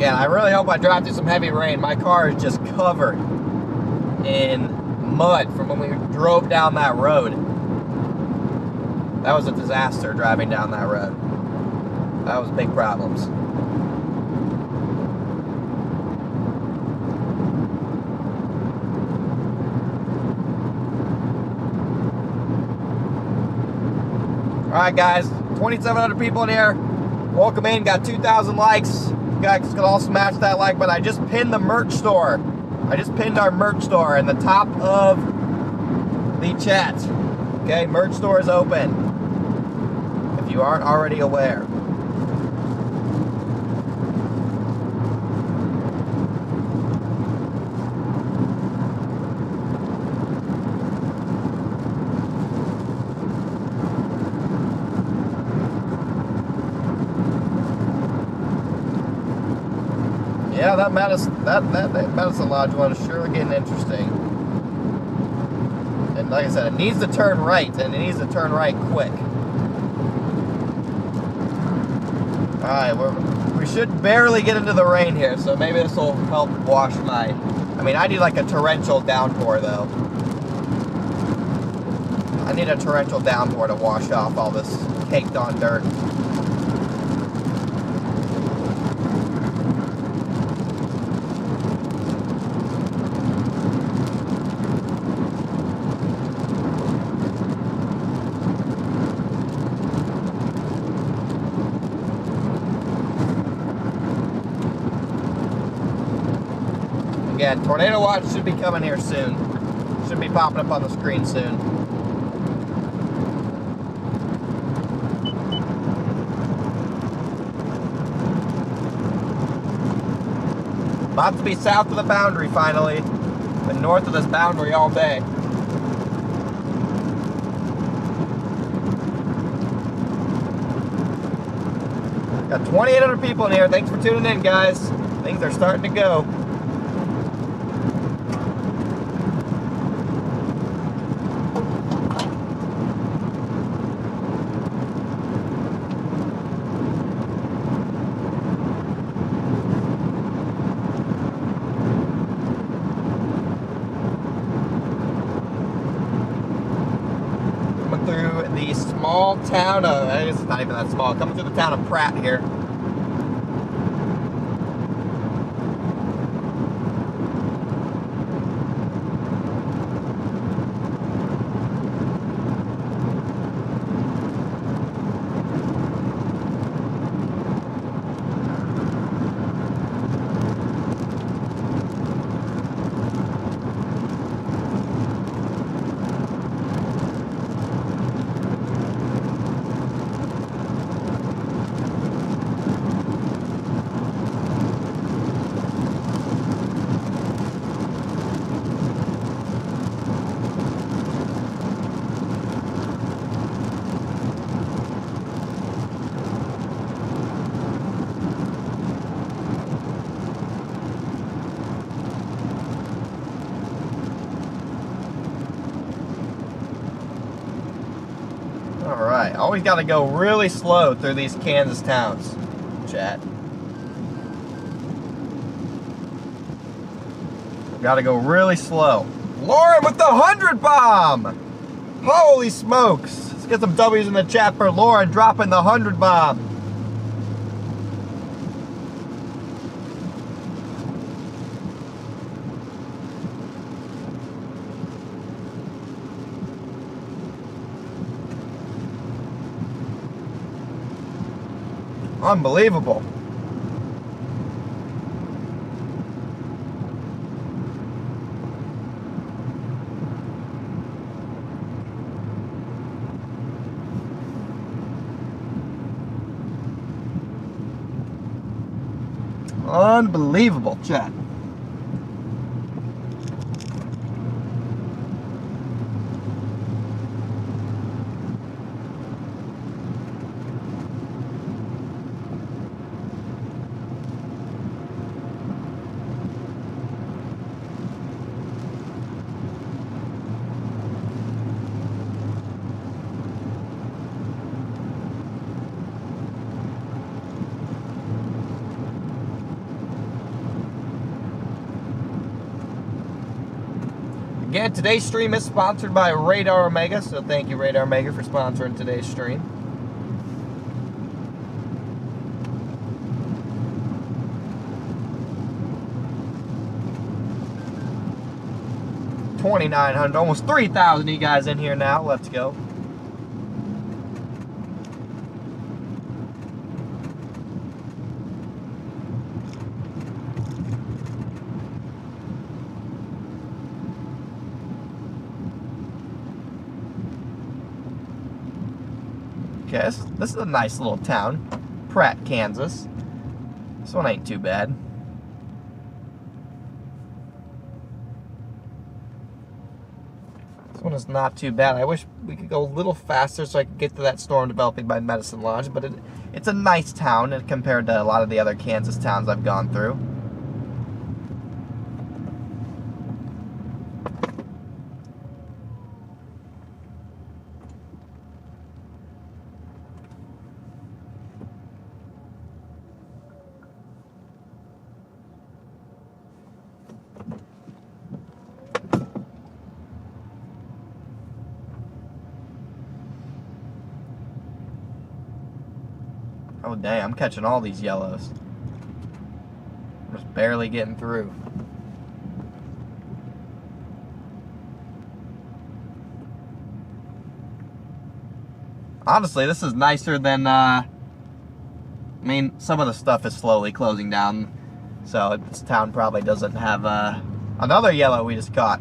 A: Again, I really hope I drive through some heavy rain. My car is just covered in mud from when we drove down that road. That was a disaster driving down that road. That was big problems. Alright guys, 2,700 people in here. Welcome in, got 2,000 likes. You guys can all smash that like button. I just pinned the merch store. I just pinned our merch store in the top of the chat. Okay, merch store is open. If you aren't already aware. Yeah, that medicine lodge one is surely getting interesting. And like I said, it needs to turn right, and it needs to turn right quick. Alright, we should barely get into the rain here, so maybe this will help wash my... I mean, I need like a torrential downpour, though. I need a torrential downpour to wash off all this caked on dirt. Again, tornado watch should be coming here soon. Should be popping up on the screen soon. About to be south of the boundary finally. Been north of this boundary all day. Got 2,800 people in here. Thanks for tuning in, guys. Things are starting to go. Town of, I guess it's not even that small, coming through the town of Pratt here. Alright, always got to go really slow through these Kansas towns, chat. Got to go really slow. Lauren with the 100 bomb! Holy smokes! Let's get some W's in the chat for Lauren dropping the 100 bomb. Unbelievable. Unbelievable, chat. Again, today's stream is sponsored by Radar Omega, so thank you, Radar Omega, for sponsoring today's stream. 2,900, almost 3,000 you guys in here now. Let's go. Okay, this is a nice little town. Pratt, Kansas. This one ain't too bad. This one is not too bad. I wish we could go a little faster so I could get to that storm developing by Medicine Lodge, but it's a nice town compared to a lot of the other Kansas towns I've gone through. Oh dang, I'm catching all these yellows. I'm just barely getting through. Honestly, this is nicer than, I mean, some of the stuff is slowly closing down, so this town probably doesn't have, another yellow we just caught.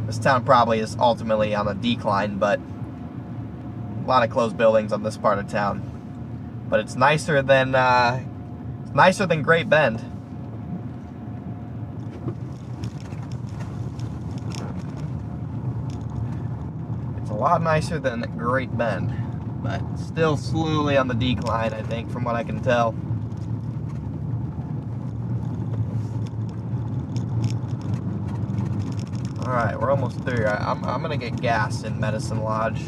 A: This town probably is ultimately on a decline, but a lot of closed buildings on this part of town. But it's nicer than Great Bend. It's a lot nicer than Great Bend, but still slowly on the decline, I think, from what I can tell. All right, we're almost through. I'm gonna get gas in Medicine Lodge.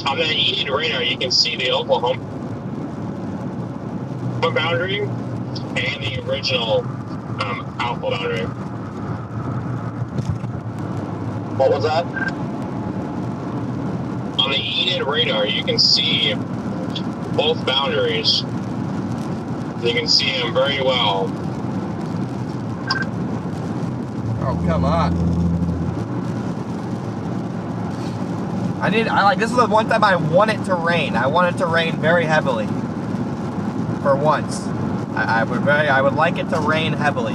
D: On that Eden radar, you can see the Oklahoma boundary and the original Alpha boundary.
E: What was that?
D: On the Eden radar, you can see both boundaries. You can see them very well.
A: Oh, come on. This is the one time I want it to rain. I want it to rain very heavily. For once. I would like it to rain heavily.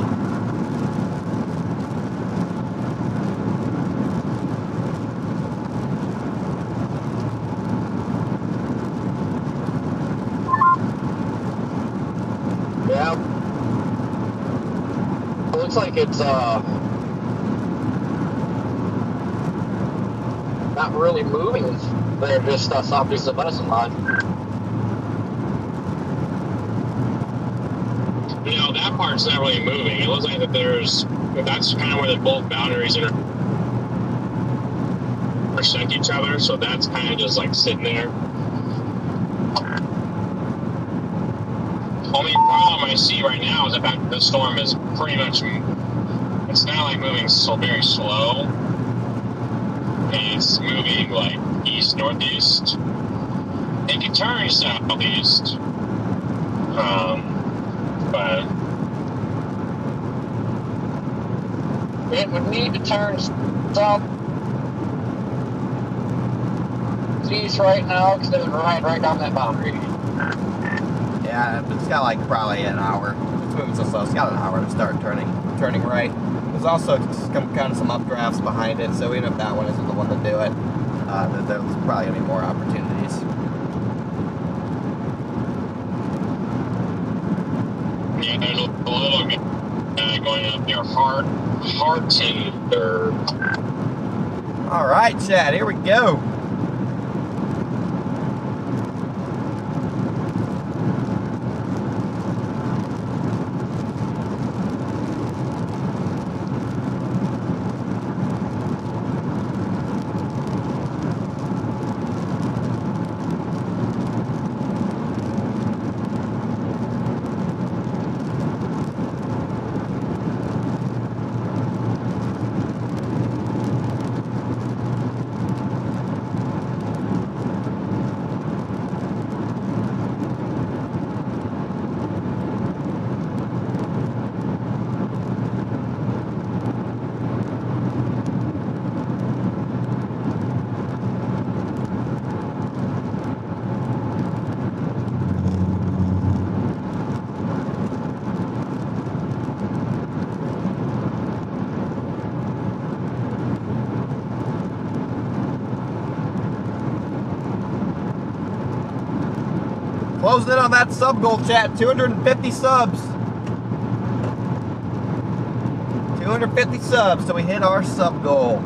E: Yeah. It looks like it's not really moving. They're just southeast of Medicine Lodge.
D: You know, that part's not really moving. It looks like that's kind of where the both boundaries intersect each other, so that's kind of just like sitting there. Only problem I see right now is the fact that the storm is pretty much, it's not like moving so very slow. It's moving like east-northeast. It can turn southeast. But
E: it would need to turn southeast right now because it would ride right down that boundary.
A: Yeah, it's got like probably an hour. It's moving so slow. It's got an hour to start turning right. There's also kind of some updrafts behind it, so even if that one isn't the one to do it, there's probably gonna be more opportunities.
D: yeah, there's a little going up near Hartinder.
A: All right, Chad, here we go. Closing in on that sub goal, chat. 250 subs. 250 subs till we hit our sub goal.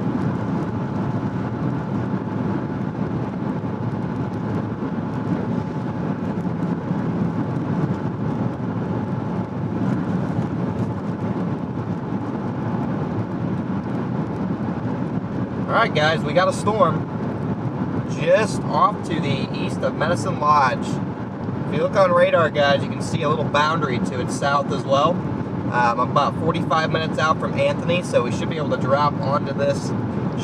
A: Alright guys, we got a storm just off to the east of Medicine Lodge. If you look on radar, guys, you can see a little boundary to its south as well. I'm about 45 minutes out from Anthony, so we should be able to drop onto this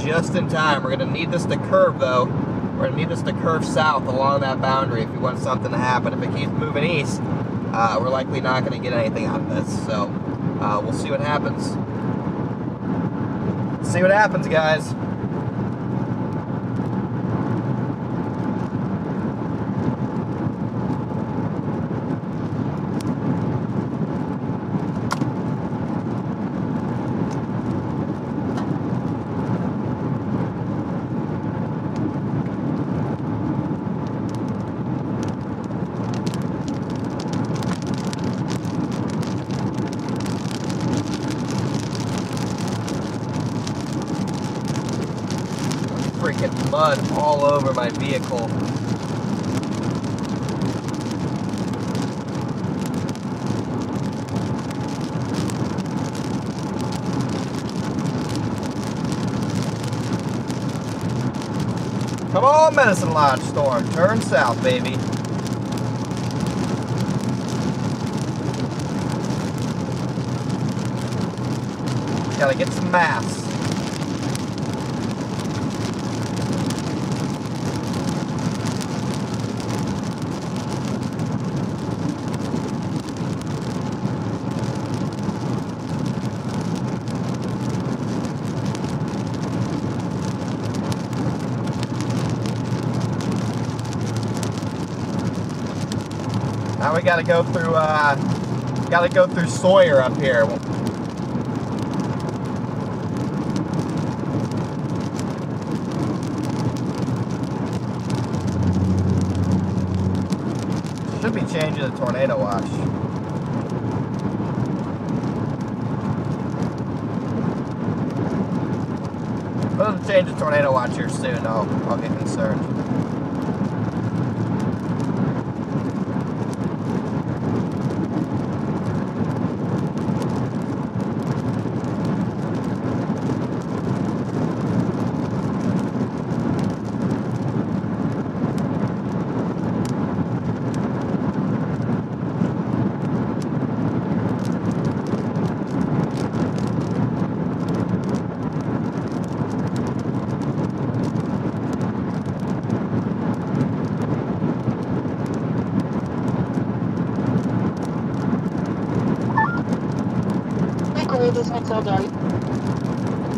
A: just in time. We're going to need this to curve, though. We're going to need this to curve south along that boundary if we want something to happen. If it keeps moving east, we're likely not going to get anything out of this. So we'll see what happens. See what happens, guys. Freaking mud all over my vehicle. Come on, Medicine Lodge storm. Turn south, baby. Gotta get some mass. Now we gotta go through Sawyer up here. Should be changing the tornado watch. We'll change the tornado watch here soon. I'll get concerned.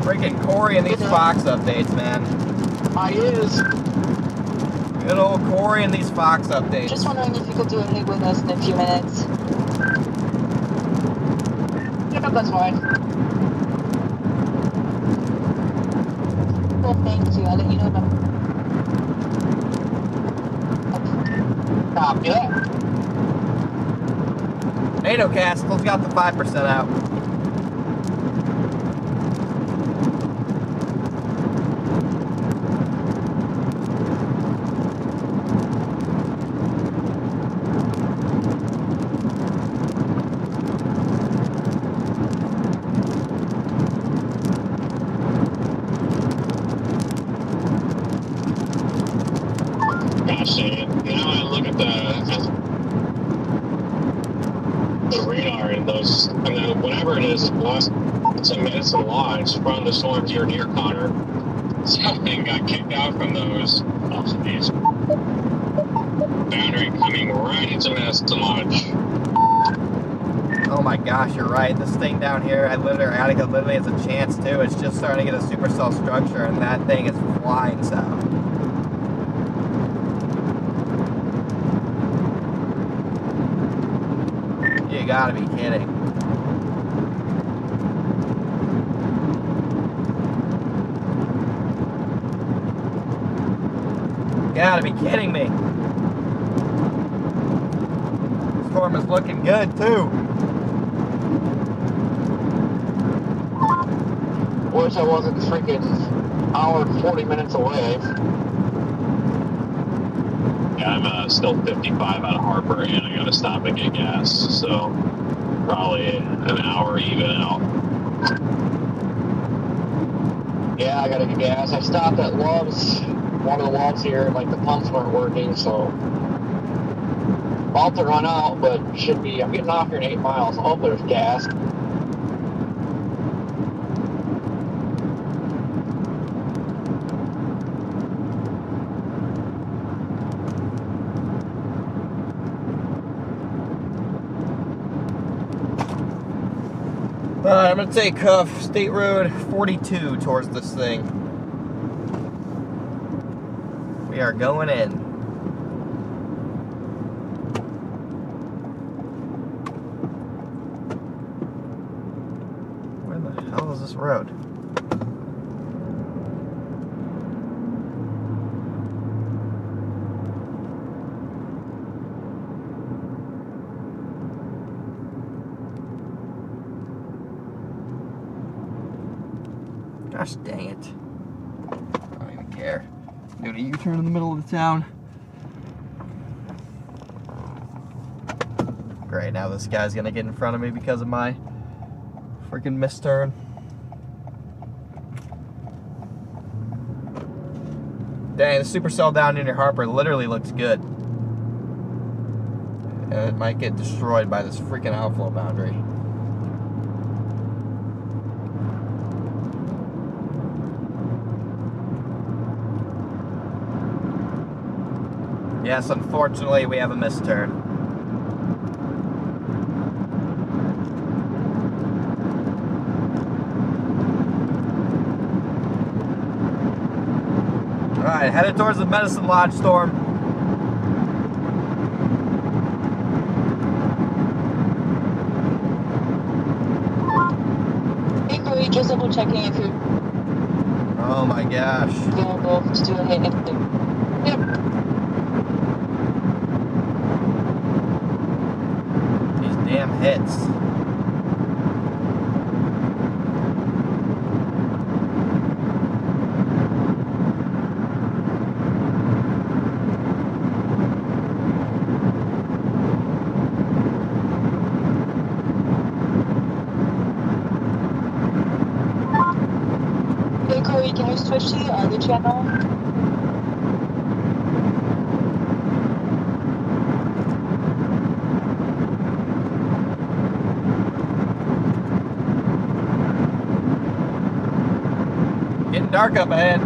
A: Freaking Corey and these Fox updates, man.
E: Is.
A: Good old Corey and these Fox updates.
H: Just wondering if you could do a hit with us in a few minutes.
E: Yeah, that's fine.
H: Well, thank you. I'll let you know about.
E: Copy that.
A: NATO Castle's got the 5% out.
D: Gosh dang it. Now I look at the radar and those, and then whatever it is, it's a Medicine Lodge from the storms you're near, Connor. Something got kicked out from those boundary coming right into Medicine Lodge.
A: Oh my gosh, you're right. This thing down here, Attica literally has a chance too. It's just starting to get a supercell structure, and that thing is flying south. You gotta be kidding. You gotta be kidding me. platform is looking good too.
E: Wish I wasn't freaking hour and 40 minutes away.
I: Yeah, I'm still 55 out of Harper, and I gotta stop and get gas, so probably an hour even out.
E: Yeah, I gotta get gas. I stopped at Love's, one of the Love's here, like the pumps weren't working, so about to run out, but should be. I'm getting off here in 8 miles. I hope there's gas.
A: Alright, I'm gonna take State Road 42 towards this thing. We are going in. Where the hell is this road? Gosh dang it. I don't even care. Doing a U-turn in the middle of the town. Great, now this guy's gonna get in front of me because of my freaking misturn. Dang, the supercell down near Harper literally looks good. And it might get destroyed by this freaking outflow boundary. Yes, unfortunately, we have a misturn. Alright, headed towards the Medicine Lodge storm.
H: Hey, Corey, just double checking if you're
A: Oh my gosh.
H: available to do anything. Yep.
A: These damn hits.
H: Hey, Corey, can you switch to the other channel?
A: Getting dark up ahead.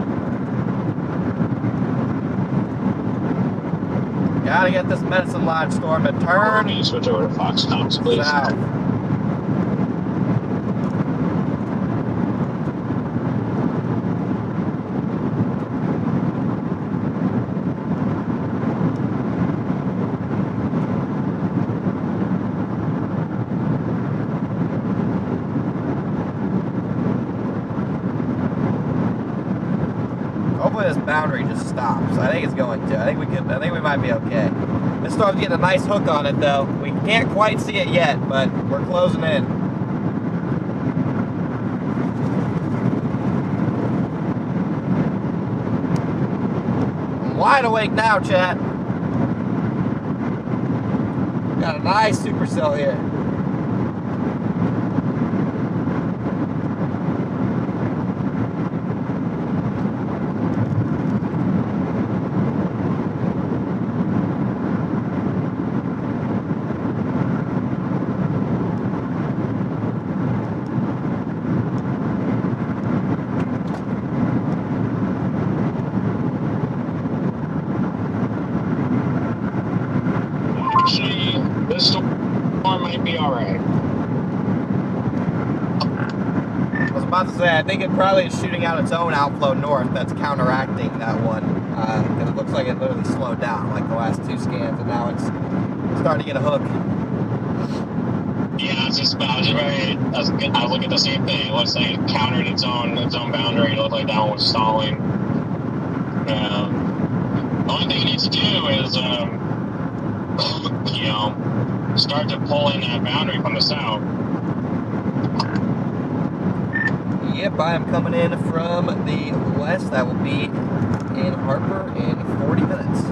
A: Gotta get this Medicine Lodge storm to turn
I: Can you switch over to Fox Comms, please?
A: south. Hopefully this boundary just stops. I think it's going to. I think we might be okay. This storm's getting a nice hook on it though. We can't quite see it yet, but we're closing in. I'm wide awake now, chat. Got a nice supercell here.
D: Actually, this storm might be alright.
A: I was about to say, I think it probably is shooting out its own outflow north that's counteracting that one. Because it looks like it literally slowed down like the last two scans, and now it's starting to get a hook.
D: Yeah, it's just about right. I was looking at the same thing. It looks like it countered its own boundary. It looked like that one was stalling. The only thing you need to do is, start to pull in that boundary from the south.
A: Yep, I am coming in from the west. I will be in Harper in 40 minutes.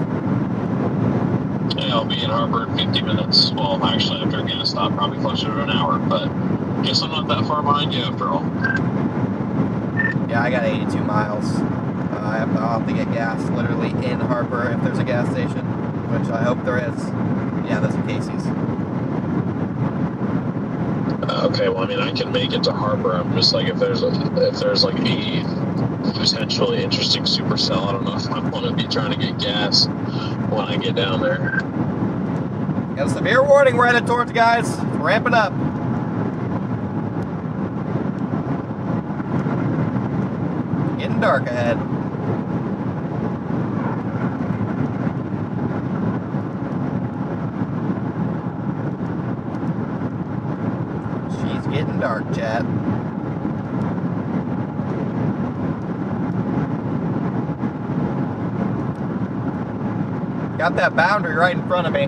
D: Yeah, I'll be in Harper in 50 minutes. Well, actually, after a gas stop, probably closer to an hour, but guess I'm not that far behind you after all.
A: Yeah, I got 82 miles. I'll have to get gas literally in Harper if there's a gas station, which I hope there is. Yeah, there's a Casey's.
I: Okay, well, I mean, I can make it to Harper. I'm just like, if there's like a potentially interesting supercell, I don't know if I want to be trying to get gas when I get down there.
A: Got a severe warning we're headed towards, guys. It's ramping up. Getting dark ahead. She's getting dark, chat. Got that boundary right in front of me.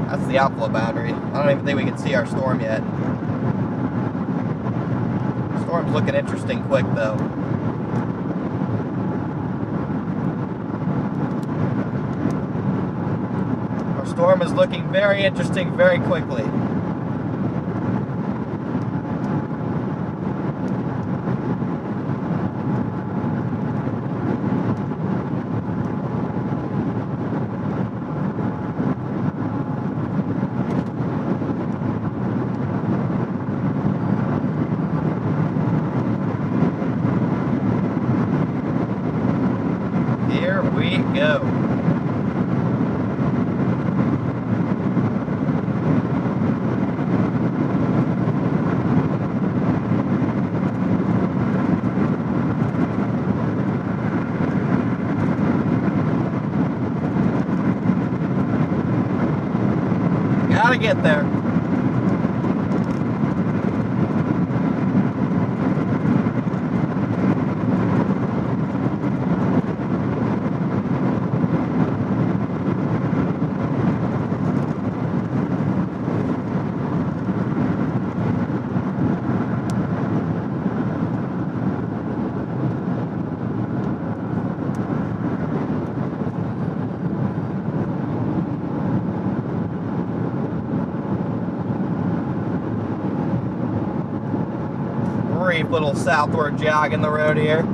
A: That's the outflow boundary. I don't even think we can see our storm yet. Storm's looking interesting quick, though. Our storm is looking very interesting very quickly. Here we go. Gotta get there. Brief little southward jog in the road here.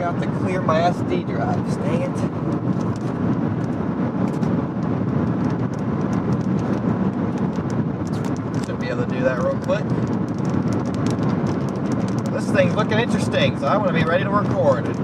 A: To clear my SD drive. Dang it. Should be able to do that real quick. This thing's looking interesting, so I want to be ready to record it.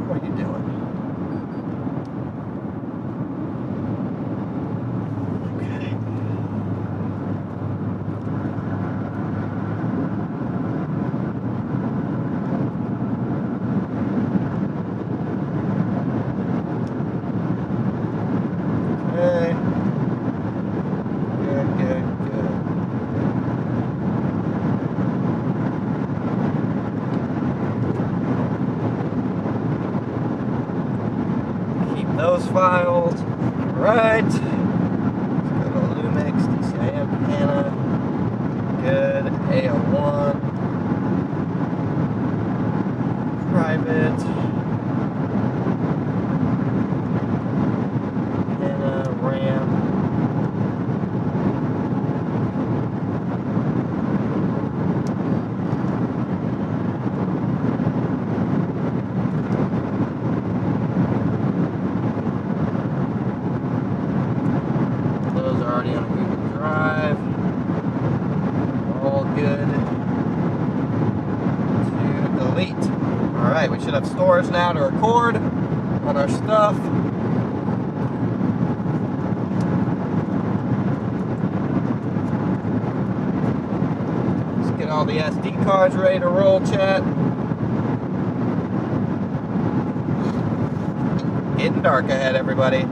A: What are you doing? Okay. Okay. Good. Those files, right. Let's go to Lumix, DCIM, Hannah, good, AO1, private, down to record on our stuff. Let's get all the SD cards ready to roll, chat. Getting dark ahead, everybody.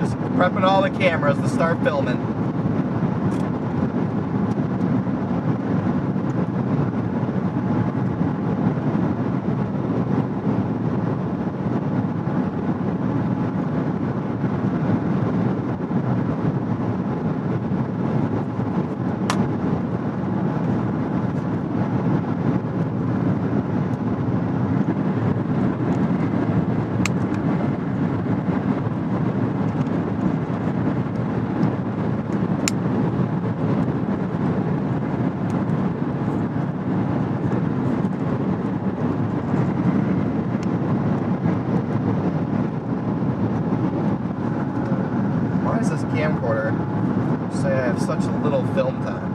A: Just prepping all the cameras to start filming. Camcorder say I have such little film time.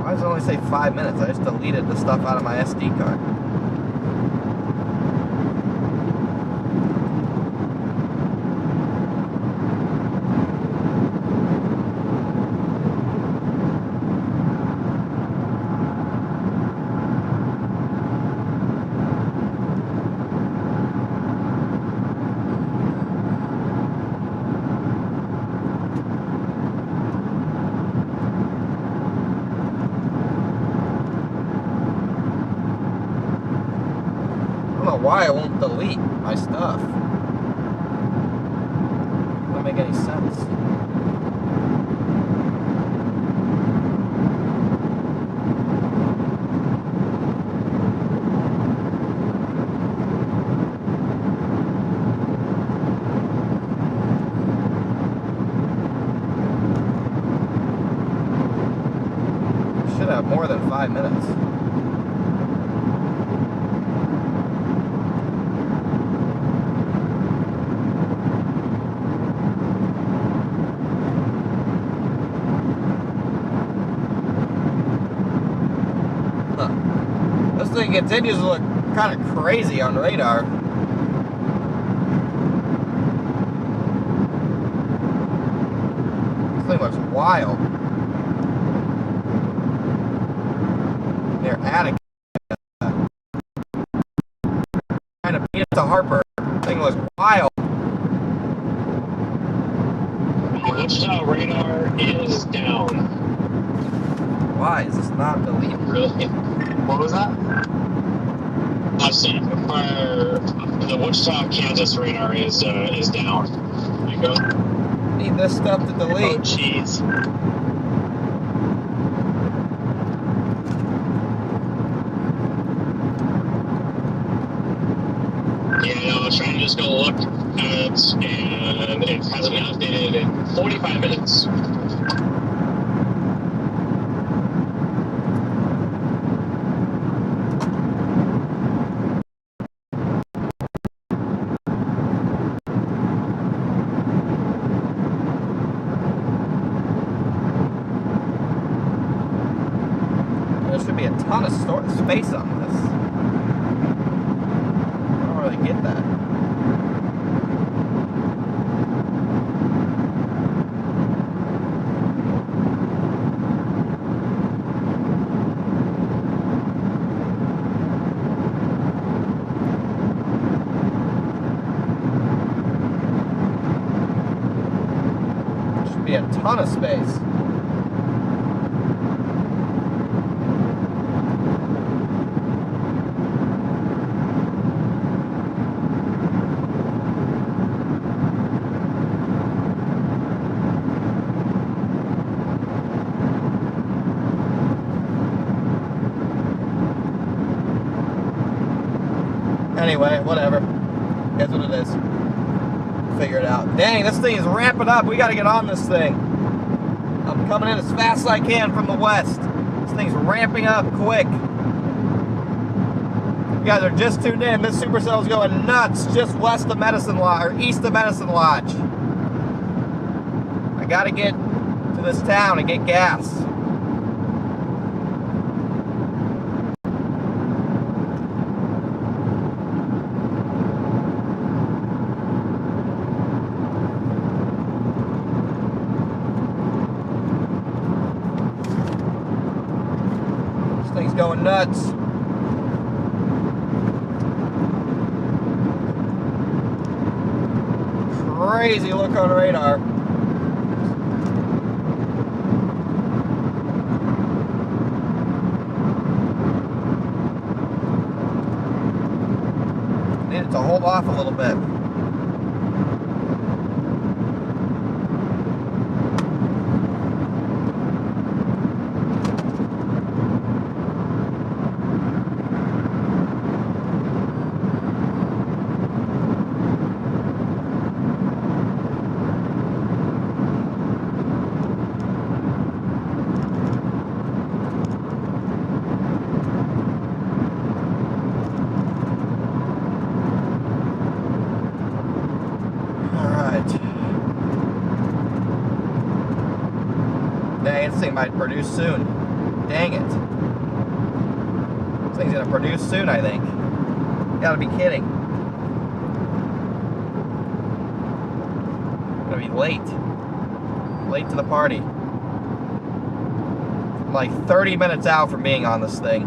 A: Why does it only say 5 minutes? I just deleted the stuff out of my SD card. Why I won't delete my stuff. Doesn't make any sense. Should have more than 5 minutes. This thing continues to look kind of crazy on radar. This thing looks wild. They're adding. Trying to beat it to Harper. This thing looks wild.
D: Wichita radar is down.
A: Why is this not deleted?
D: Really? What was that? I see. The Wichita, Kansas radar is down. There you go.
A: Need this stuff to delete.
D: Oh, jeez. Yeah, no, I was trying to just go look at it, and it hasn't been updated in 45 minutes.
A: There should be a ton of space on this. I don't really get that. There should be a ton of space. Anyway, whatever. That's what it is. Figure it out. Dang, this thing is ramping up. We got to get on this thing. I'm coming in as fast as I can from the west. This thing's ramping up quick. You guys are just tuned in. This supercell is going nuts just west of Medicine Lodge, or east of Medicine Lodge. I got to get to this town and get gas. This thing's going nuts. Crazy look on radar. Needed to hold off a little bit. Dang, this thing might produce soon. Dang it. This thing's gonna produce soon, I think. You gotta be kidding. Gonna be late. Late to the party. I'm like 30 minutes out from being on this thing.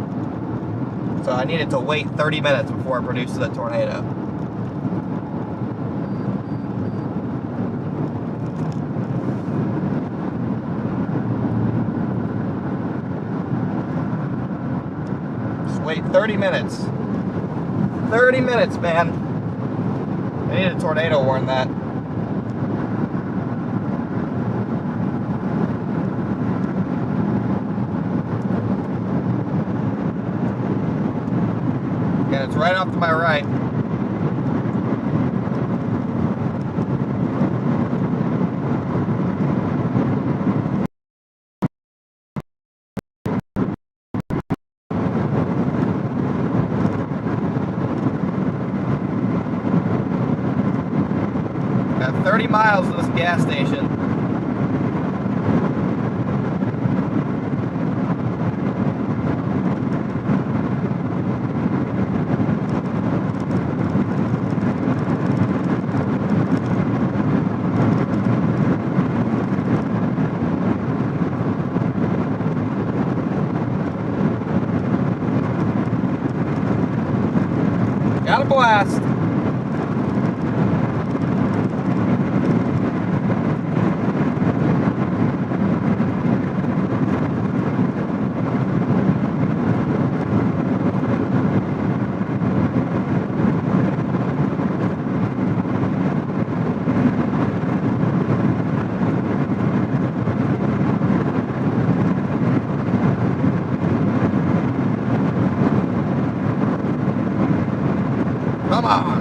A: So I needed to wait 30 minutes before it produces a tornado. Wait 30 minutes. 30 minutes, man. I need a tornado warn that. Yeah, it's right off to my right. Got 30 miles to this gas station. Got a blast. Come on.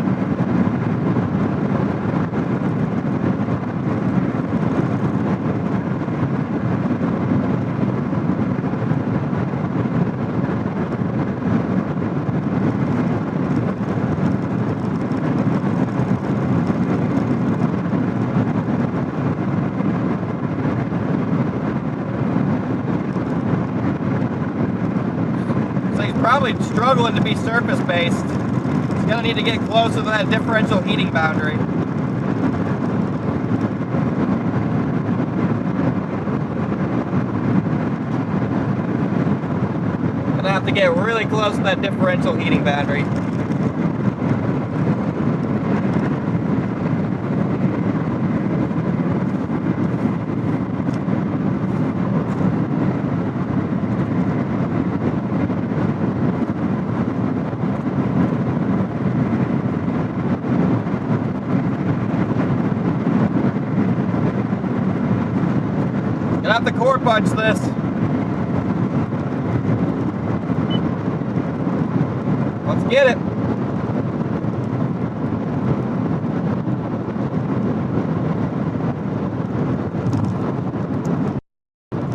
A: So he's probably struggling to be surface based. Gonna need to get closer to that differential heating boundary. Gonna have to get really close to that differential heating boundary. Gonna have to core punch this. Let's get it.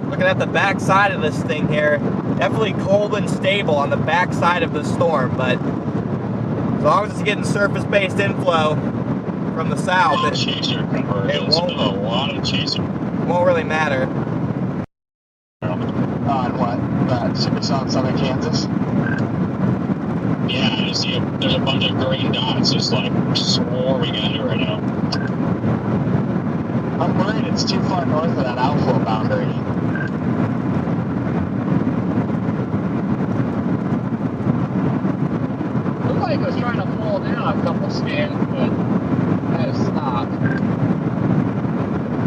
A: Looking at the back side of this thing here, definitely cold and stable on the back side of the storm, but as long as it's getting surface-based inflow from the south,
D: chaser conversions.
A: it won't.
D: A lot of chaser.
A: Won't really matter.
F: On what? Supercell in southern Kansas?
D: Yeah, I just see there's a bunch of green dots just like swarming at it right now.
F: I'm worried it's too far north of that outflow boundary.
E: Looked like it was trying to pull down a couple scans, but had to stop.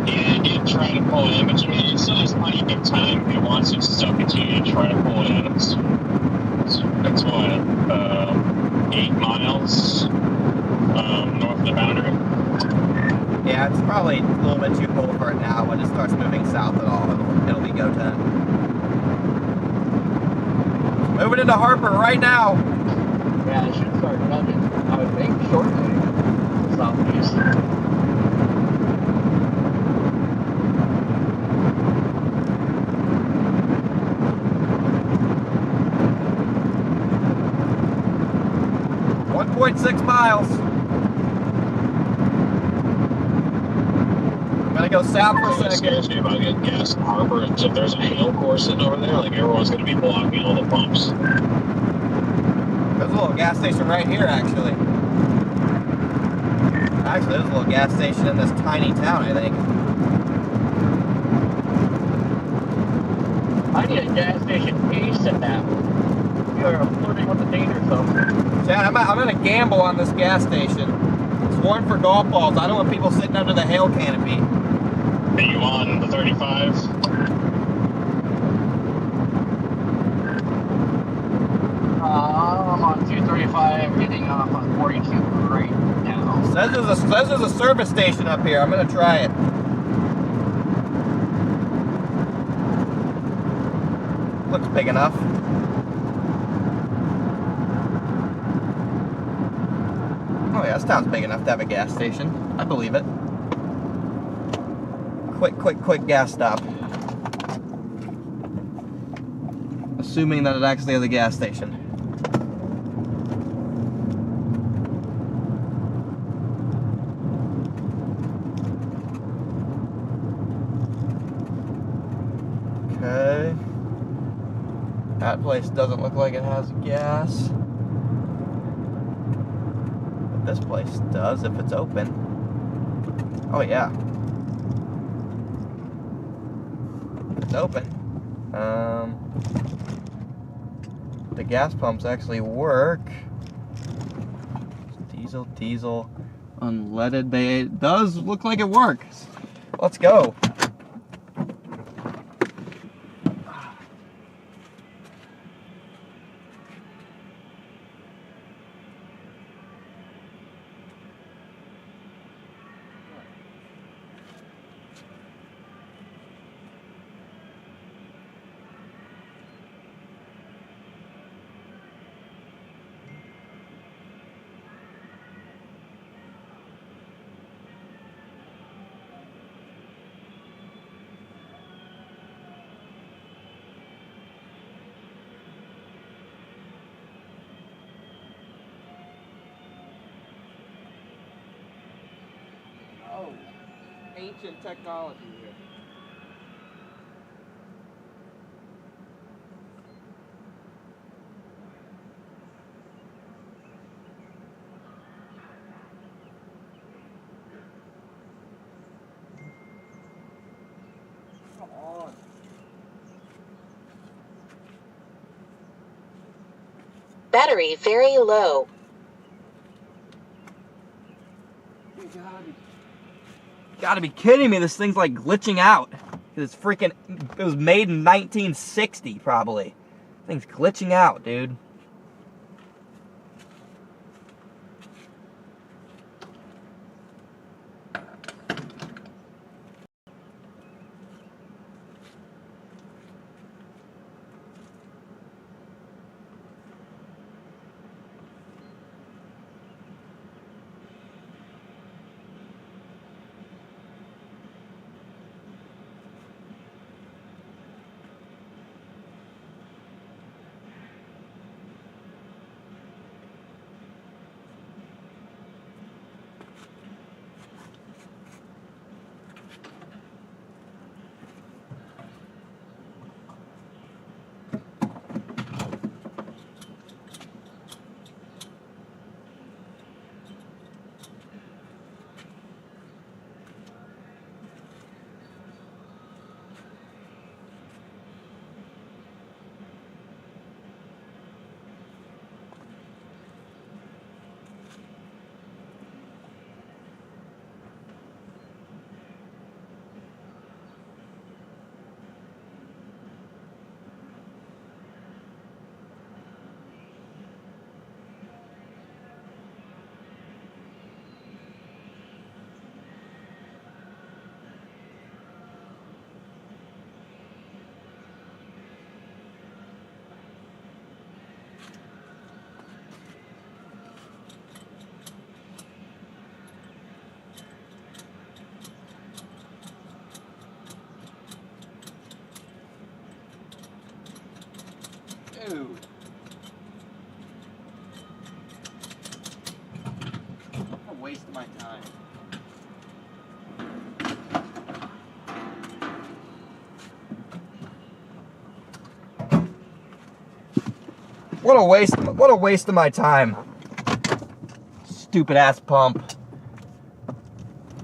D: Yeah, it did try to pull in, but I mean, it still has plenty of time if it wants to still continue to try to pull in. It's what, 8 miles north of the boundary?
A: Yeah, it's probably a little bit too cold for it now. When it starts moving south at all, it'll be go time. Moving into Harper right now.
E: Yeah, it should start nudging. I would think shortly. Southeast.
A: .6 miles. I'm gonna go south for a
D: What
A: second.
D: scares me about getting gas in Harper is if there's a hail core sitting over there, like everyone's going to be blocking all the pumps.
A: There's a little gas station right here, actually. Actually, there's a little gas station in this tiny town, I think.
E: I need a gas station east of that. You're flirting with the danger zone.
A: Chad, I'm gonna gamble on this gas station. It's one for golf balls. I don't want people sitting under the hail canopy.
D: Are you on the 35?
E: I'm on 235, getting off on 42 right now.
A: Says there's a service station up here. I'm gonna try it. Looks big enough. Oh yeah, this town's big enough to have a gas station. I believe it. Quick gas stop. Assuming that it actually has a gas station. Okay. That place doesn't look like it has gas. But this place does if it's open. Oh yeah. It's open. The gas pumps actually work. Diesel, unleaded. It does look like it works. Let's go. Oh, ancient technology here. Come on.
B: Battery very low.
A: You gotta be kidding me. This thing's like glitching out. It's freaking, it was made in 1960 probably. This thing's glitching out, dude. Dude. What a waste of my time. What a waste of my time. Stupid ass pump.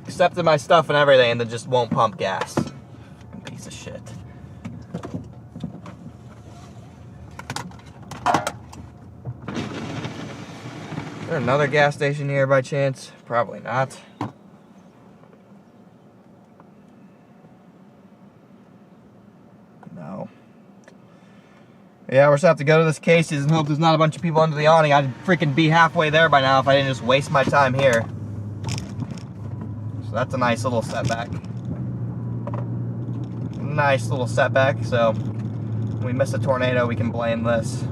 A: Accepted my stuff and everything and then just won't pump gas. Fucking piece of shit. Is there another gas station here by chance? Probably not. No. Yeah, we're just have to go to this Casey's and hope there's not a bunch of people under the awning. I'd freaking be halfway there by now if I didn't just waste my time here. So that's a nice little setback. Nice little setback, so when we miss a tornado, we can blame this.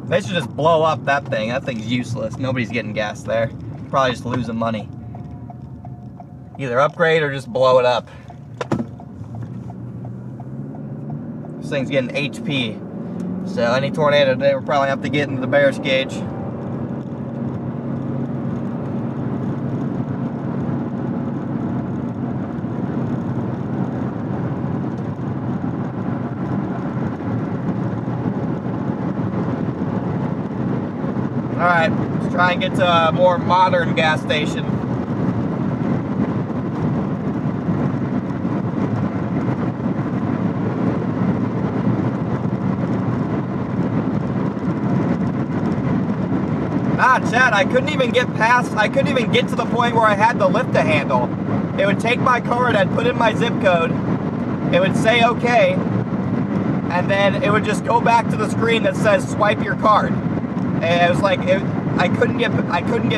A: They should just blow up that thing. That thing's useless. Nobody's getting gas there. Probably just losing money. Either upgrade or just blow it up. This thing's getting HP. So any tornado today will probably have to get into the bearish gauge. Alright, let's try and get to a more modern gas station. Chad, I couldn't even get to the point where I had to lift the handle. It would take my card, I'd put in my zip code, it would say okay, and then it would just go back to the screen that says swipe your card. And it was like, I couldn't get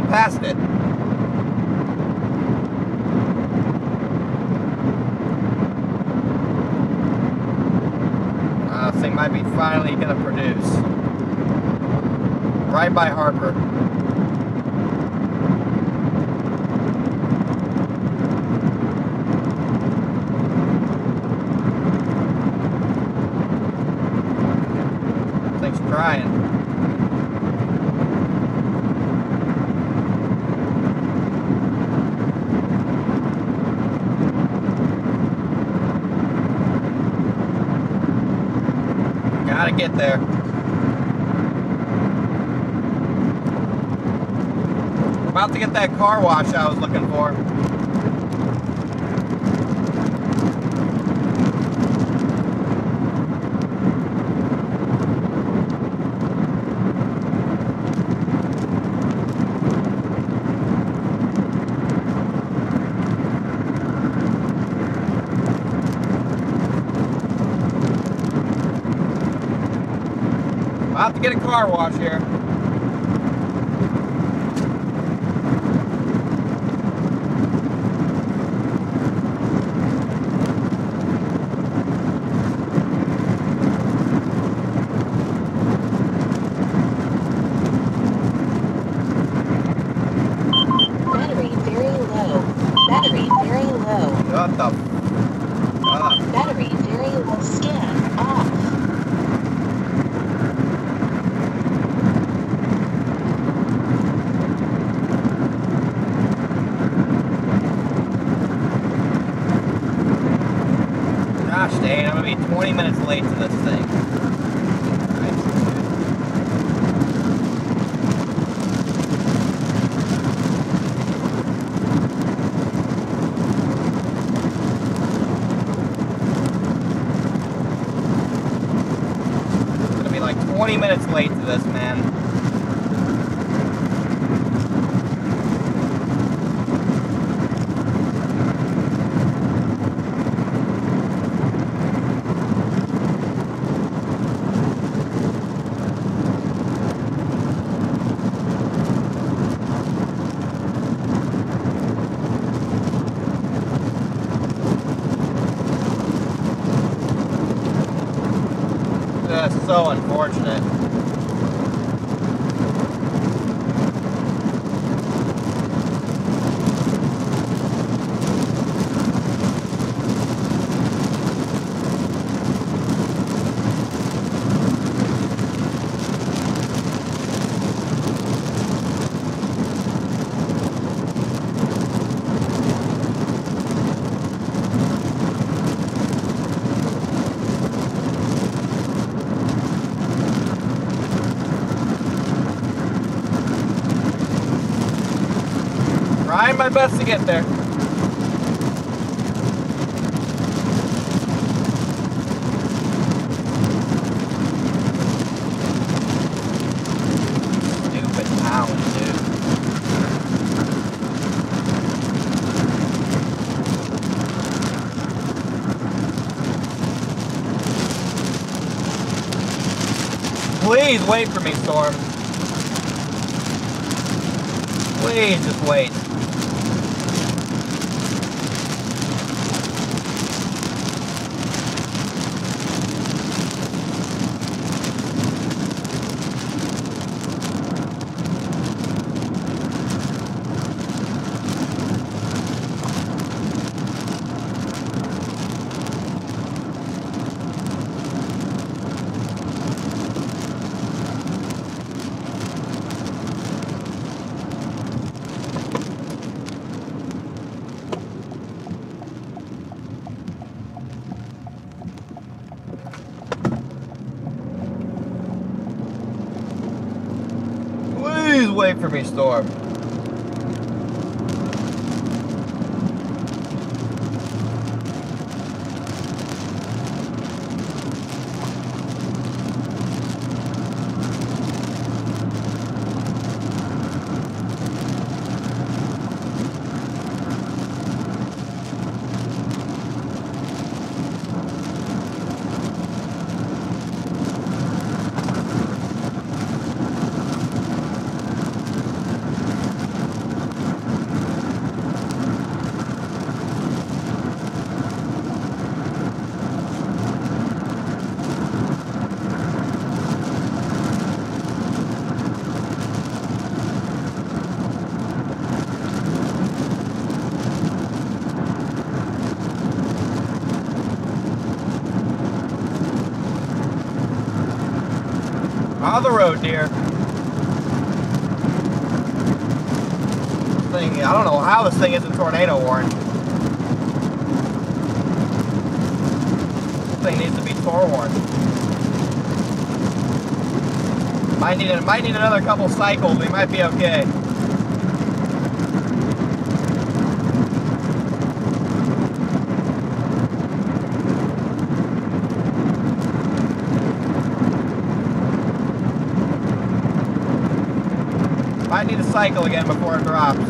A: past it. This thing might be finally gonna produce. Right by Harper. This thing's trying. Gotta get there. About to get that car wash I was looking for. About to get a car wash here. What the fuck?
B: Battery very low. Scan off.
A: Gosh dang, I'm gonna be 20 minutes late to this thing. It's gonna be like 20 minutes late to this, man. That's so unfortunate. Trying my best to get there. Stupid town, dude. Please wait for me, Storm. Please just wait. Please wait for me, Storm. On the road, dear. Thing, I don't know how this thing isn't tornado warned. This thing needs to be tor warned. Might need another couple cycles. We might be okay. Might need to cycle again before it drops.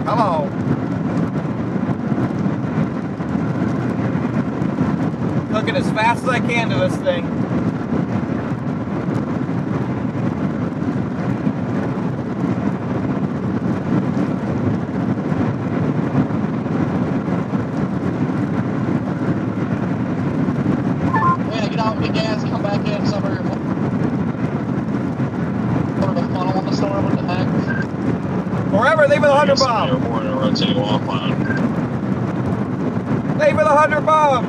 A: Come on. Cooking as fast as I can to this thing.
E: Yeah, get out, get gas, come back in somewhere. Put a funnel on the storm, what the heck?
A: Forever, leave with a 100 bomb.
I: Rotate off on.
A: Leave with a 100 bomb.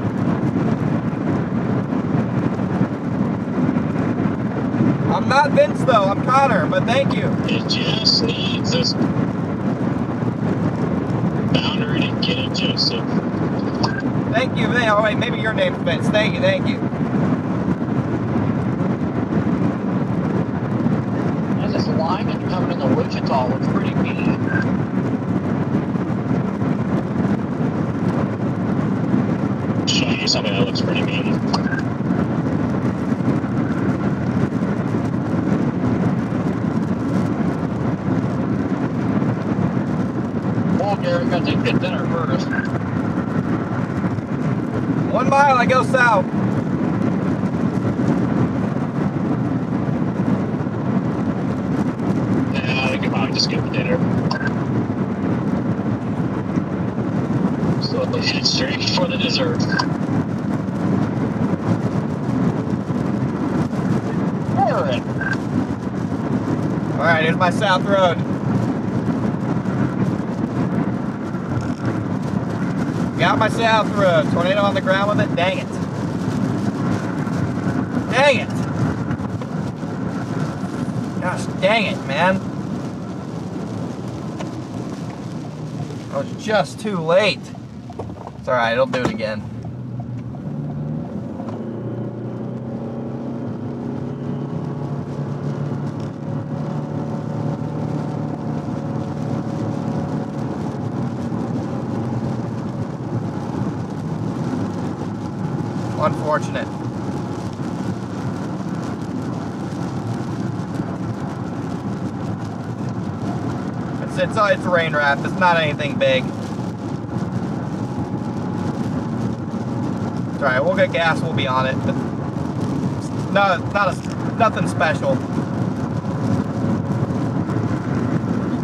A: I'm not Vince though, I'm Connor, but thank you.
I: It just needs this boundary to get it, Joseph.
A: Thank you, Vince. Oh wait, maybe your name's Vince. Thank you, thank you.
E: And this line that you're coming into Wichita looks pretty mean.
D: Show you something that looks pretty mean.
E: Garrett. Gotta take the dinner first.
A: 1 mile, I go south.
D: Yeah, I could probably just get the dinner. So head straight for the dessert.
E: Garrett.
A: Alright, here's my south road. Got my south road. Tornado on the ground with it. Dang it. Dang it. Gosh, dang it, man. I was just too late. It's alright, it'll do it again. Unfortunate. It's a rain raft. It's not anything big. It's alright, we'll get gas, we'll be on it. But nothing special.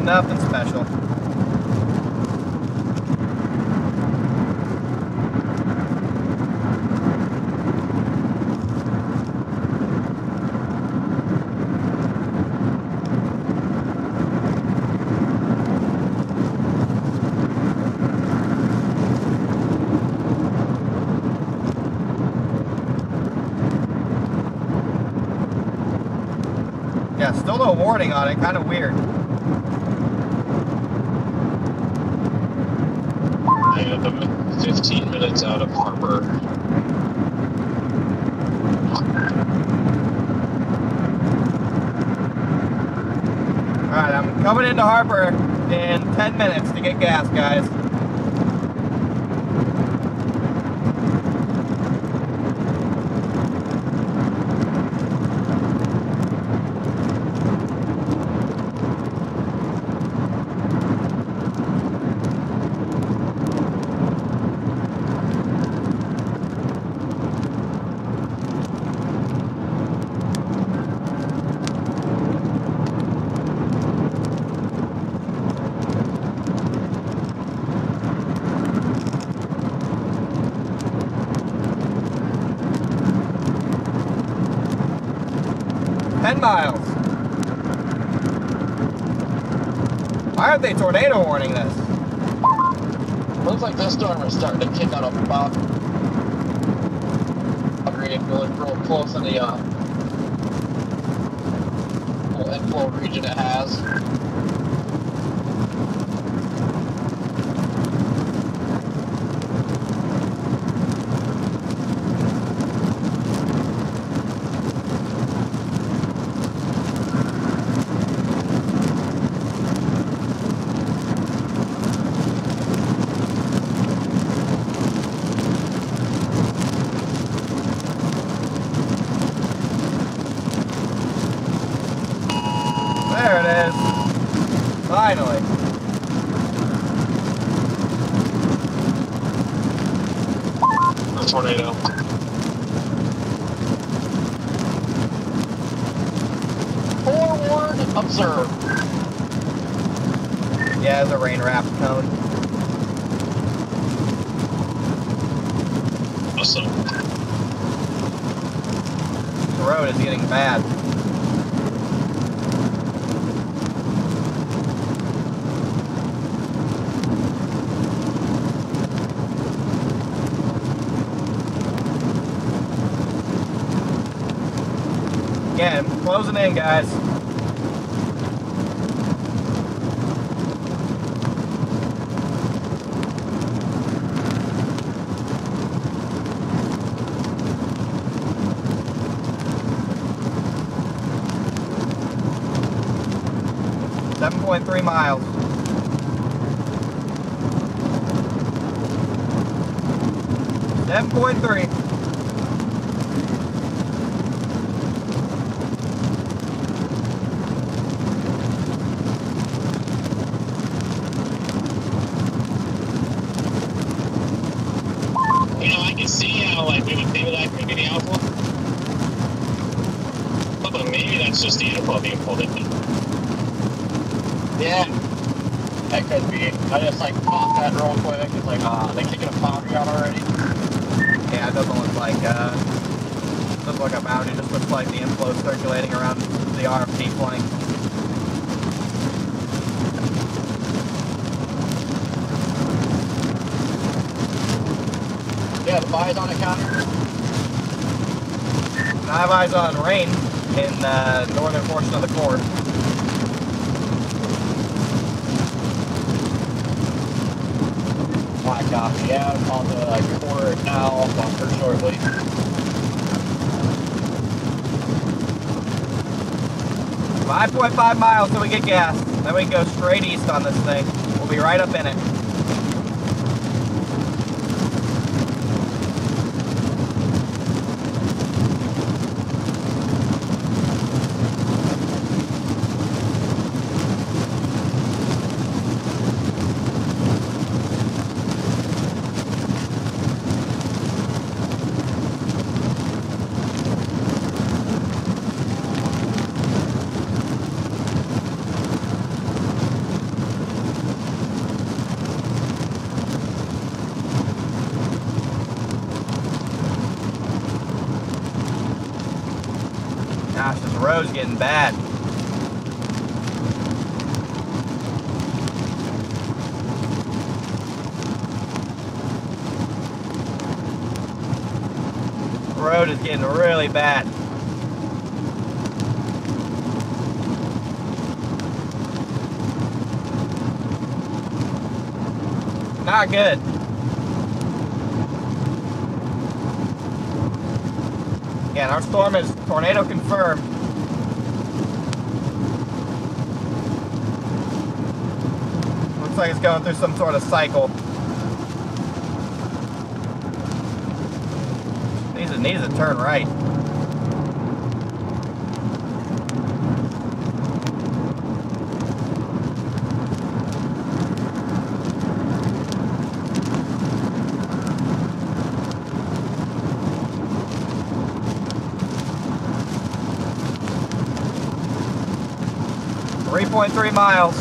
A: Nothing special. Yeah, still no warning on it, kind of weird.
I: I am 15 minutes out of Harper.
A: Alright, I'm coming into Harper in 10 minutes to get gas, guys. Miles. Why aren't they tornado warning this?
E: Looks like this storm is starting to kick out a boundary and going real close in the little inflow region it has.
A: There it is. Finally.
I: The tornado.
E: Forward, observe.
A: Yeah, there's a rain raft cone.
I: Awesome.
A: The road is getting bad. Again, closing in, guys. .3 miles. .3.
D: but maybe that's just the info being pulled in.
E: Yeah, that could be. I just like popped that real quick. It's like, they kicking a boundary out already.
A: Yeah, it doesn't look like a boundary. It just looks like the inflow circulating around the RFD flank.
E: Yeah, the buys on the counter.
A: I have eyes on rain in the northern portion of the core.
E: My copy. Yeah, I'm on the core now. Bunker shortly.
A: 5.5 miles till we get gas. Then we can go straight east on this thing. We'll be right up in it. Gosh, this road's getting bad. The road is getting really bad. Not good. Again, our storm is tornado confirmed. Looks like it's going through some sort of cycle. Needs to turn right. .3 miles.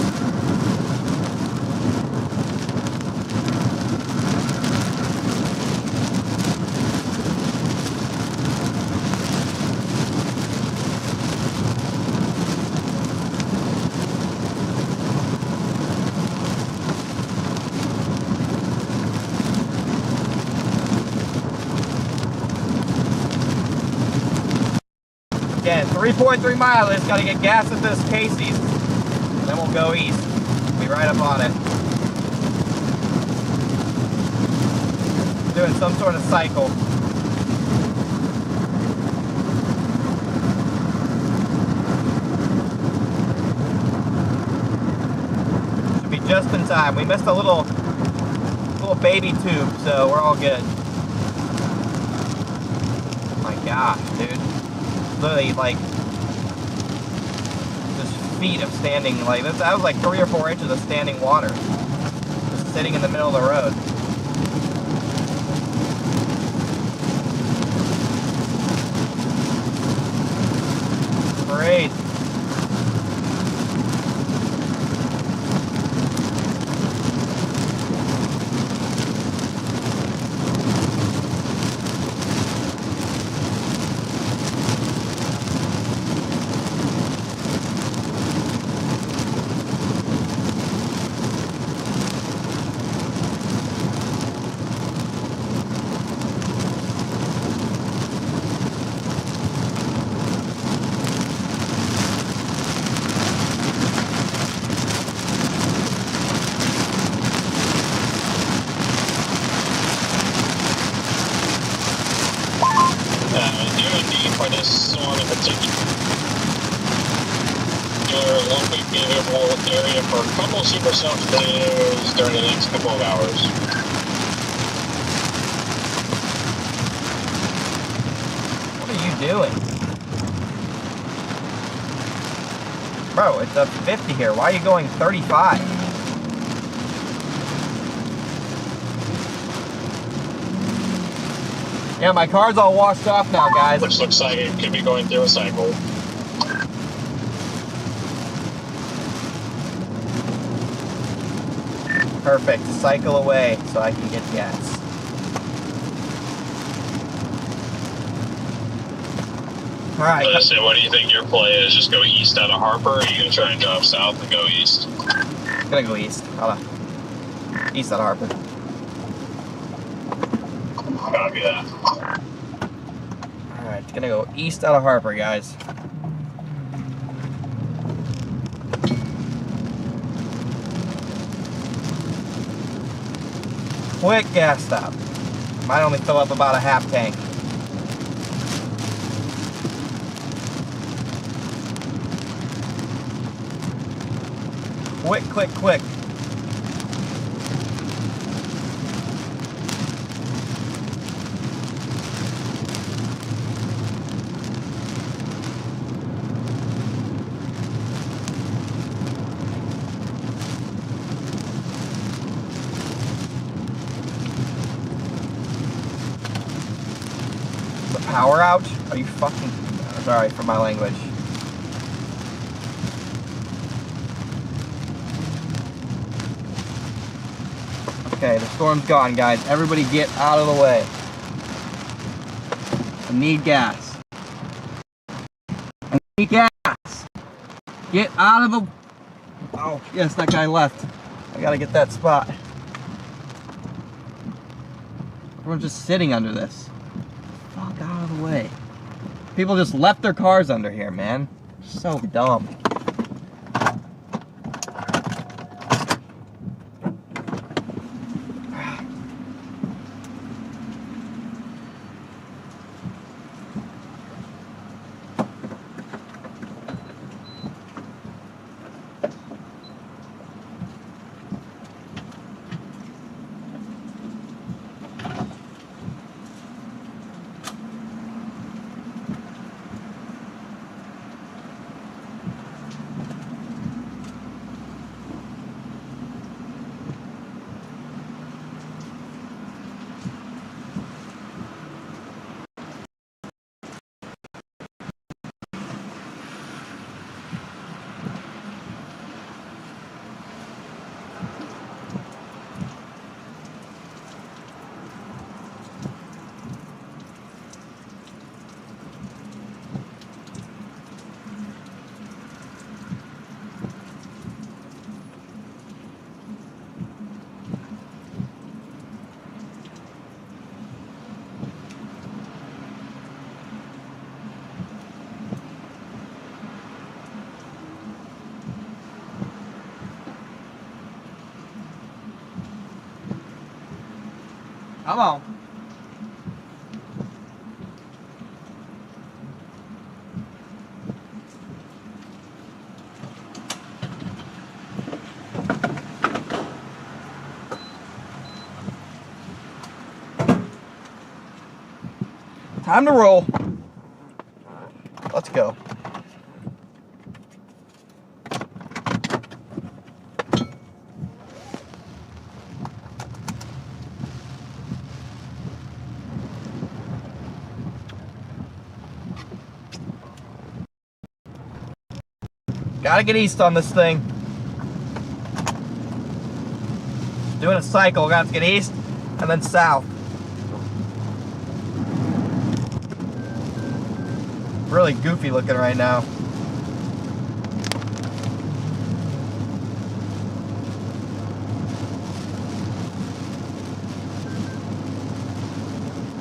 A: Again, 3.3 miles. Got to get gas at this Casey's. Then we'll go east. Be right up on it. Doing some sort of cycle. Should be just in time. We missed a little baby tube, so we're all good. Oh my gosh, dude. Literally like feet of standing, like that was like 3 or 4 inches of standing water just sitting in the middle of the road. Great.
D: For this one in particular, one week favorable area for a couple supercell days during the next couple of hours.
A: What are you doing? Bro, it's up 50 here. Why are you going 35? Yeah, my car's all washed off now, guys.
D: Which looks like it could be going through a cycle.
A: Perfect. Cycle away so I can get gas. All right.
I: So what do you think your play is? Just go east out of Harper, or are you gonna try and drive south and go east?
A: I'm gonna go east. East out of Harper.
I: Copy that.
A: All right, gonna go east out of Harper, guys. Quick gas stop. Might only fill up about a half tank. Quick, quick, quick. The power out? Are you fucking... Sorry for my language. Okay, the storm's gone, guys. Everybody get out of the way. I need gas. I need gas. Get out of the... Oh, yes, that guy left. I gotta get that spot. Everyone's just sitting under this. Fuck out of the way. People just left their cars under here, man. So dumb. Come on. Time to roll. Let's go. Gotta get east on this thing. Doing a cycle, gotta get east and then south. Really goofy looking right now.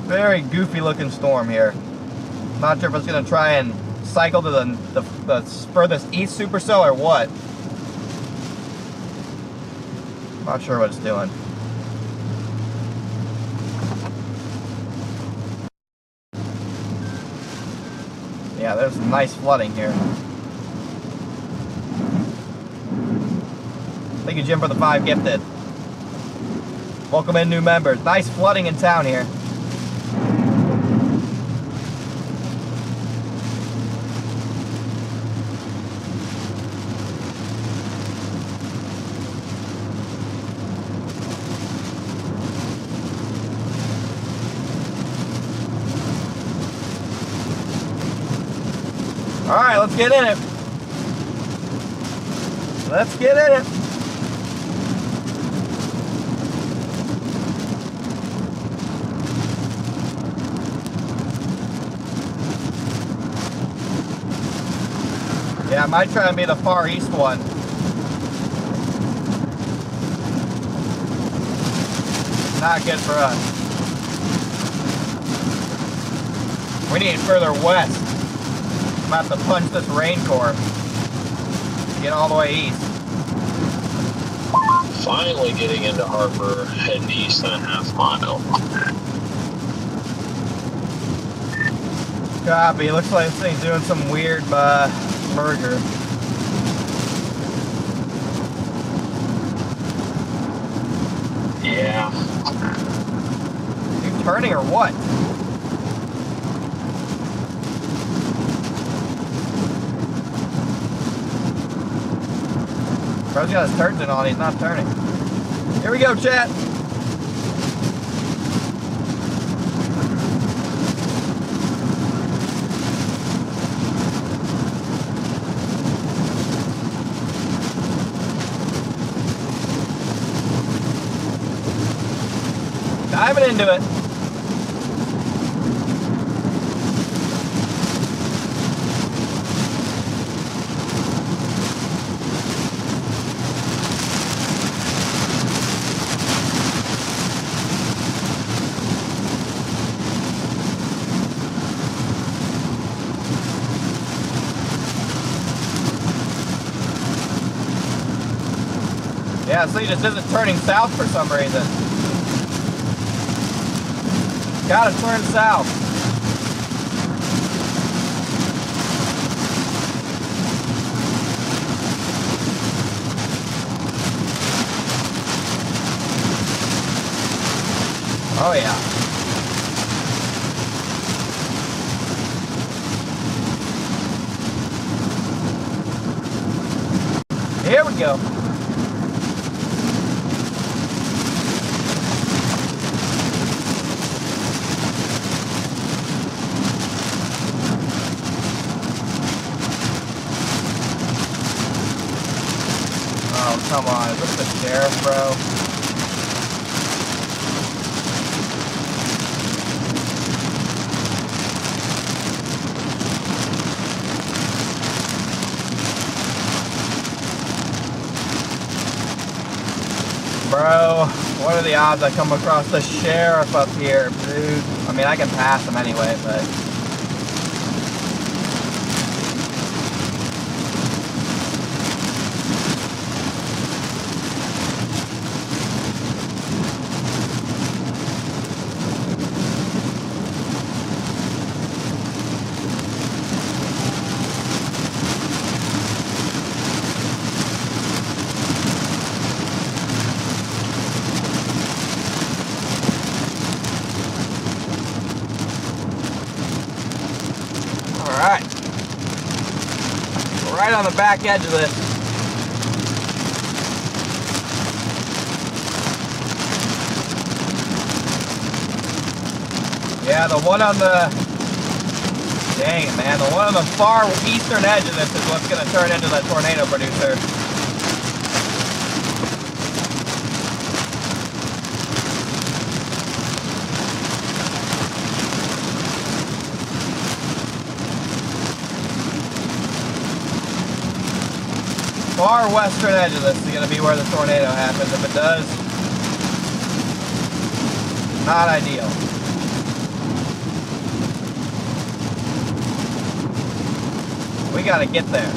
A: Very goofy looking storm here. Not sure if it's gonna try and cycle to the furthest east supercell or what. Not sure what it's doing. Yeah, there's some nice flooding here. Thank you, Jim, for the 5 gifted. Welcome in, new members. Nice flooding in town here. All right, let's get in it. Let's get in it. Yeah, I might try and be the far east one. Not good for us. We need further west. I'm about to punch this rain core. Get all the way east.
I: Finally getting into Harper, heading east and a half mile.
A: Copy. Looks like this thing's doing some weird merger.
I: Yeah.
A: You turning or what? Bro's got his turns in on, he's not turning. Here we go, chat. Diving into it. Yeah, so he just isn't turning south for some reason. Gotta turn south. Oh yeah. Here we go. Come on, is this the sheriff, bro? Bro, what are the odds I come across the sheriff up here, dude? I mean, I can pass him anyway, but... Alright. We're right on the back edge of this. Yeah, the one on the... Dang it, man. The one on the far eastern edge of this is what's going to turn into the tornado producer. Far western edge of this is going to be where the tornado happens. If it does, not ideal. We got to get there.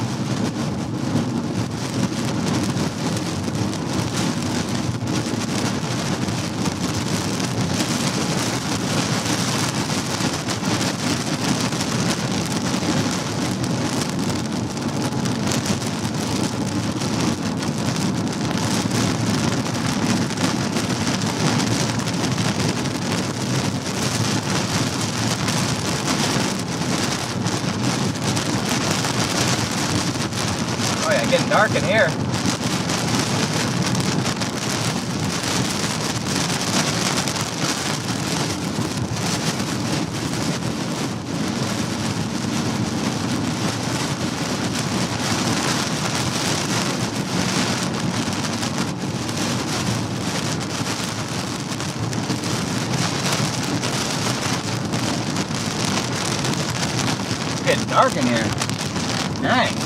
A: Getting dark in here. It's getting dark in here. Dang.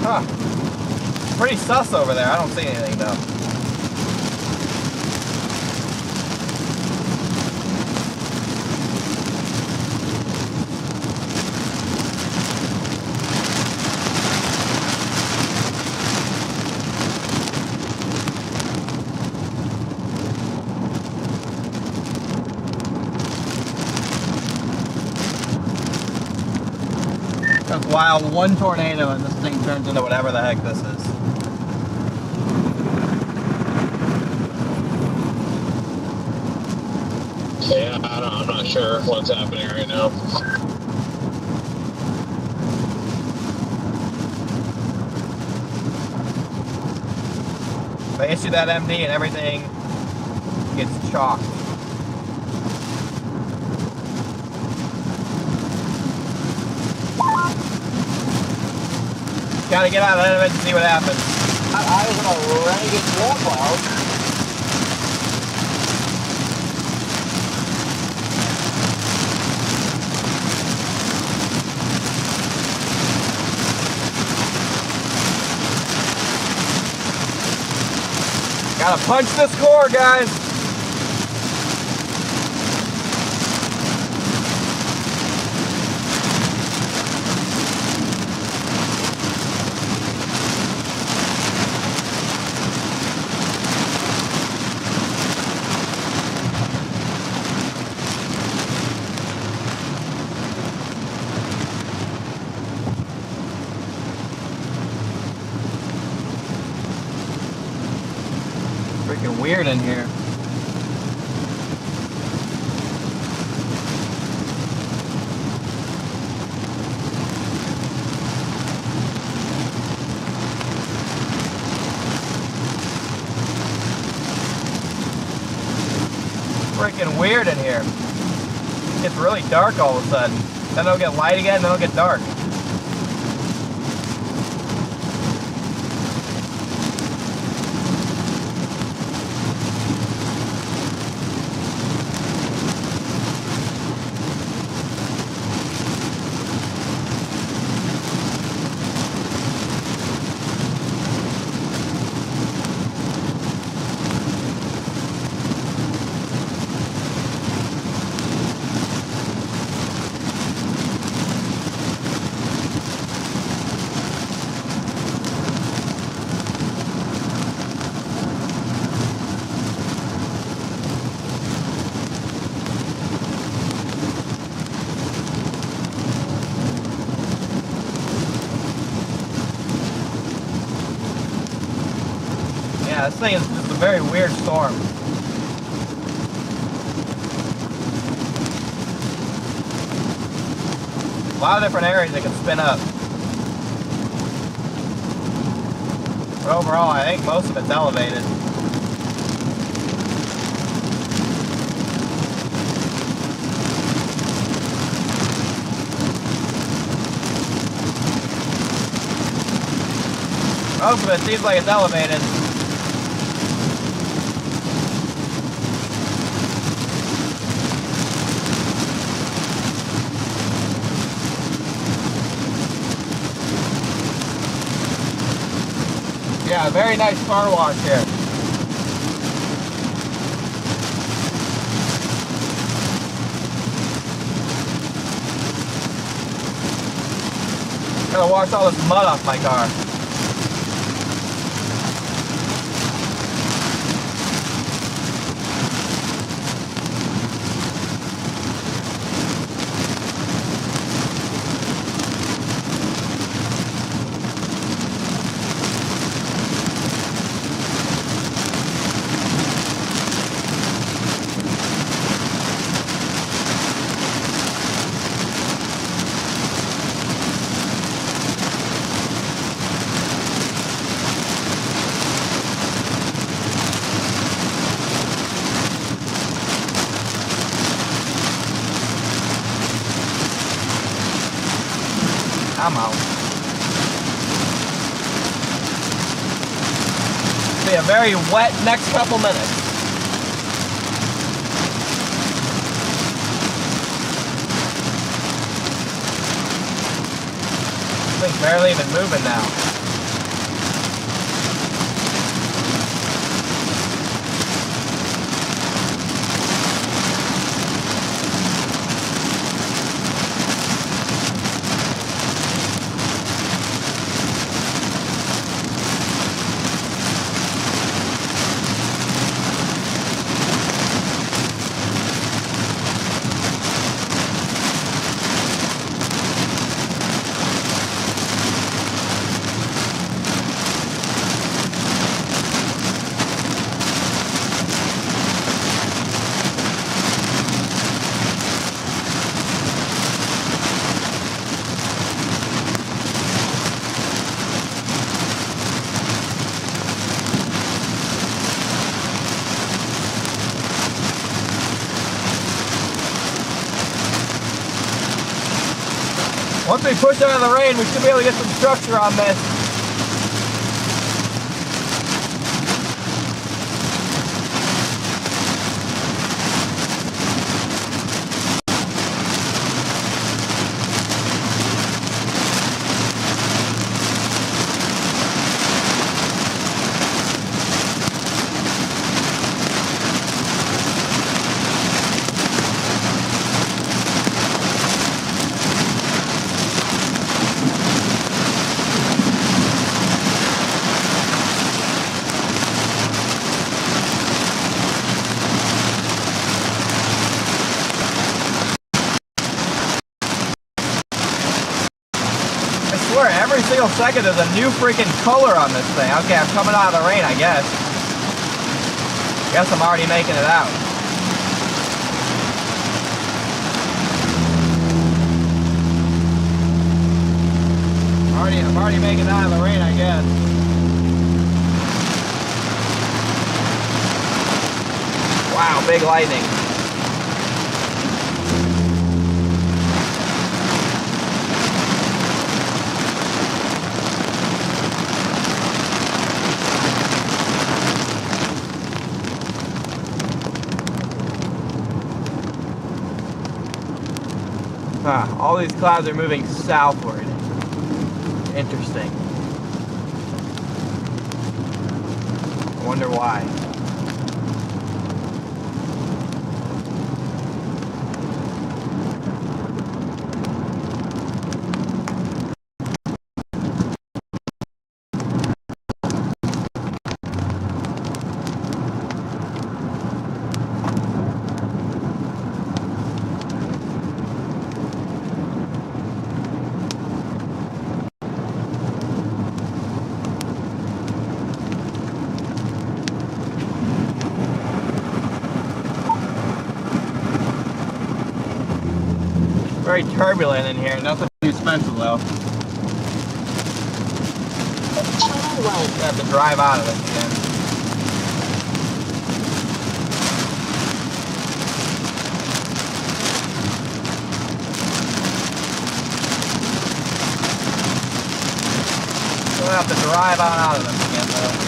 A: Huh. Pretty sus over there. I don't see anything though. That's wild. One tornado and this thing turns into whatever the heck this is.
I: Yeah, I'm not sure what's happening right now.
A: If I issue that MD and everything gets chalked. Gotta get out of it and see what happens.
E: I was in a ragged wall cloud.
A: Gotta punch this core, guys. Freaking weird in here. Freaking weird in here. It gets really dark all of a sudden. Then it'll get light again, then it'll get dark. Yeah, this thing is just a very weird storm. A lot of different areas it can spin up. But overall, I think most of it's elevated. Most of it seems like it's elevated. Yeah, very nice car wash here. Gotta wash all this mud off my car. I'm out. Be a very wet next couple minutes. This thing's barely even moving now. Once we push out of the rain, we should be able to get some structure on this. Every single second there's a new freaking color on this thing. Okay, I'm coming out of the rain, I guess. Guess I'm already making it out. I'm already making it out of the rain, I guess. Wow, big lightning. All these clouds are moving southward. Interesting. I wonder why. Very turbulent in here, nothing too special though.
B: Channel 1.
A: I have to drive out of this again. Still have to drive out of this again though.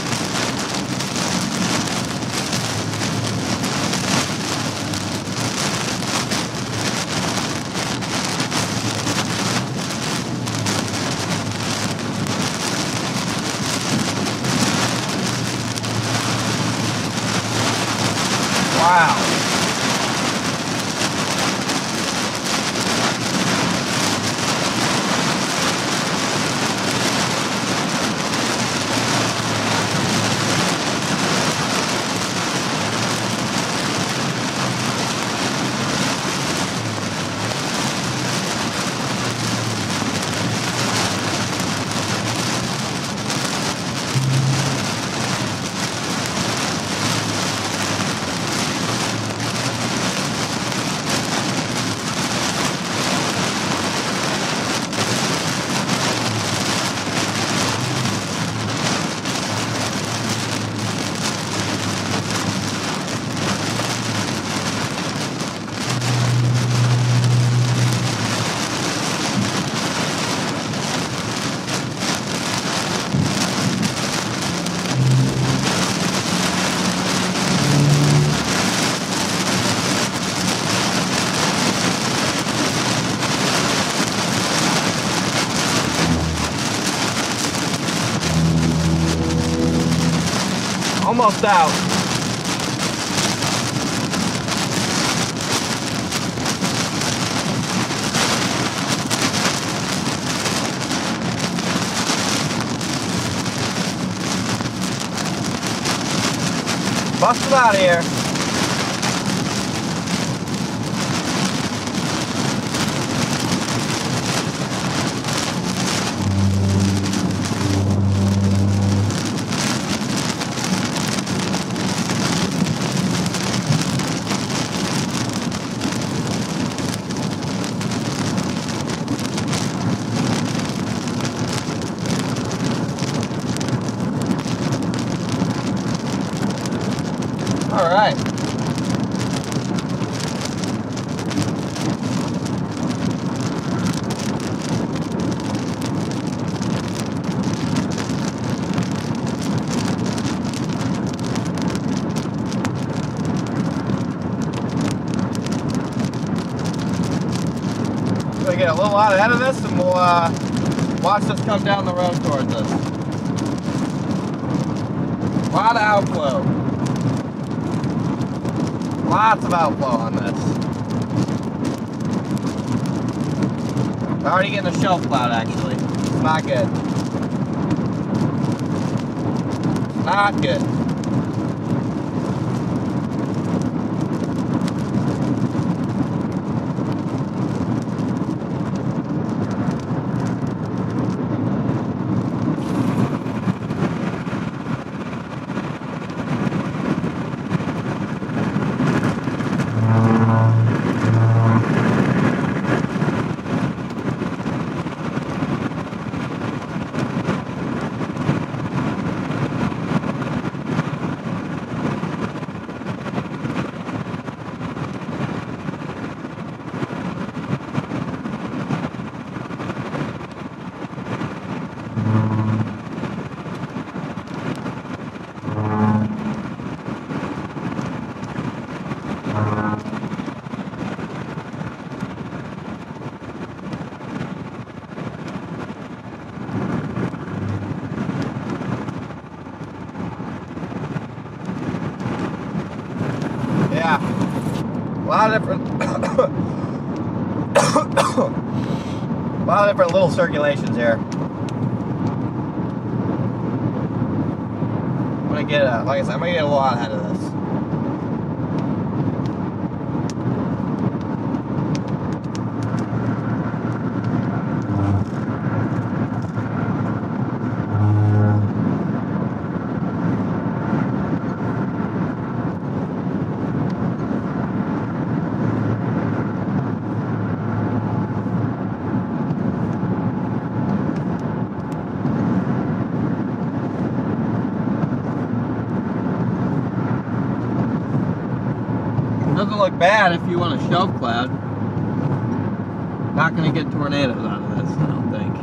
A: Wow. Almost out. Bust them out of here. All right. a little out ahead of this, and we'll watch this come down the road towards us. A lot of outflow. Lots of outflow on this. Already getting a shelf cloud, actually. It's not good. It's not good. Yeah, a lot of different, a lot of different little circulations here. I'm gonna get, like I said, I'm gonna get a little out ahead of this. Doesn't look bad if you want a shelf cloud. Not going to get tornadoes out of this, I don't think.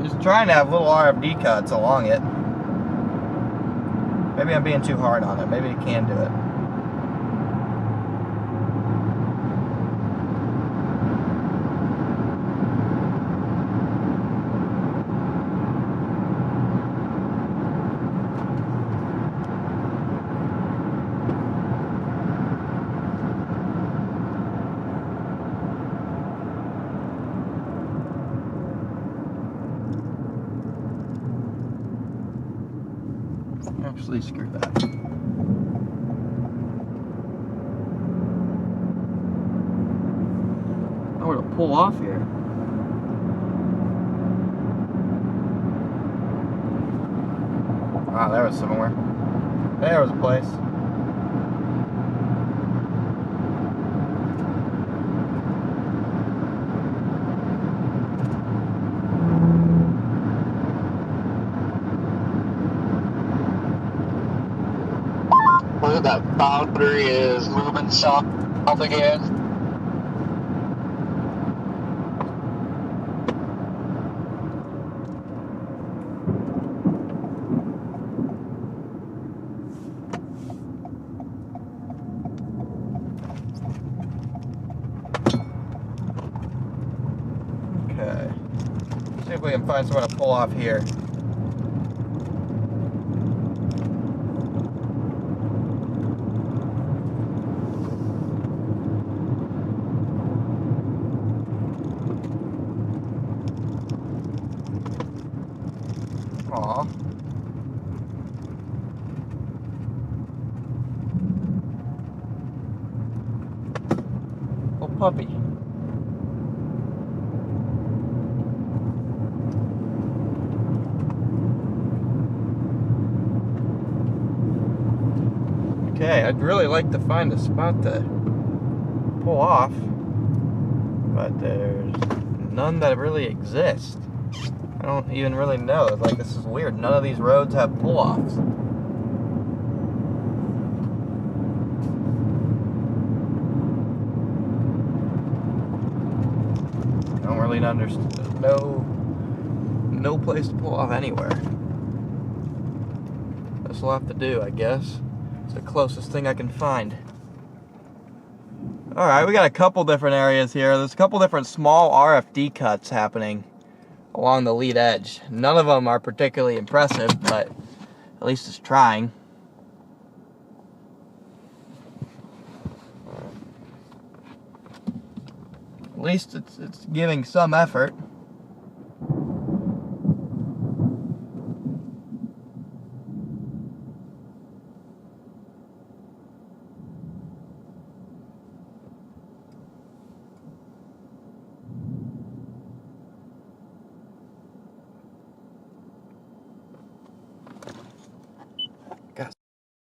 A: Just trying to have little RFD cuts along it. Maybe I'm being too hard on it. Maybe it can do it. Actually, screw that. I want to pull off here. Ah, there was somewhere. There was a place.
E: That boundary is moving south again.
A: Okay. See if we can find somewhere to pull off here. Aw. Oh, puppy. Okay, I'd really like to find a spot to pull off, but there's none that really exist. I don't even really know. Like, this is weird. None of these roads have pull-offs. I don't really understand. No place to pull off anywhere. This will have to do, I guess. It's the closest thing I can find. Alright, we got a couple different areas here. There's a couple different small RFD cuts happening along the lead edge. None of them are particularly impressive, but at least it's trying. At least it's giving some effort.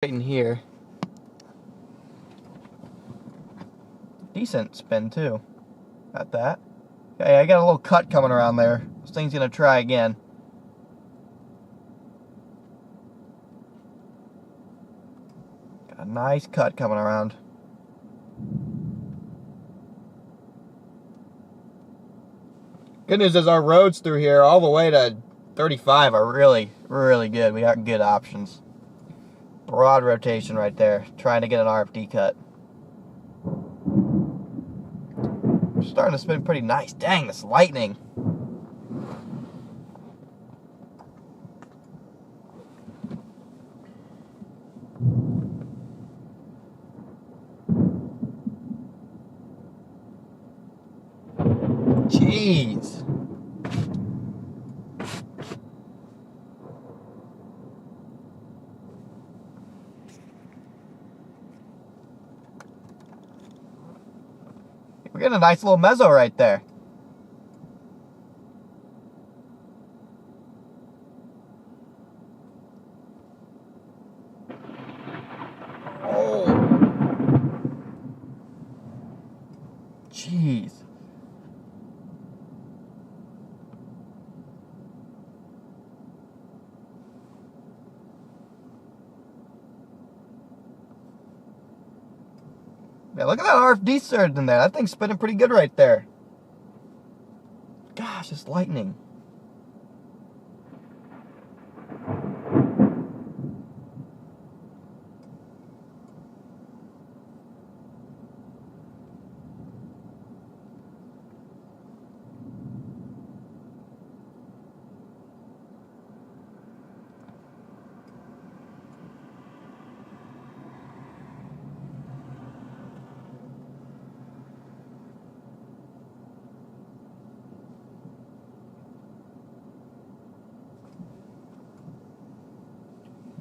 A: In here. Decent spin too. Got that. Okay, I got a little cut coming around there. This thing's gonna try again. Got a nice cut coming around. Good news is our roads through here all the way to 35 are really, really good. We got good options. Broad rotation right there, trying to get an RFD cut. Starting to spin pretty nice. Dang, this lightning. Jeez. We're getting a nice little mezzo right there. Oh. Jeez. Yeah, look at that RFD surge in there. That thing's spinning pretty good right there. Gosh, it's lightning.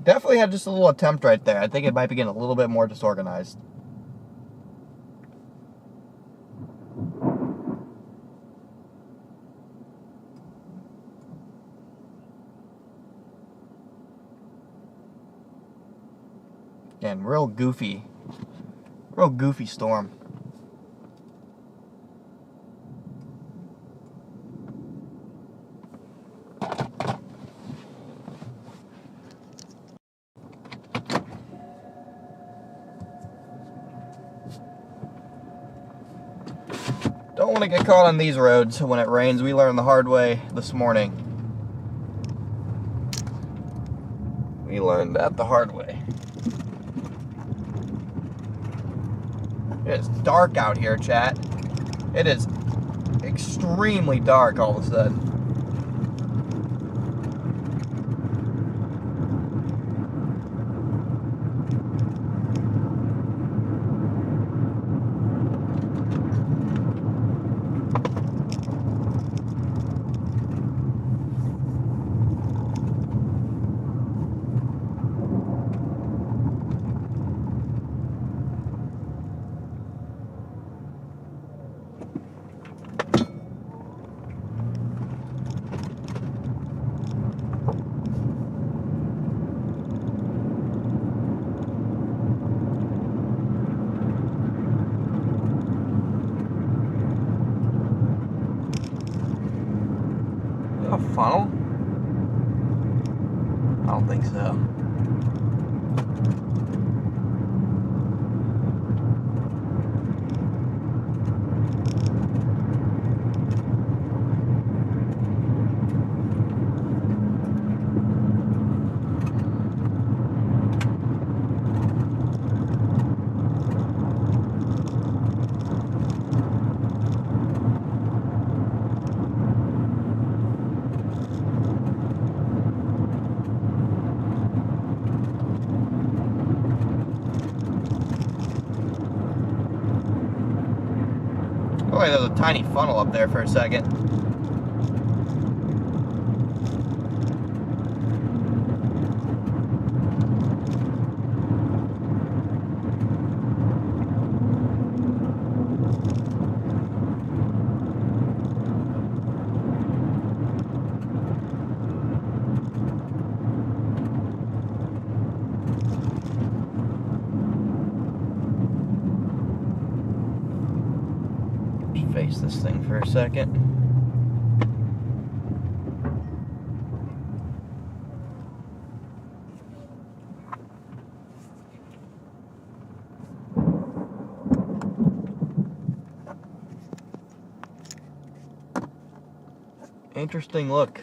A: Definitely had just a little attempt right there. I think it might be getting a little bit more disorganized. Again, real goofy storm. Don't want to get caught on these roads when it rains. We learned the hard way this morning. We learned that the hard way. It is dark out here, chat. It is extremely dark all of a sudden. funnel? I don't think so. Oh, wait, there's a tiny funnel up there for a second. Face this thing for a second. Interesting look.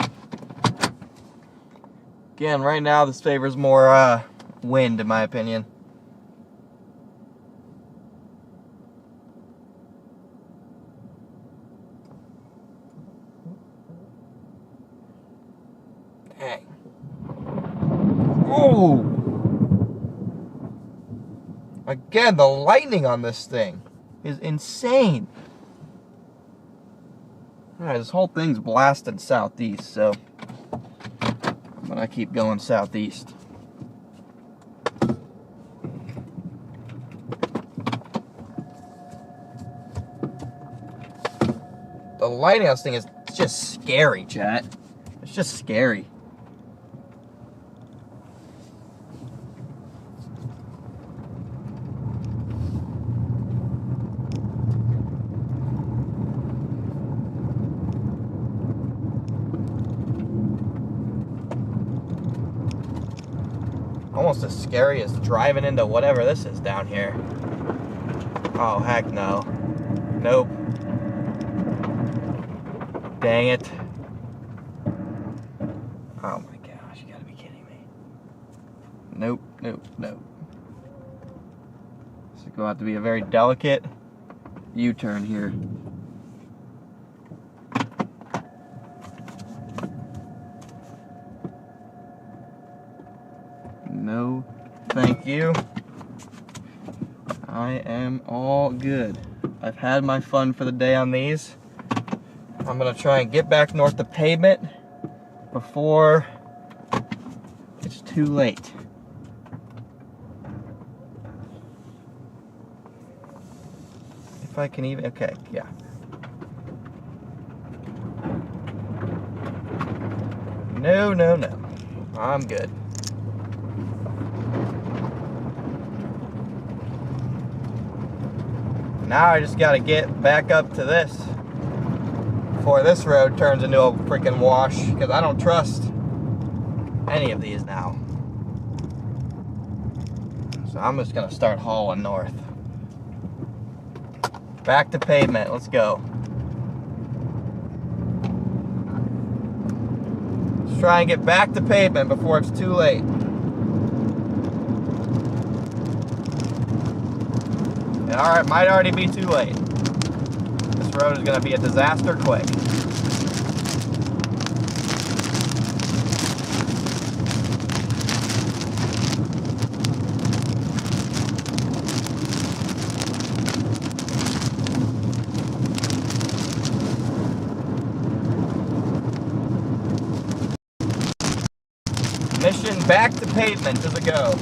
A: Again, right now this favors more wind in my opinion. Dang. Oh! Again, the lightning on this thing is insane. Alright, this whole thing's blasting southeast, so I'm gonna keep going southeast. The lighting on this thing is just scary, chat. It's just scary. Almost as scary as driving into whatever this is down here. Oh, heck no. Nope. Dang it. Oh my gosh, you gotta be kidding me. Nope, nope, nope. This is going to have to be a very delicate U-turn here. No, thank you. I am all good. I've had my fun for the day on these. I'm gonna try and get back north of pavement before it's too late. If I can even, okay, yeah. No, no, no. I'm good. Now I just gotta get back up to this before this road turns into a freaking wash, because I don't trust any of these now. So I'm just gonna start hauling north. Back to pavement, let's go. Let's try and get back to pavement before it's too late. Alright, might already be too late. This road is going to be a disaster quick. Mission back to pavement as a go.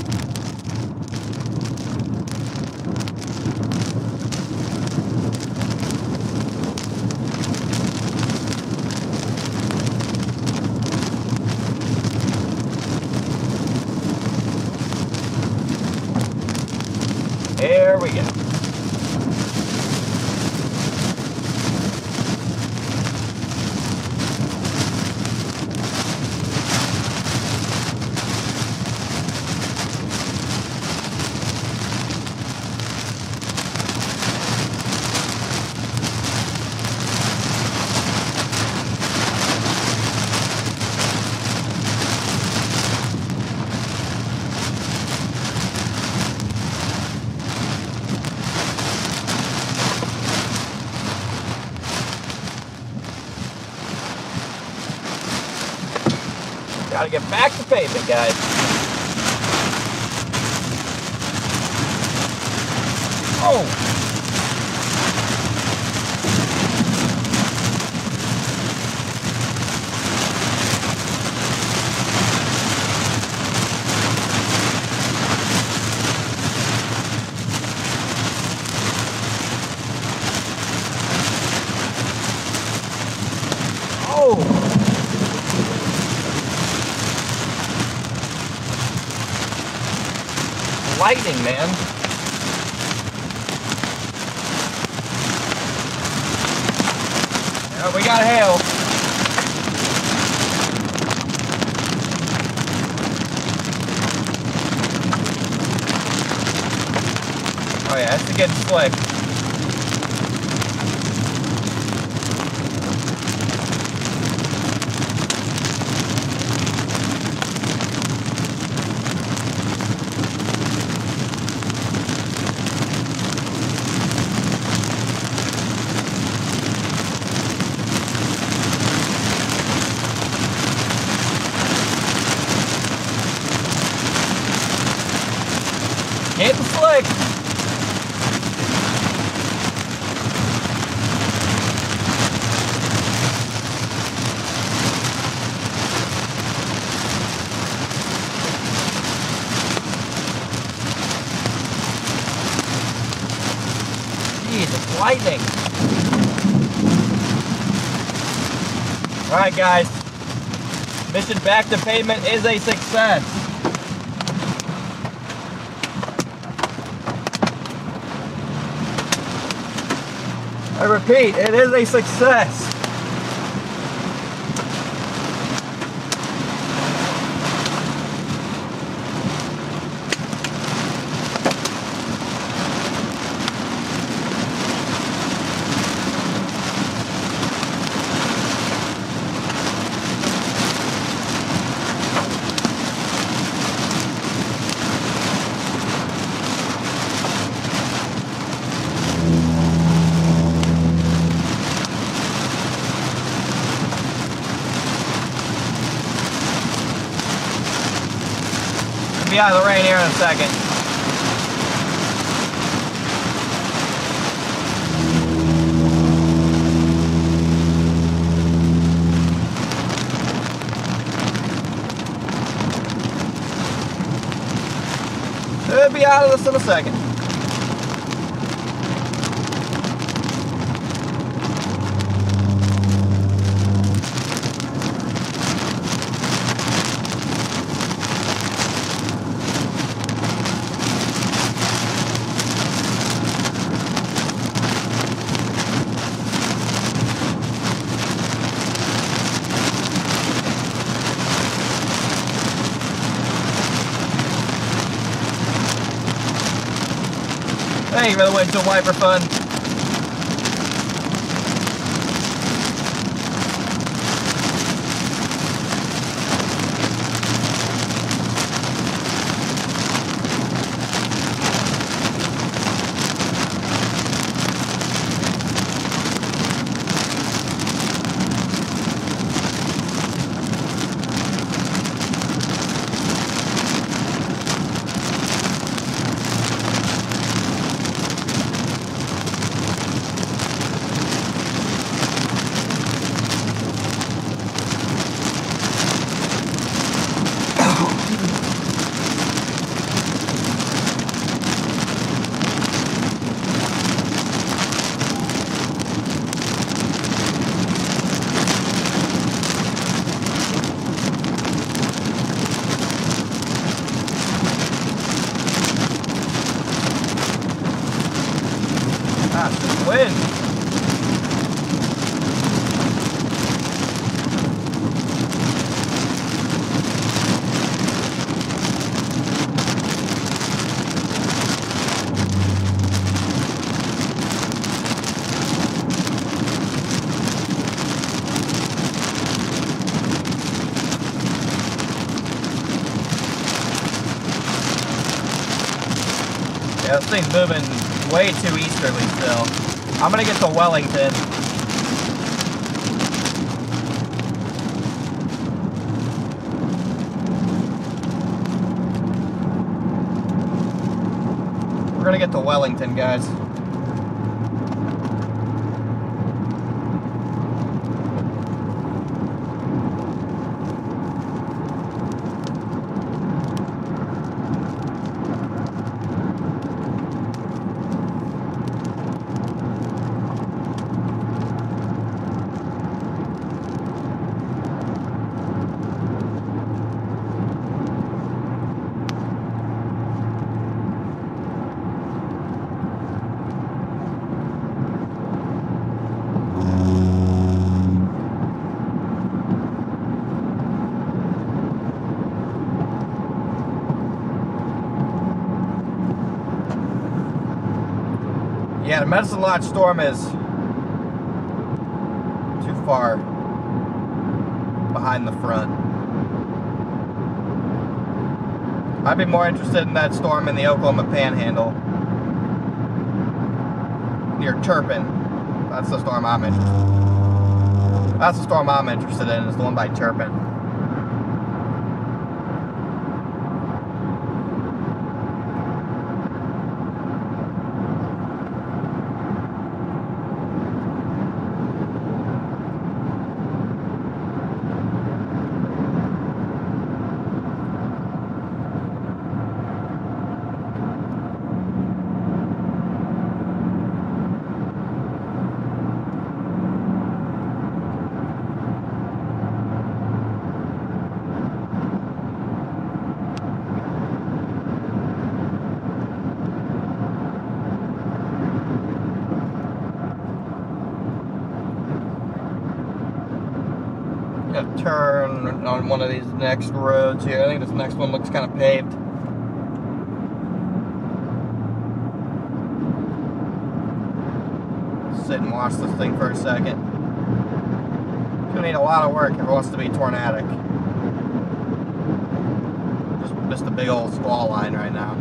A: There we go. Gotta get back to pavement, guys. Oh! Lightning, man. Yeah, we got hail. Oh yeah, it's getting slick. Getting slick. Jesus, lightning. All right, guys. Mission back to pavement is a success. I repeat, it is a success. Be out of the rain here in a second. It'll be out of this in a second. Thank you for the windshield wiper fun. Win. Yeah, this thing's moving way too easterly still. I'm gonna get to Wellington. gonna get to Wellington, guys. Yeah, the Medicine Lodge storm is too far behind the front. I'd be more interested in that storm in the Oklahoma Panhandle near Turpin. That's the storm I'm interested. That's the storm I'm interested in, is the one by Turpin. Gonna turn on one of these next roads here. I think this next one looks kind of paved. Sit and watch this thing for a second. It's gonna need a lot of work if it wants to be tornadic. Just a big old squall line right now.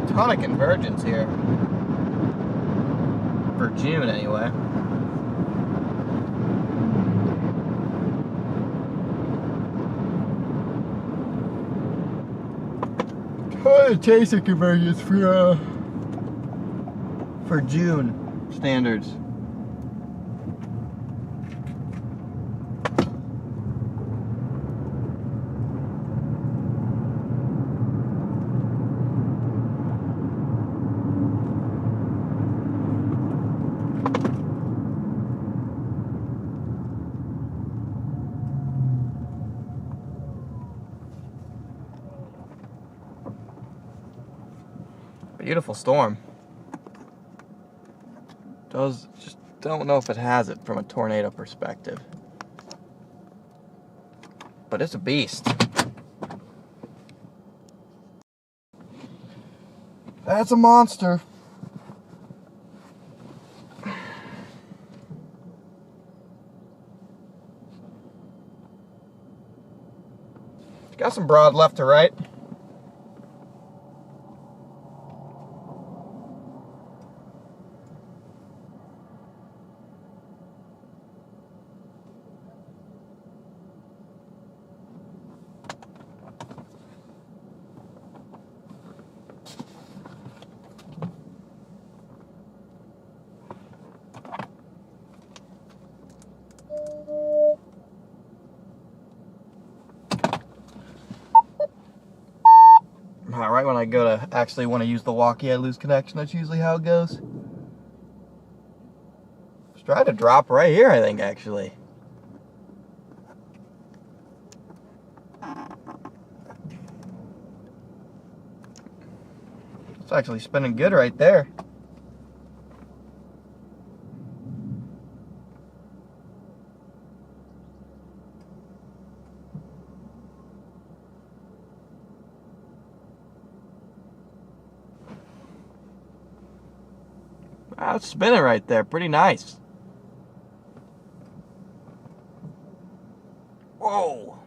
A: Ton of convergence here for June anyway. Ton of chaser convergence for June standards. Beautiful storm. Just don't know if it has it from a tornado perspective. But it's a beast. That's a monster. Got some broad left to right. Right when I go to actually want to use the walkie, I lose connection. That's usually how it goes. Let's try to drop right here, I think, actually. It's actually spinning good right there. Wow, it's spinning right there. Pretty nice. Whoa.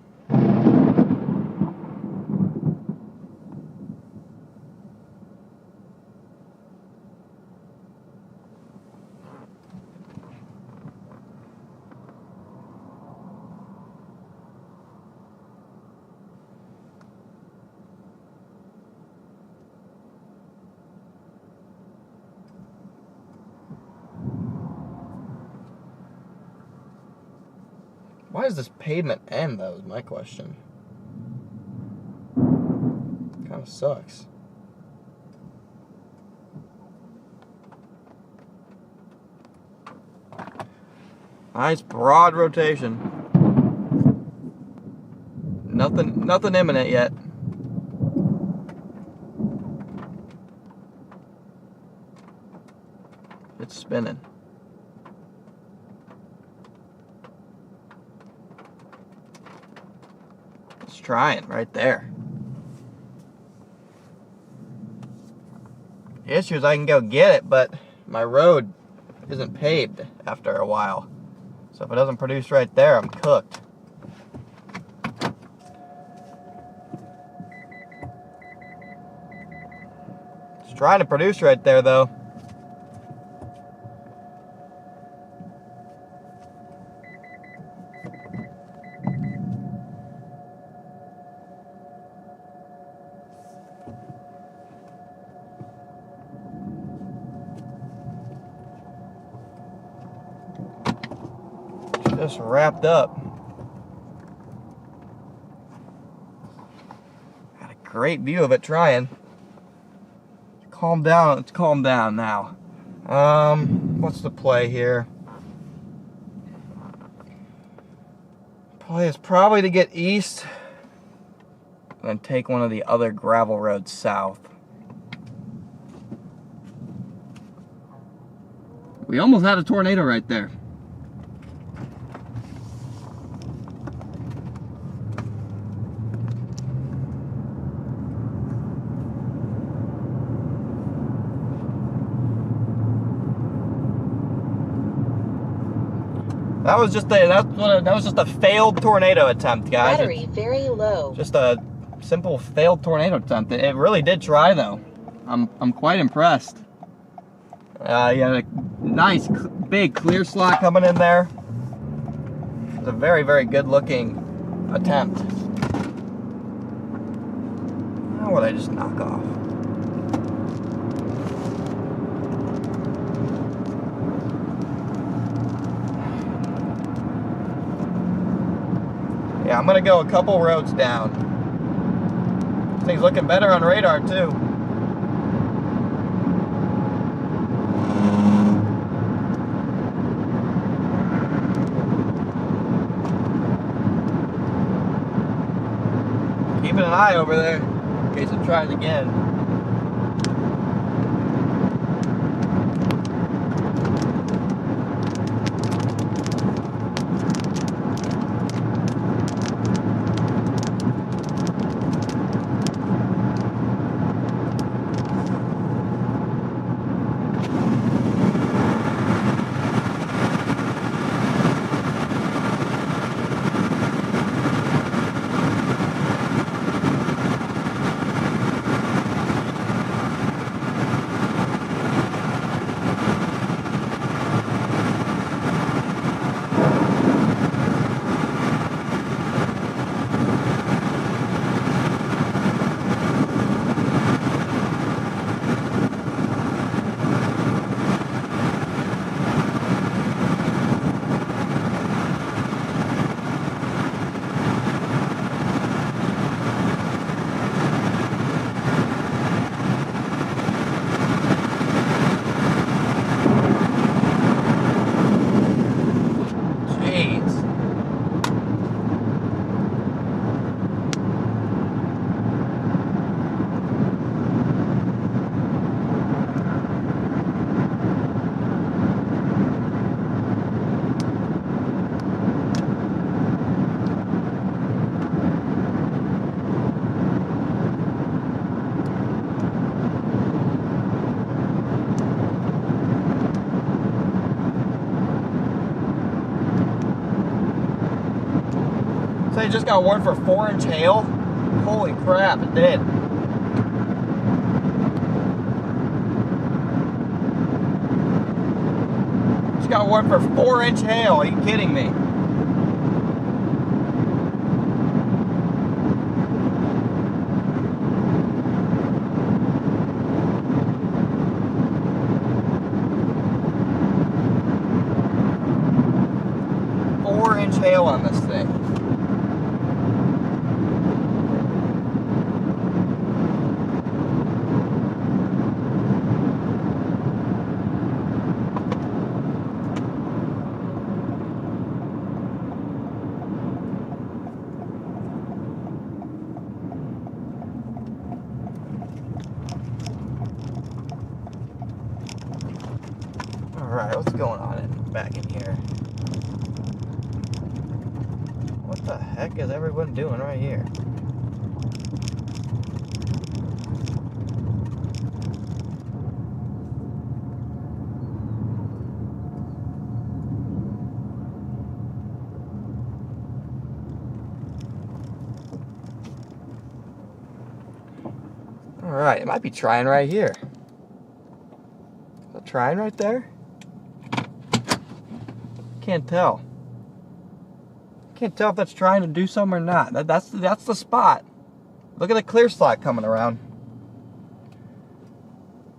A: Why does this pavement end, though, is my question. Kind of sucks. Nice broad rotation. Nothing imminent yet. It's spinning. It's trying right there. The issue is I can go get it, but my road isn't paved after a while. So if it doesn't produce right there, I'm cooked. It's trying to produce right there, though. Just wrapped up. Got a great view of it trying. Calm down, let's calm down now. What's the play here? Play is probably to get east and then take one of the other gravel roads south. We almost had a tornado right there. That was just a failed tornado attempt, guys.
B: Battery very low.
A: Just a simple failed tornado attempt. It really did try, though. I'm quite impressed. You had a nice big clear slot coming in there. It's a very, very good looking attempt. How would I just knock off? Yeah, I'm gonna go a couple roads down. This thing's looking better on radar too. Keeping an eye over there in case it tries again. So you just got warned for 4-inch hail? Holy crap, it did. Just got warned for 4-inch hail. Are you kidding me? Hail on this thing. Alright, what's going on back in here? What the heck is everyone doing right here? Alright, it might be trying right here. Is it trying right there? Can't tell. Can't tell if that's trying to do something or not. That's the spot. Look at the clear slot coming around.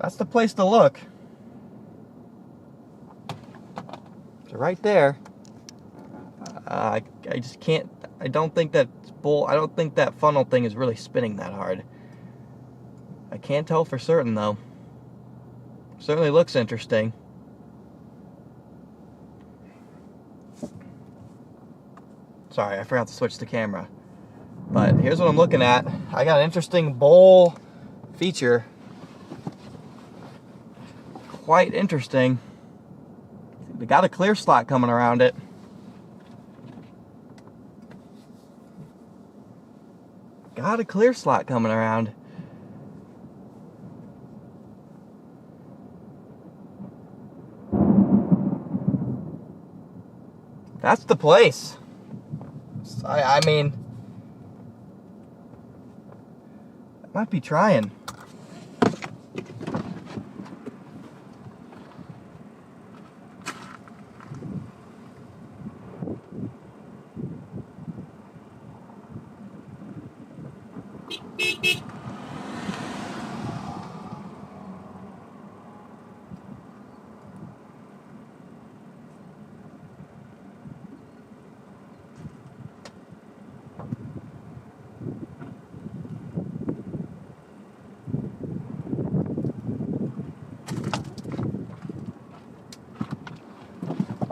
A: That's the place to look. So right there. I just can't. I don't think that funnel thing is really spinning that hard. I can't tell for certain though. Certainly looks interesting. Sorry, I forgot to switch the camera. But here's what I'm looking at. I got an interesting bowl feature. Quite interesting. They got a clear slot coming around it. Got a clear slot coming around. That's the place. I mean, I might be trying.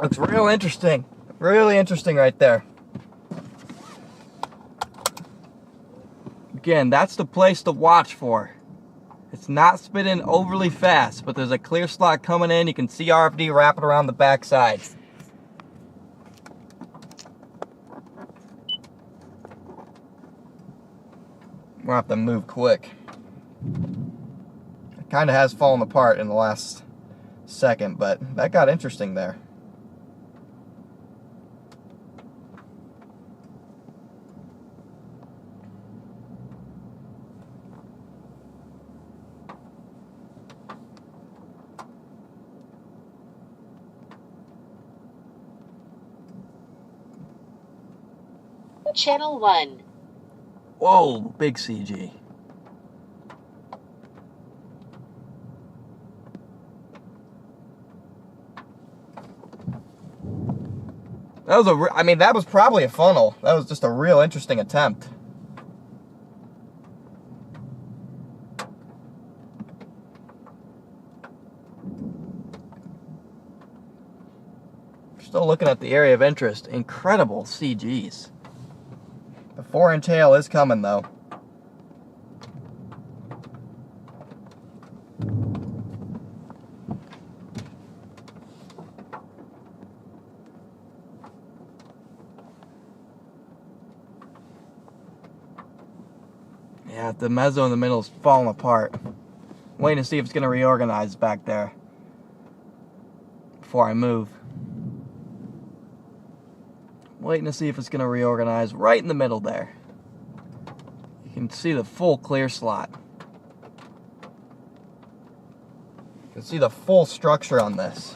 A: Looks real interesting. Really interesting right there. Again, that's the place to watch for. It's not spinning overly fast, but there's a clear slot coming in. You can see RFD wrapping around the backside. We'll have to move quick. It kind of has fallen apart in the last second, but that got interesting there.
B: Channel 1.
A: Whoa, big CG. That was I mean, that was probably a funnel. That was just a real interesting attempt. Still looking at the area of interest. Incredible CGs. The foreign tail is coming though. Yeah, the mezzo in the middle is falling apart. Waiting to see if it's going to reorganize back there before I move. Waiting to see if it's going to reorganize right in the middle there. You can see the full clear slot. You can see the full structure on this.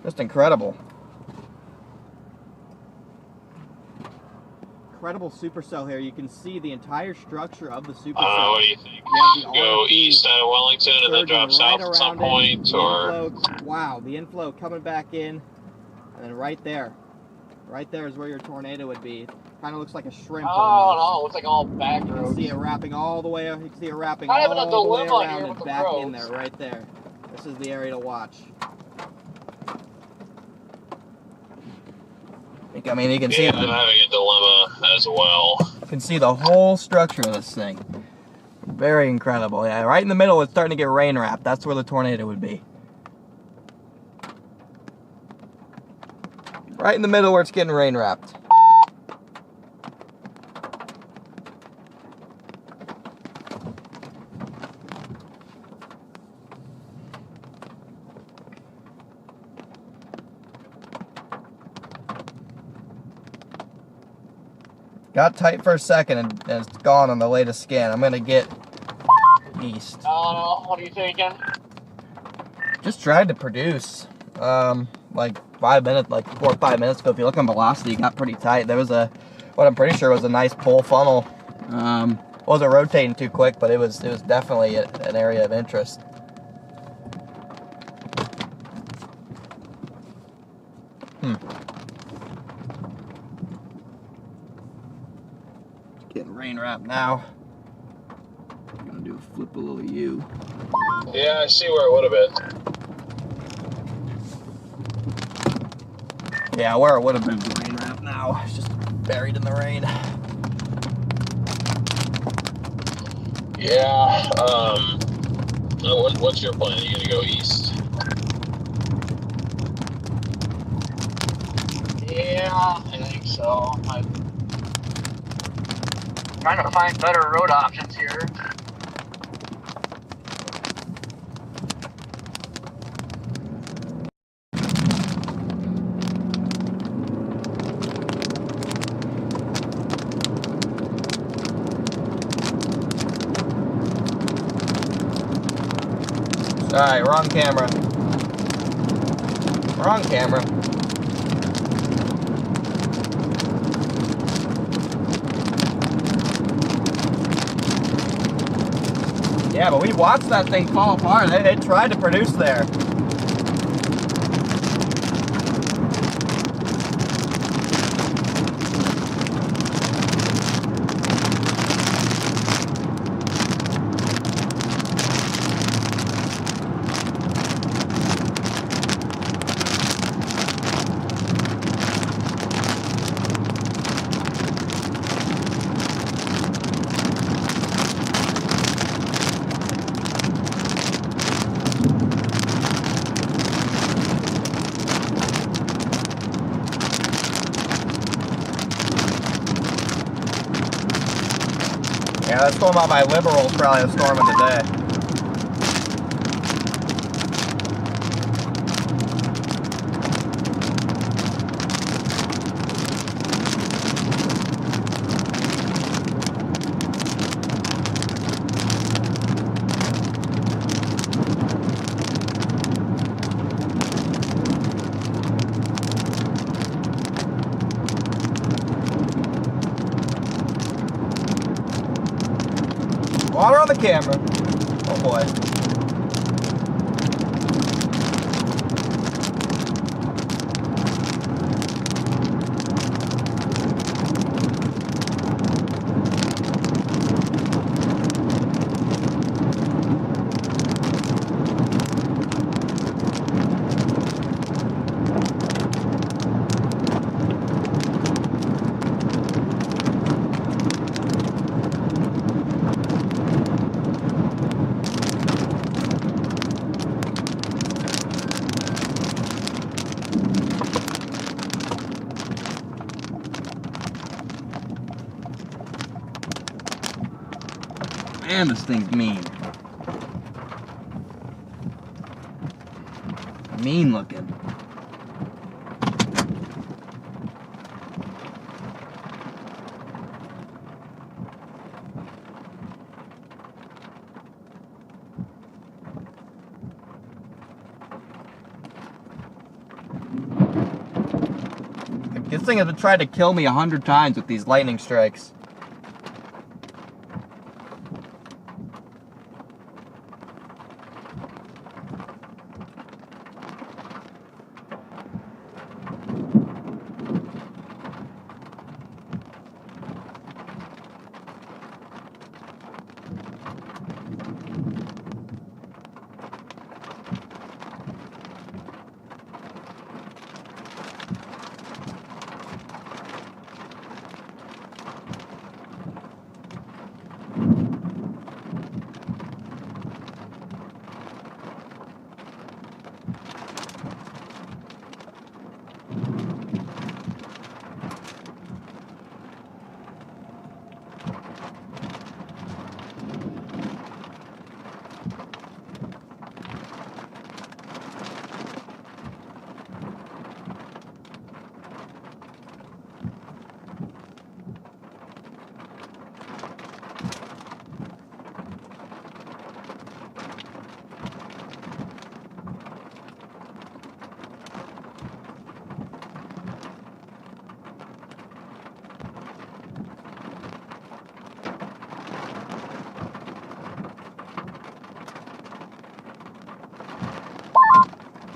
A: Just incredible. Incredible supercell here. You can see the entire structure of the supercell.
I: What do you think? Go east out of Wellington and then drop south at some point, or?
A: Wow, the inflow coming back in. And then right there, Right there is where your tornado would be. Kind of looks like a shrimp.
E: Oh no, it looks like all back
A: You
E: roads.
A: can see it wrapping all the way. You can see it wrapping
E: Kind of in a
A: all the way
E: dilemma
A: around
E: here
A: and
E: with the
A: back in
E: roads.
A: there, right there. This is the area to watch. I mean, you can see.
I: Yeah, I'm having a dilemma as well.
A: You can see the whole structure of this thing. Very incredible. Yeah, right in the middle, it's starting to get rain wrapped. That's where the tornado would be. Right in the middle where it's getting rain wrapped. Got tight for a second and it's gone on the latest scan. I'm gonna get east.
E: Oh no, what are you thinking?
A: Just tried to produce. Like 5 minutes, like 4 or 5 minutes ago. If you look on velocity, it got pretty tight. There was what I'm pretty sure was a nice pull funnel. Wasn't rotating too quick, but it was definitely an area of interest. Getting rain wrapped now. I'm gonna do a flip a little U.
I: Yeah, I see where it would have been.
A: Yeah, where it would have been rain wrapped now. It's just buried in the rain.
I: Yeah, what's your plan? Are you gonna go east?
E: Yeah, I think so. I'm trying to find better road options here.
A: Alright, wrong camera. Wrong camera. Yeah, but we watched that thing fall apart. They tried to produce there. Yeah, that storm out by Liberal's probably the storm of the day. Water on the camera. Oh boy. Man, this thing's mean. Mean looking. This thing has tried to kill me 100 times with these lightning strikes.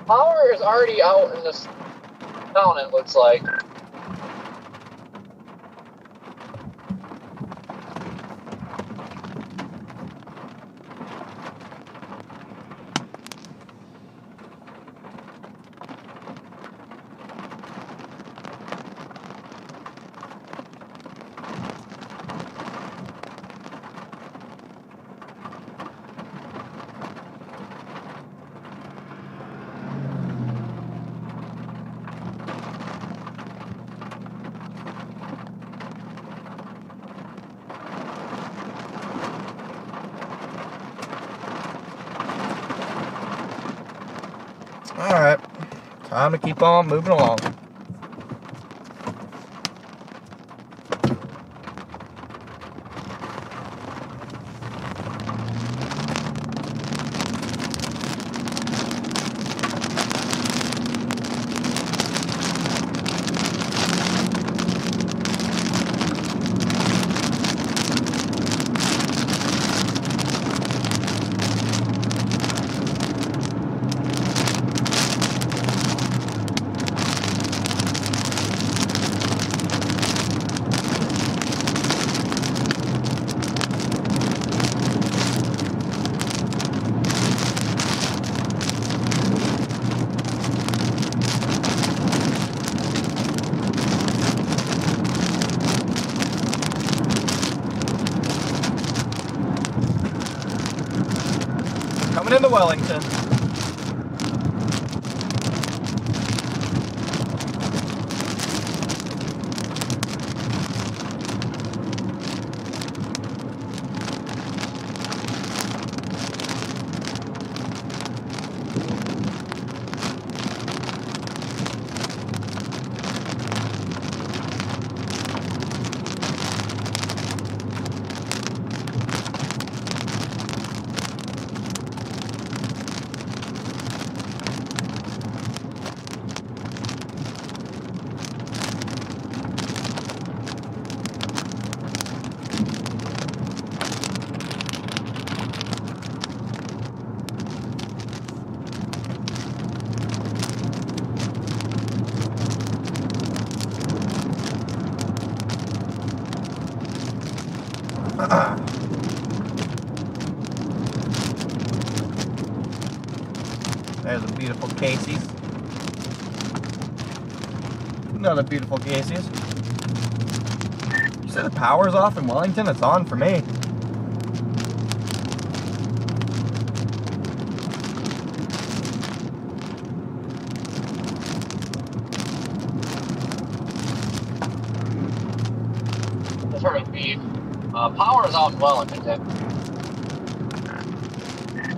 E: Power is already out in this town, it looks like.
A: Alright, time to keep on moving along. Coming into Wellington. There's a beautiful Casey's. Another beautiful Casey's. You said the power's off in Wellington? It's on for me.
E: That's where it be. Power is out in Wellington.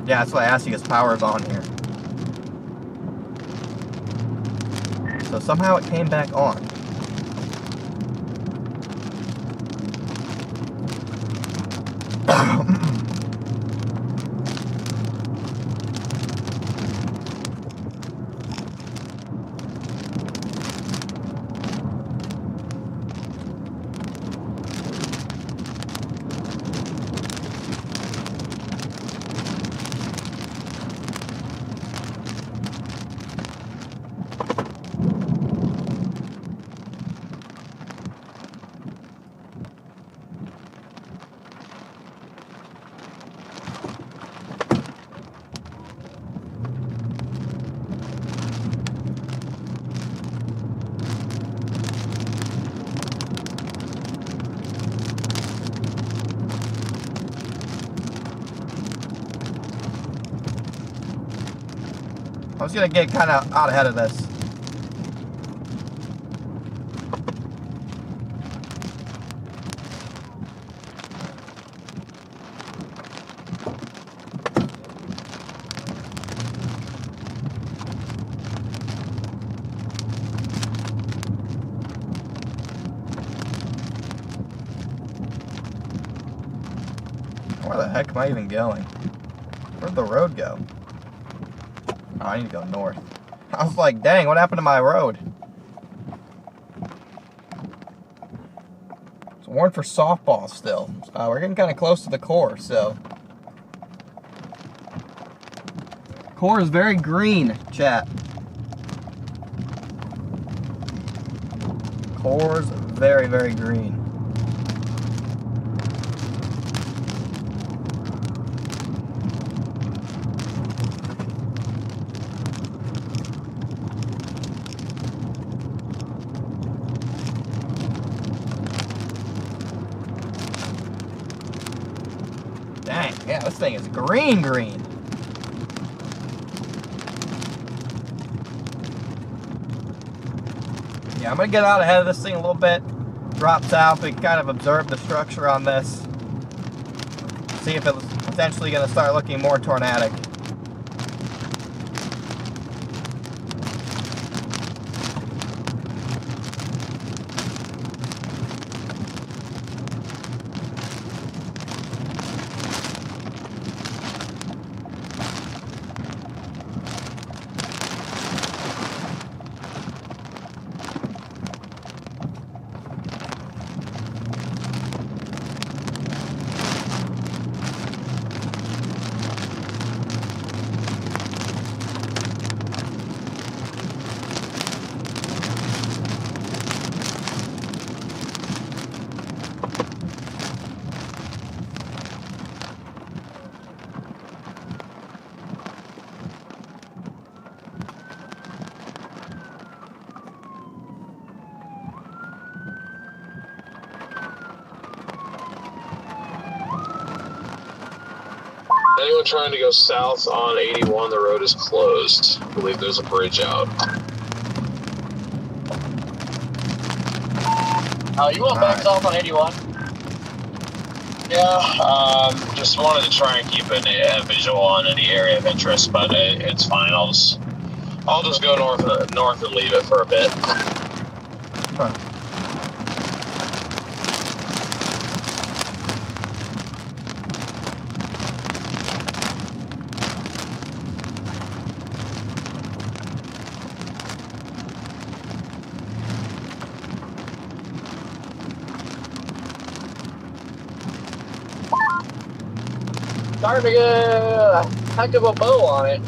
A: Yeah, that's why I asked you, because power's on here. So somehow it came back on. I was gonna get kind of out ahead of this. Where the heck am I even going? Where'd the road go? Oh, I need to go north. I was like, dang, what happened to my road? It's warned for softball still. We're getting kind of close to the core, so. Core is very green, chat. Core's very, very green. Dang, yeah, this thing is green. Yeah, I'm gonna get out ahead of this thing a little bit. Drop south, we can kind of observe the structure on this. See if it's potentially gonna start looking more tornadic.
I: Anyone trying to go south on 81, the road is closed. I believe there's a bridge out.
E: You want back south on 81?
I: Yeah, just wanted to try and keep a visual on any area of interest, but it's fine. I'll just go north and leave it for a bit.
A: Huh.
E: Starting to get a heck of a bow on it.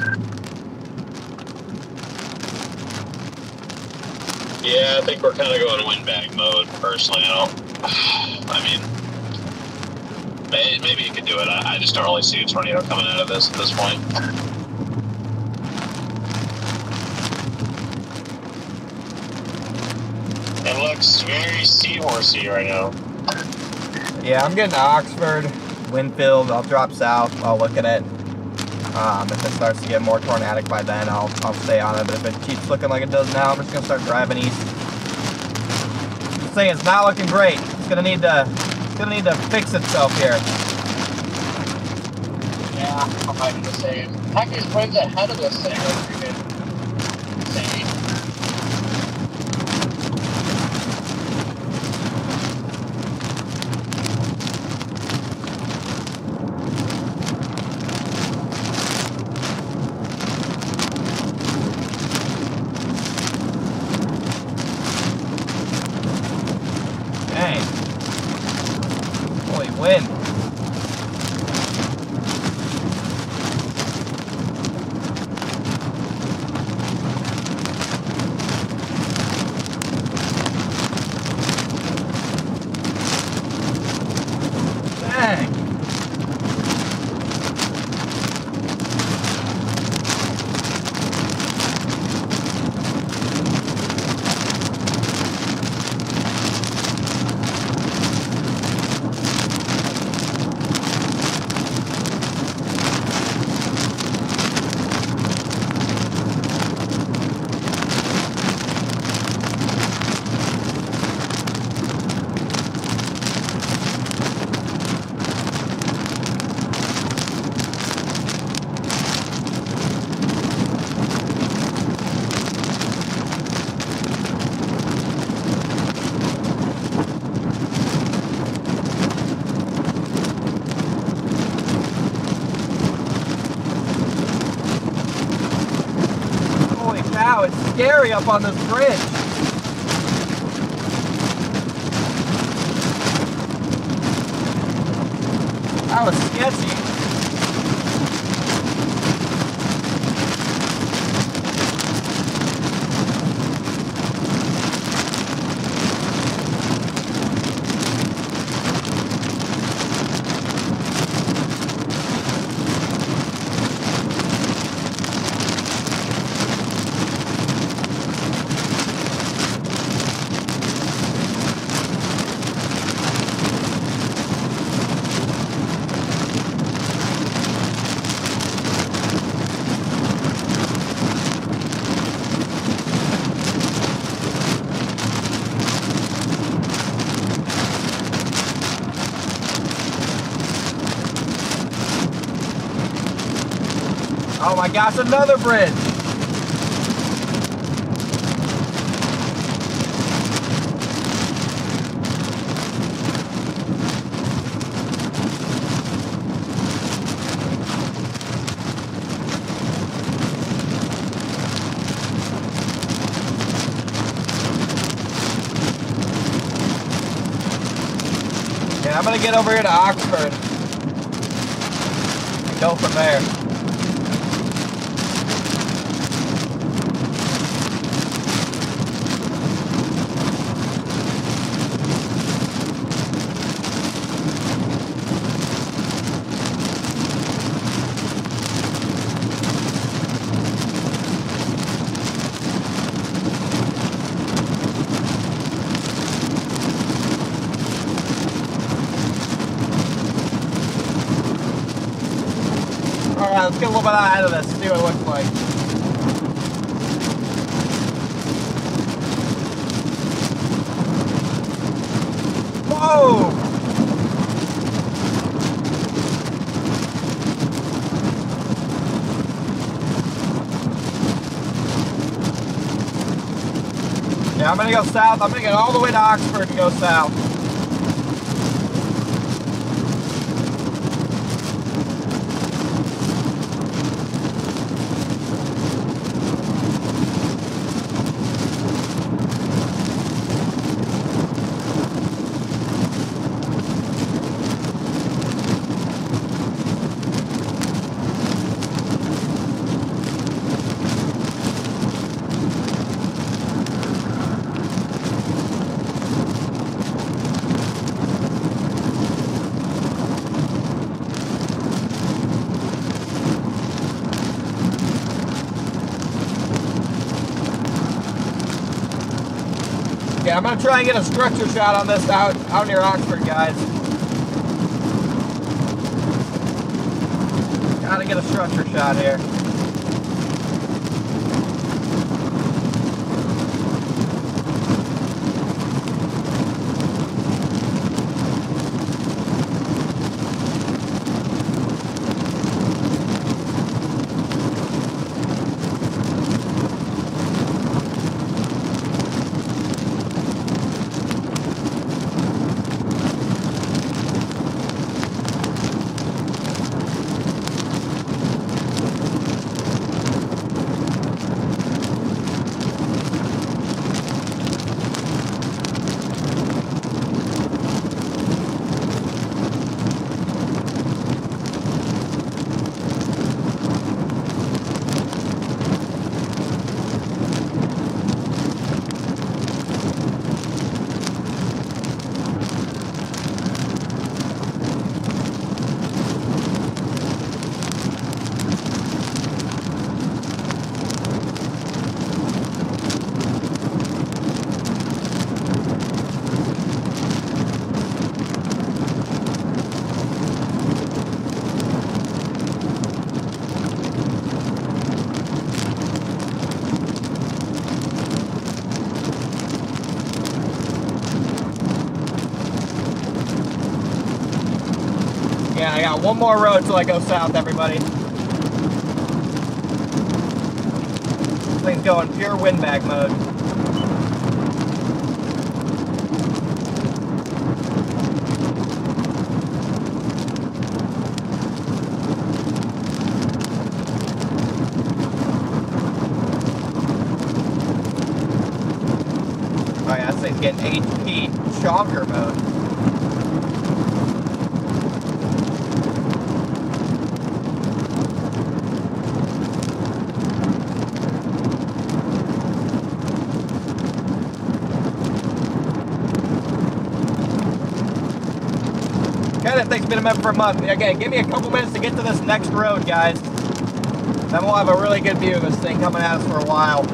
I: Yeah, I think we're kind of going windbag mode, personally. I mean, maybe you could do it. I just don't really see a tornado coming out of this at this point.
D: It looks very seahorsey right now.
A: Yeah, I'm getting to Oxford, Winfield. I'll drop south. I'll look at it. If it starts to get more tornadic by then, I'll stay on it. But if it keeps looking like it does now, I'm just gonna start driving east. This thing is not looking great. It's gonna need to fix itself here.
E: Yeah, I might be the same. Heck, these winds ahead of this thing are freaking insane.
A: Dang. Holy wind. Dang. Holy cow, it's scary up on this bridge. That was sketchy. Oh my gosh, another bridge. Yeah, I'm gonna get over here to Oxford and go from there. Alright, let's get a little bit out of this, see what it looks like. Whoa! Yeah, I'm gonna go south. I'm gonna get all the way to Oxford and go south. Yeah, I'm gonna try and get a structure shot on this out near Oxford, guys. Gotta get a structure shot here. Yeah, I got one more road till I go south, everybody. This thing's going pure windbag mode. Oh yeah, this thing's getting HP chonker mode. That thing's been a member for a month. Again, give me a couple minutes to get to this next road, guys. Then we'll have a really good view of this thing coming at us for a while.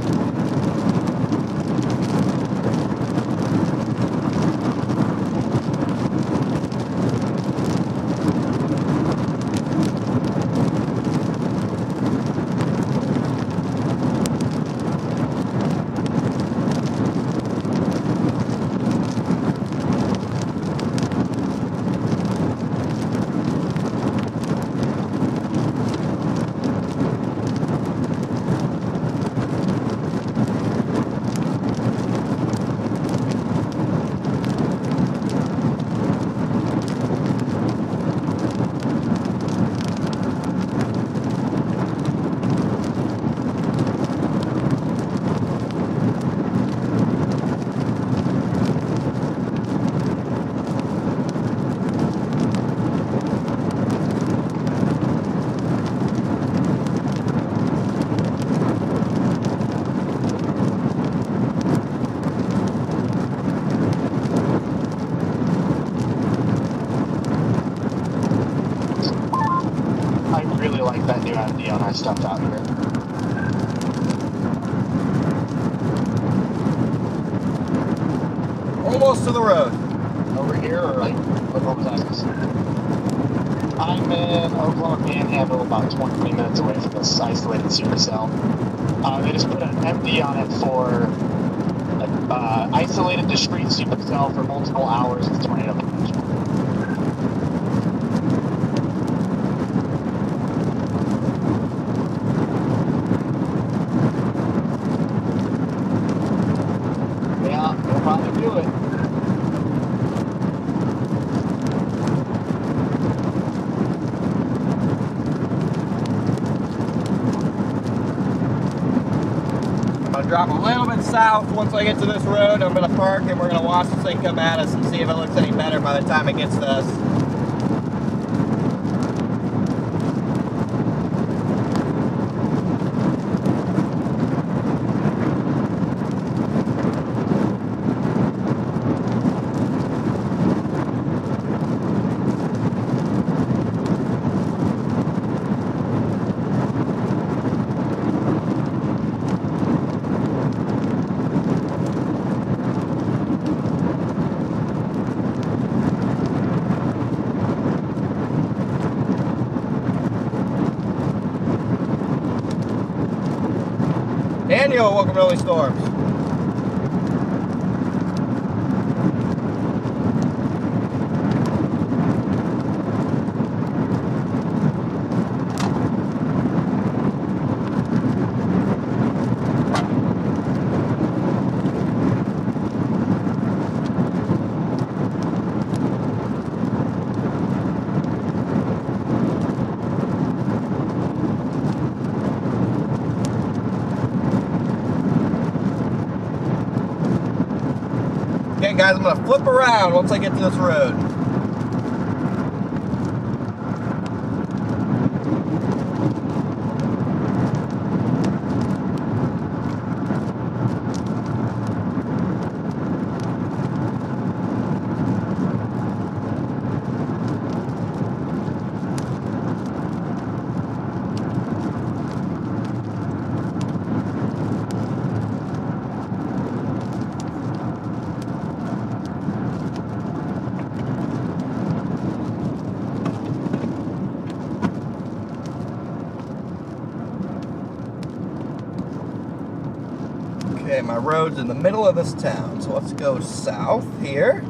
F: stuff out here.
A: Almost to the road.
F: Over here, or like Oklahoma, Texas? I'm in Oklahoma Panhandle, about 20 minutes away from this isolated supercell. They just put an MD on it for isolated discrete supercell for multiple hours with tornado potential. Yeah, they'll probably do it.
A: I'm gonna drop a little bit south once I get to this road. I'm gonna park and we're gonna watch this thing come at us and see if it looks any better by the time it gets to us. Daniel, welcome to Early Storms. Okay, guys, I'm gonna flip around once I get to this road. Okay, my road's in the middle of this town, so let's go south here.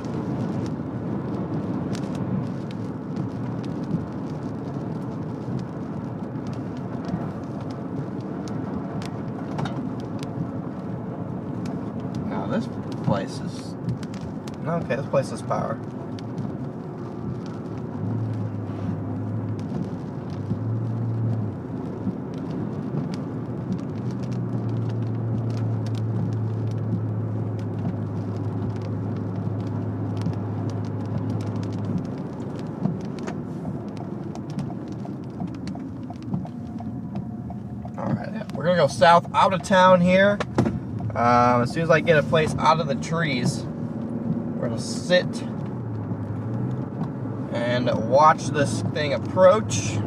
A: Now this place is... Okay, this place is power. We're gonna go south out of town here. As soon as I get a place out of the trees, we're gonna sit and watch this thing approach.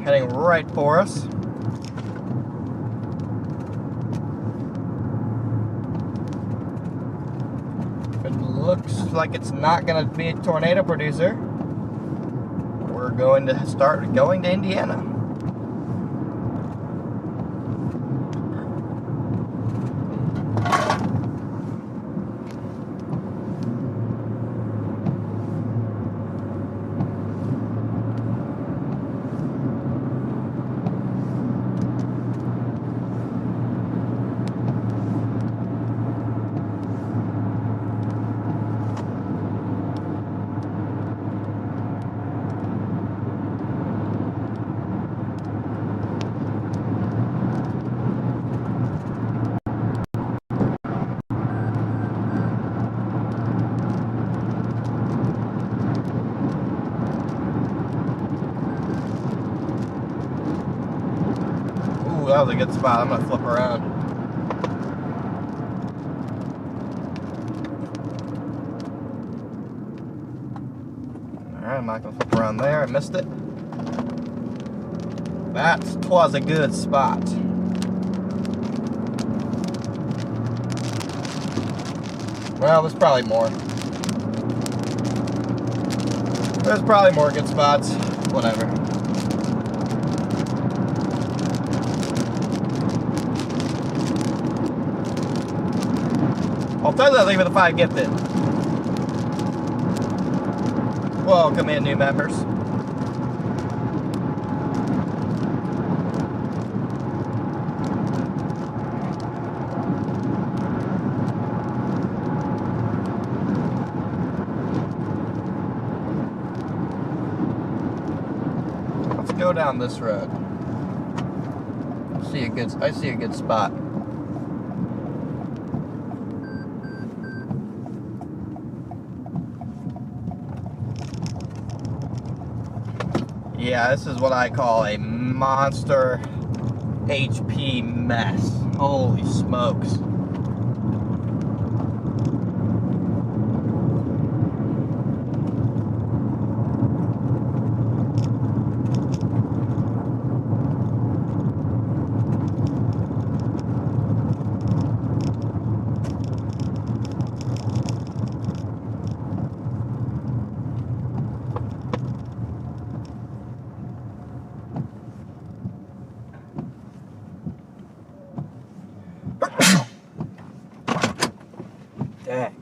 A: Heading right for us. It looks like it's not gonna be a tornado producer. We're going to start going to Indiana. That was a good spot. I'm gonna flip around. Alright, I'm not gonna flip around there. I missed it. That was a good spot. Well, there's probably more. There's probably more good spots. Whatever. I'll tell you that even if I get it. Welcome in, new members. Go down this road. I see a good spot. Yeah, this is what I call a monster HP mess. Holy smokes. Dang.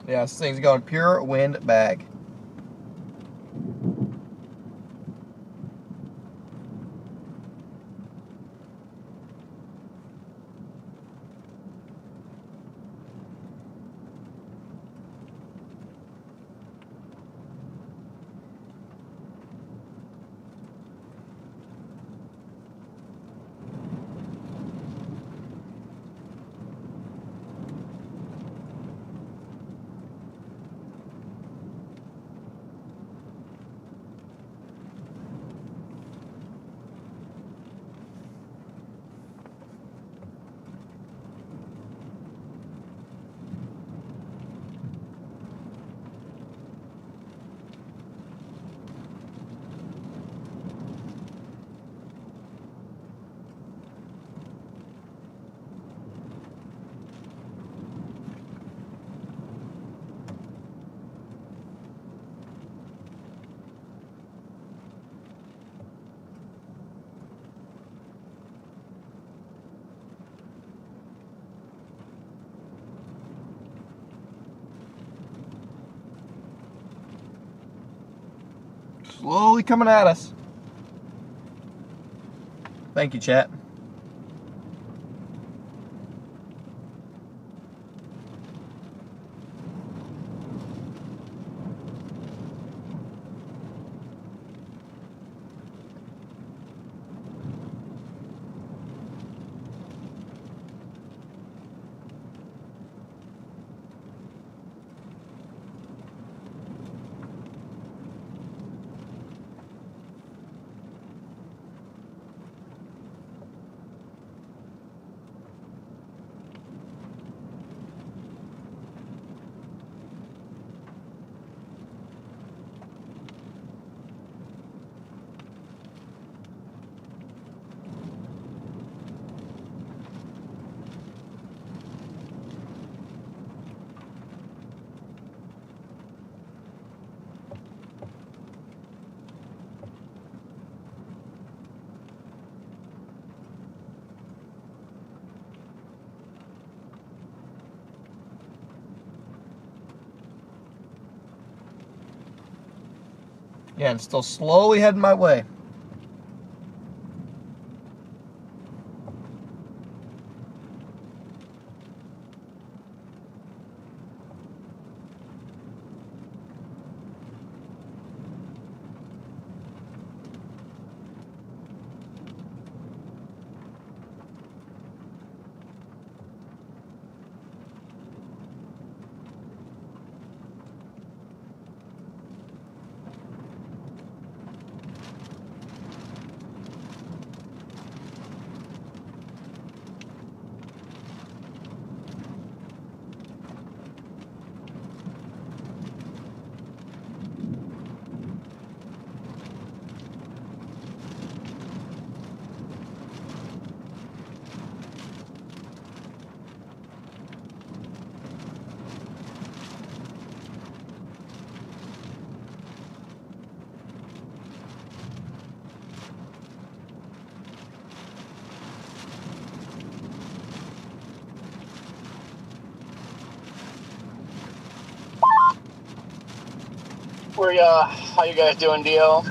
A: Yeah, this thing's going pure wind bag. Slowly coming at us. Thank you, chat. Yeah, it's still slowly heading my way.
E: How you guys doing, Dio?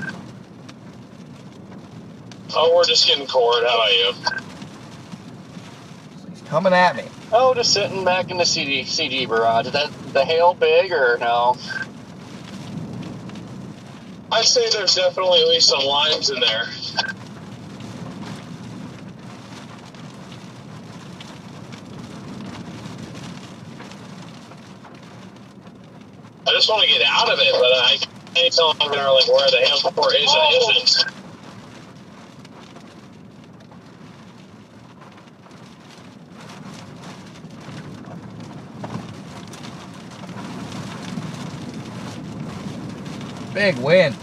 I: Oh, we're just getting cord. How about you?
A: He's coming at me.
E: Oh, just sitting back in the CG barrage. Is that the hail big or no?
I: I'd say there's definitely at least some lines in there. I just want to get out of it, but I can't tell them like where the hail support is and isn't.
A: Big wind.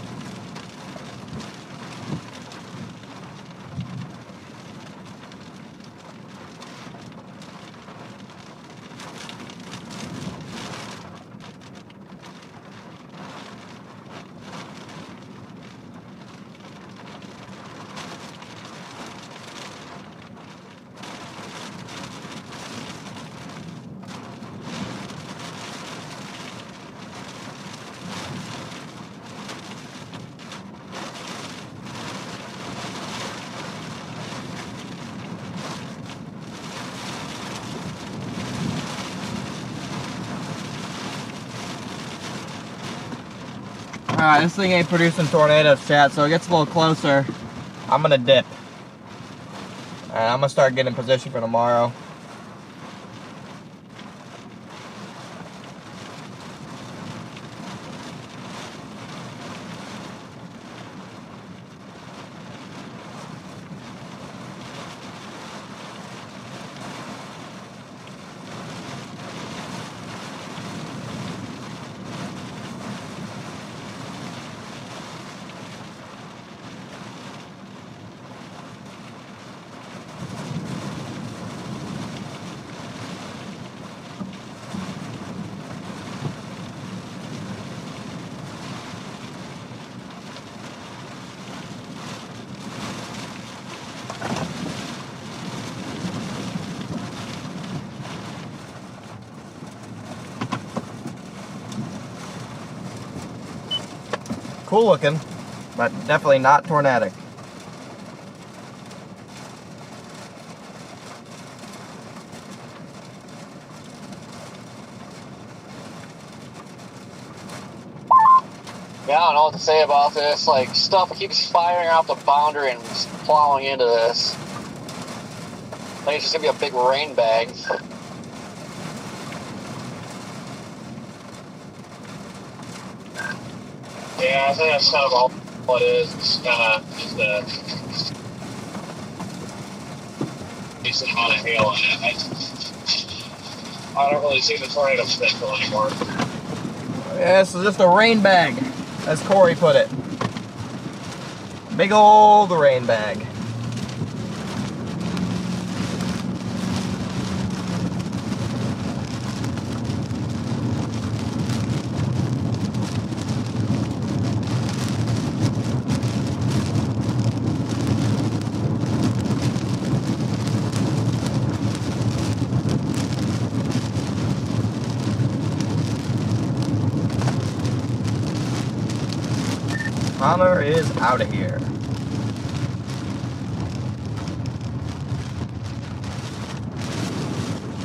A: Alright, this thing ain't producing tornadoes, chat, so it gets a little closer. I'm gonna dip. And I'm gonna start getting in position for tomorrow. Cool looking, but definitely not tornadic.
E: Yeah, I don't know what to say about this. Like, stuff keeps firing off the boundary and plowing into this. I think it's just gonna be a big rain bag.
I: Yeah, I think that's kind of all it is. It's kind of just a decent amount of hail in it. I don't really see the tornado potential anymore.
A: Yeah, this is just a rain bag, as Corey put it. Big old rain bag. Connor is out of here.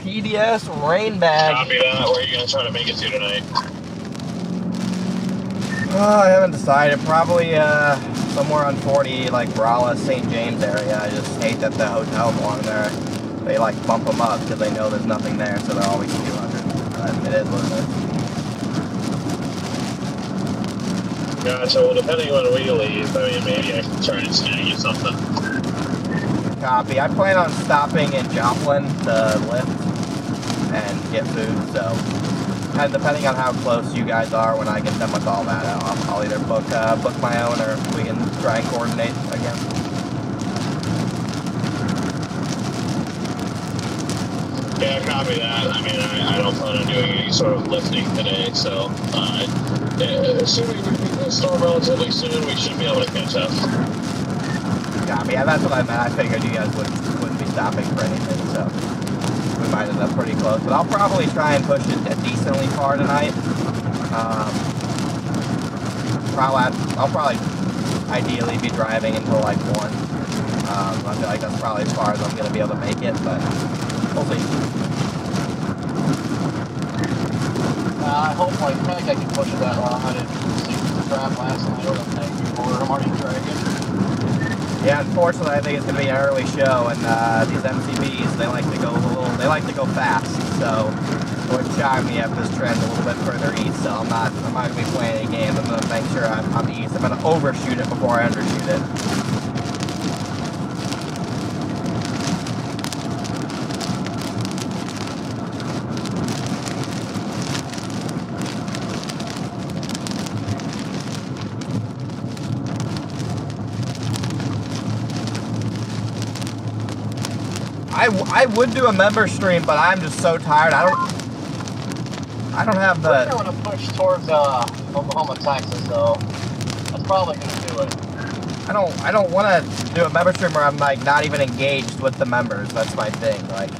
A: PDS rain bag.
I: Copy that. Where are you going to try to make it to tonight?
A: Oh, I haven't decided. Probably somewhere on 40, like Raleigh, St. James area. I just hate that the hotels along there, they like bump them up because they know there's nothing there, so they're always 200. But it is what it is.
I: Gotcha. Well, depending on when we leave, I mean, maybe I can try and snag you something.
A: Copy. I plan on stopping in Joplin to lift and get food, so kind of depending on how close you guys are when I get done with all that, I'll either book my own or we can try and coordinate again.
I: Yeah, copy that. I mean, I don't plan on doing any sort of lifting today, so assuming we beat the storm relatively soon, we should be able to catch up.
A: Copy. Yeah, that's what I meant. I figured you guys wouldn't be stopping for anything, so we might end up pretty close. But I'll probably try and push it decently far tonight. I'll probably ideally be driving until like 1. I feel like that's probably as far as I'm going to be able to make it, but we'll see.
E: I hope, like, I think I can push it that long. I didn't see the trap last night or the night before. I'm already dragging.
A: Yeah, unfortunately, I think it's going to be an early show, and these MCBs, they like to go fast. So, it would charm me if this trend a little bit further east. So I'm not going to be playing any games. I'm going to make sure I'm east. I'm going to overshoot it before I undershoot it. I would do a member stream, but I'm just so tired. I don't have the.
E: I want to push towards Oklahoma, Texas, though. That's probably gonna do it.
A: I don't want to do a member stream where I'm like not even engaged with the members. That's my thing. Like,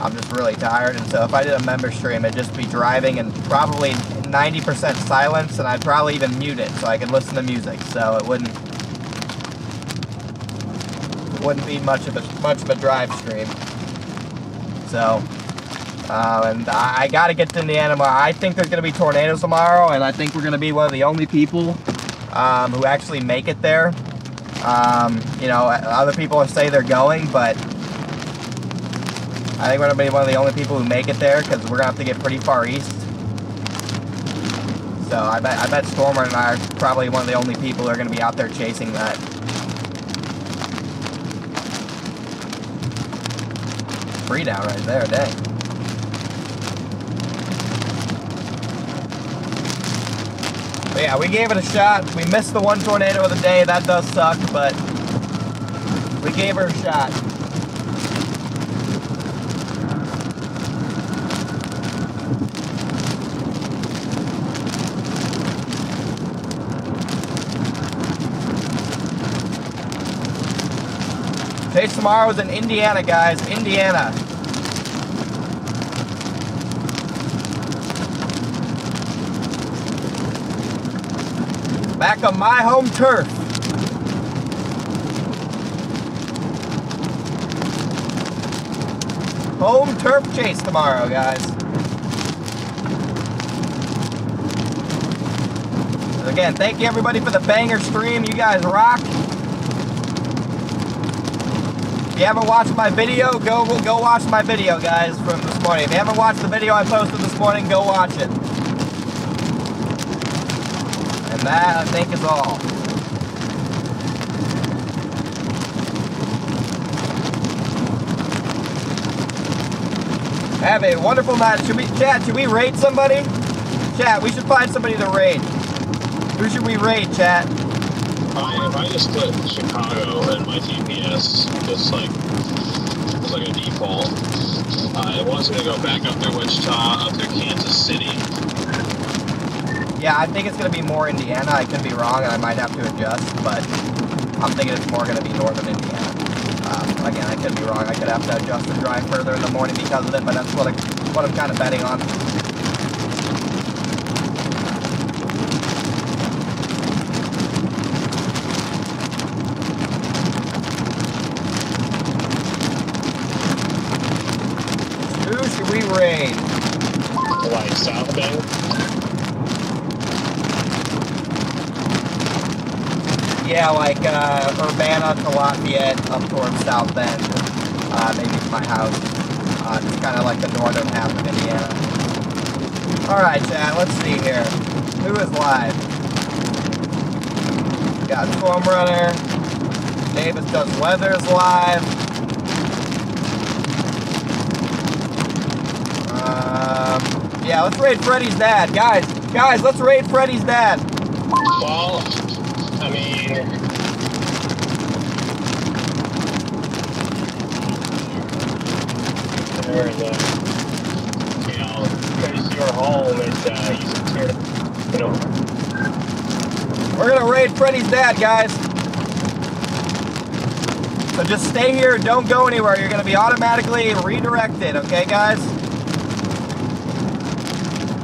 A: I'm just really tired, and so if I did a member stream, it'd just be driving and probably 90% silence, and I'd probably even mute it so I could listen to music. So it wouldn't be much of a drive stream. So, and I got to get to Indiana tomorrow. I think there's going to be tornadoes tomorrow, and I think we're going to be one of the only people who actually make it there. You know, other people say they're going, but I think we're going to be one of the only people who make it there because we're going to have to get pretty far east. So I bet Stormer and I are probably one of the only people who are going to be out there chasing that. Free down right there, dang. But yeah, we gave it a shot. We missed the one tornado of the day. That does suck, but we gave her a shot. Chase tomorrow is in Indiana, guys. Indiana. Back on my home turf. Home turf chase tomorrow, guys. Again, thank you everybody for the banger stream. You guys rock. If you haven't watched my video, go watch my video, guys, from this morning. If you haven't watched the video I posted this morning, go watch it. And that, I think, is all. Have a wonderful night. Should we raid somebody? Chat, we should find somebody to raid. Who should we raid, chat?
I: If I just put Chicago in my GPS, it's like a default. It wants me to go back up through Wichita, up through Kansas City.
A: Yeah, I think it's going to be more Indiana. I could be wrong, and I might have to adjust, but I'm thinking it's more going to be northern Indiana. Again, I could be wrong. I could have to adjust and drive further in the morning because of it, but that's what I'm kind of betting on. raid?
D: Like South Bend?
A: Yeah, like Urbana to Lafayette up towards South Bend. Maybe to my house. It's kind of like the northern half of Indiana. Alright, Chad, let's see here. Who is live? Got Storm Runner. Davis Does Weather's live. Yeah, let's raid Freddy's dad. Guys, let's raid Freddy's dad.
D: Well, I mean, there in the, you know, because you're home, it's easier, you know.
A: We're gonna raid Freddy's dad, guys. So just stay here, don't go anywhere. You're gonna be automatically redirected, okay, guys?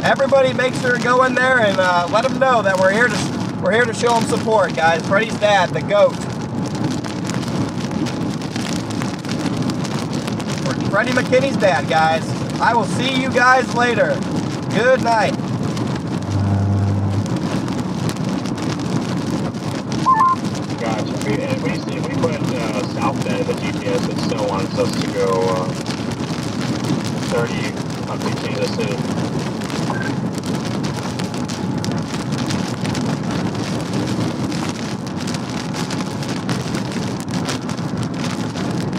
A: Everybody make sure to go in there and let them know that we're here to show them support, guys. Freddy's dad, the GOAT. We're Freddie McKinney's dad, guys. I will see you guys later. Good night.
D: Gotcha. If we put South Bend in the GPS, it still wants us to go 30 up to Kansas City.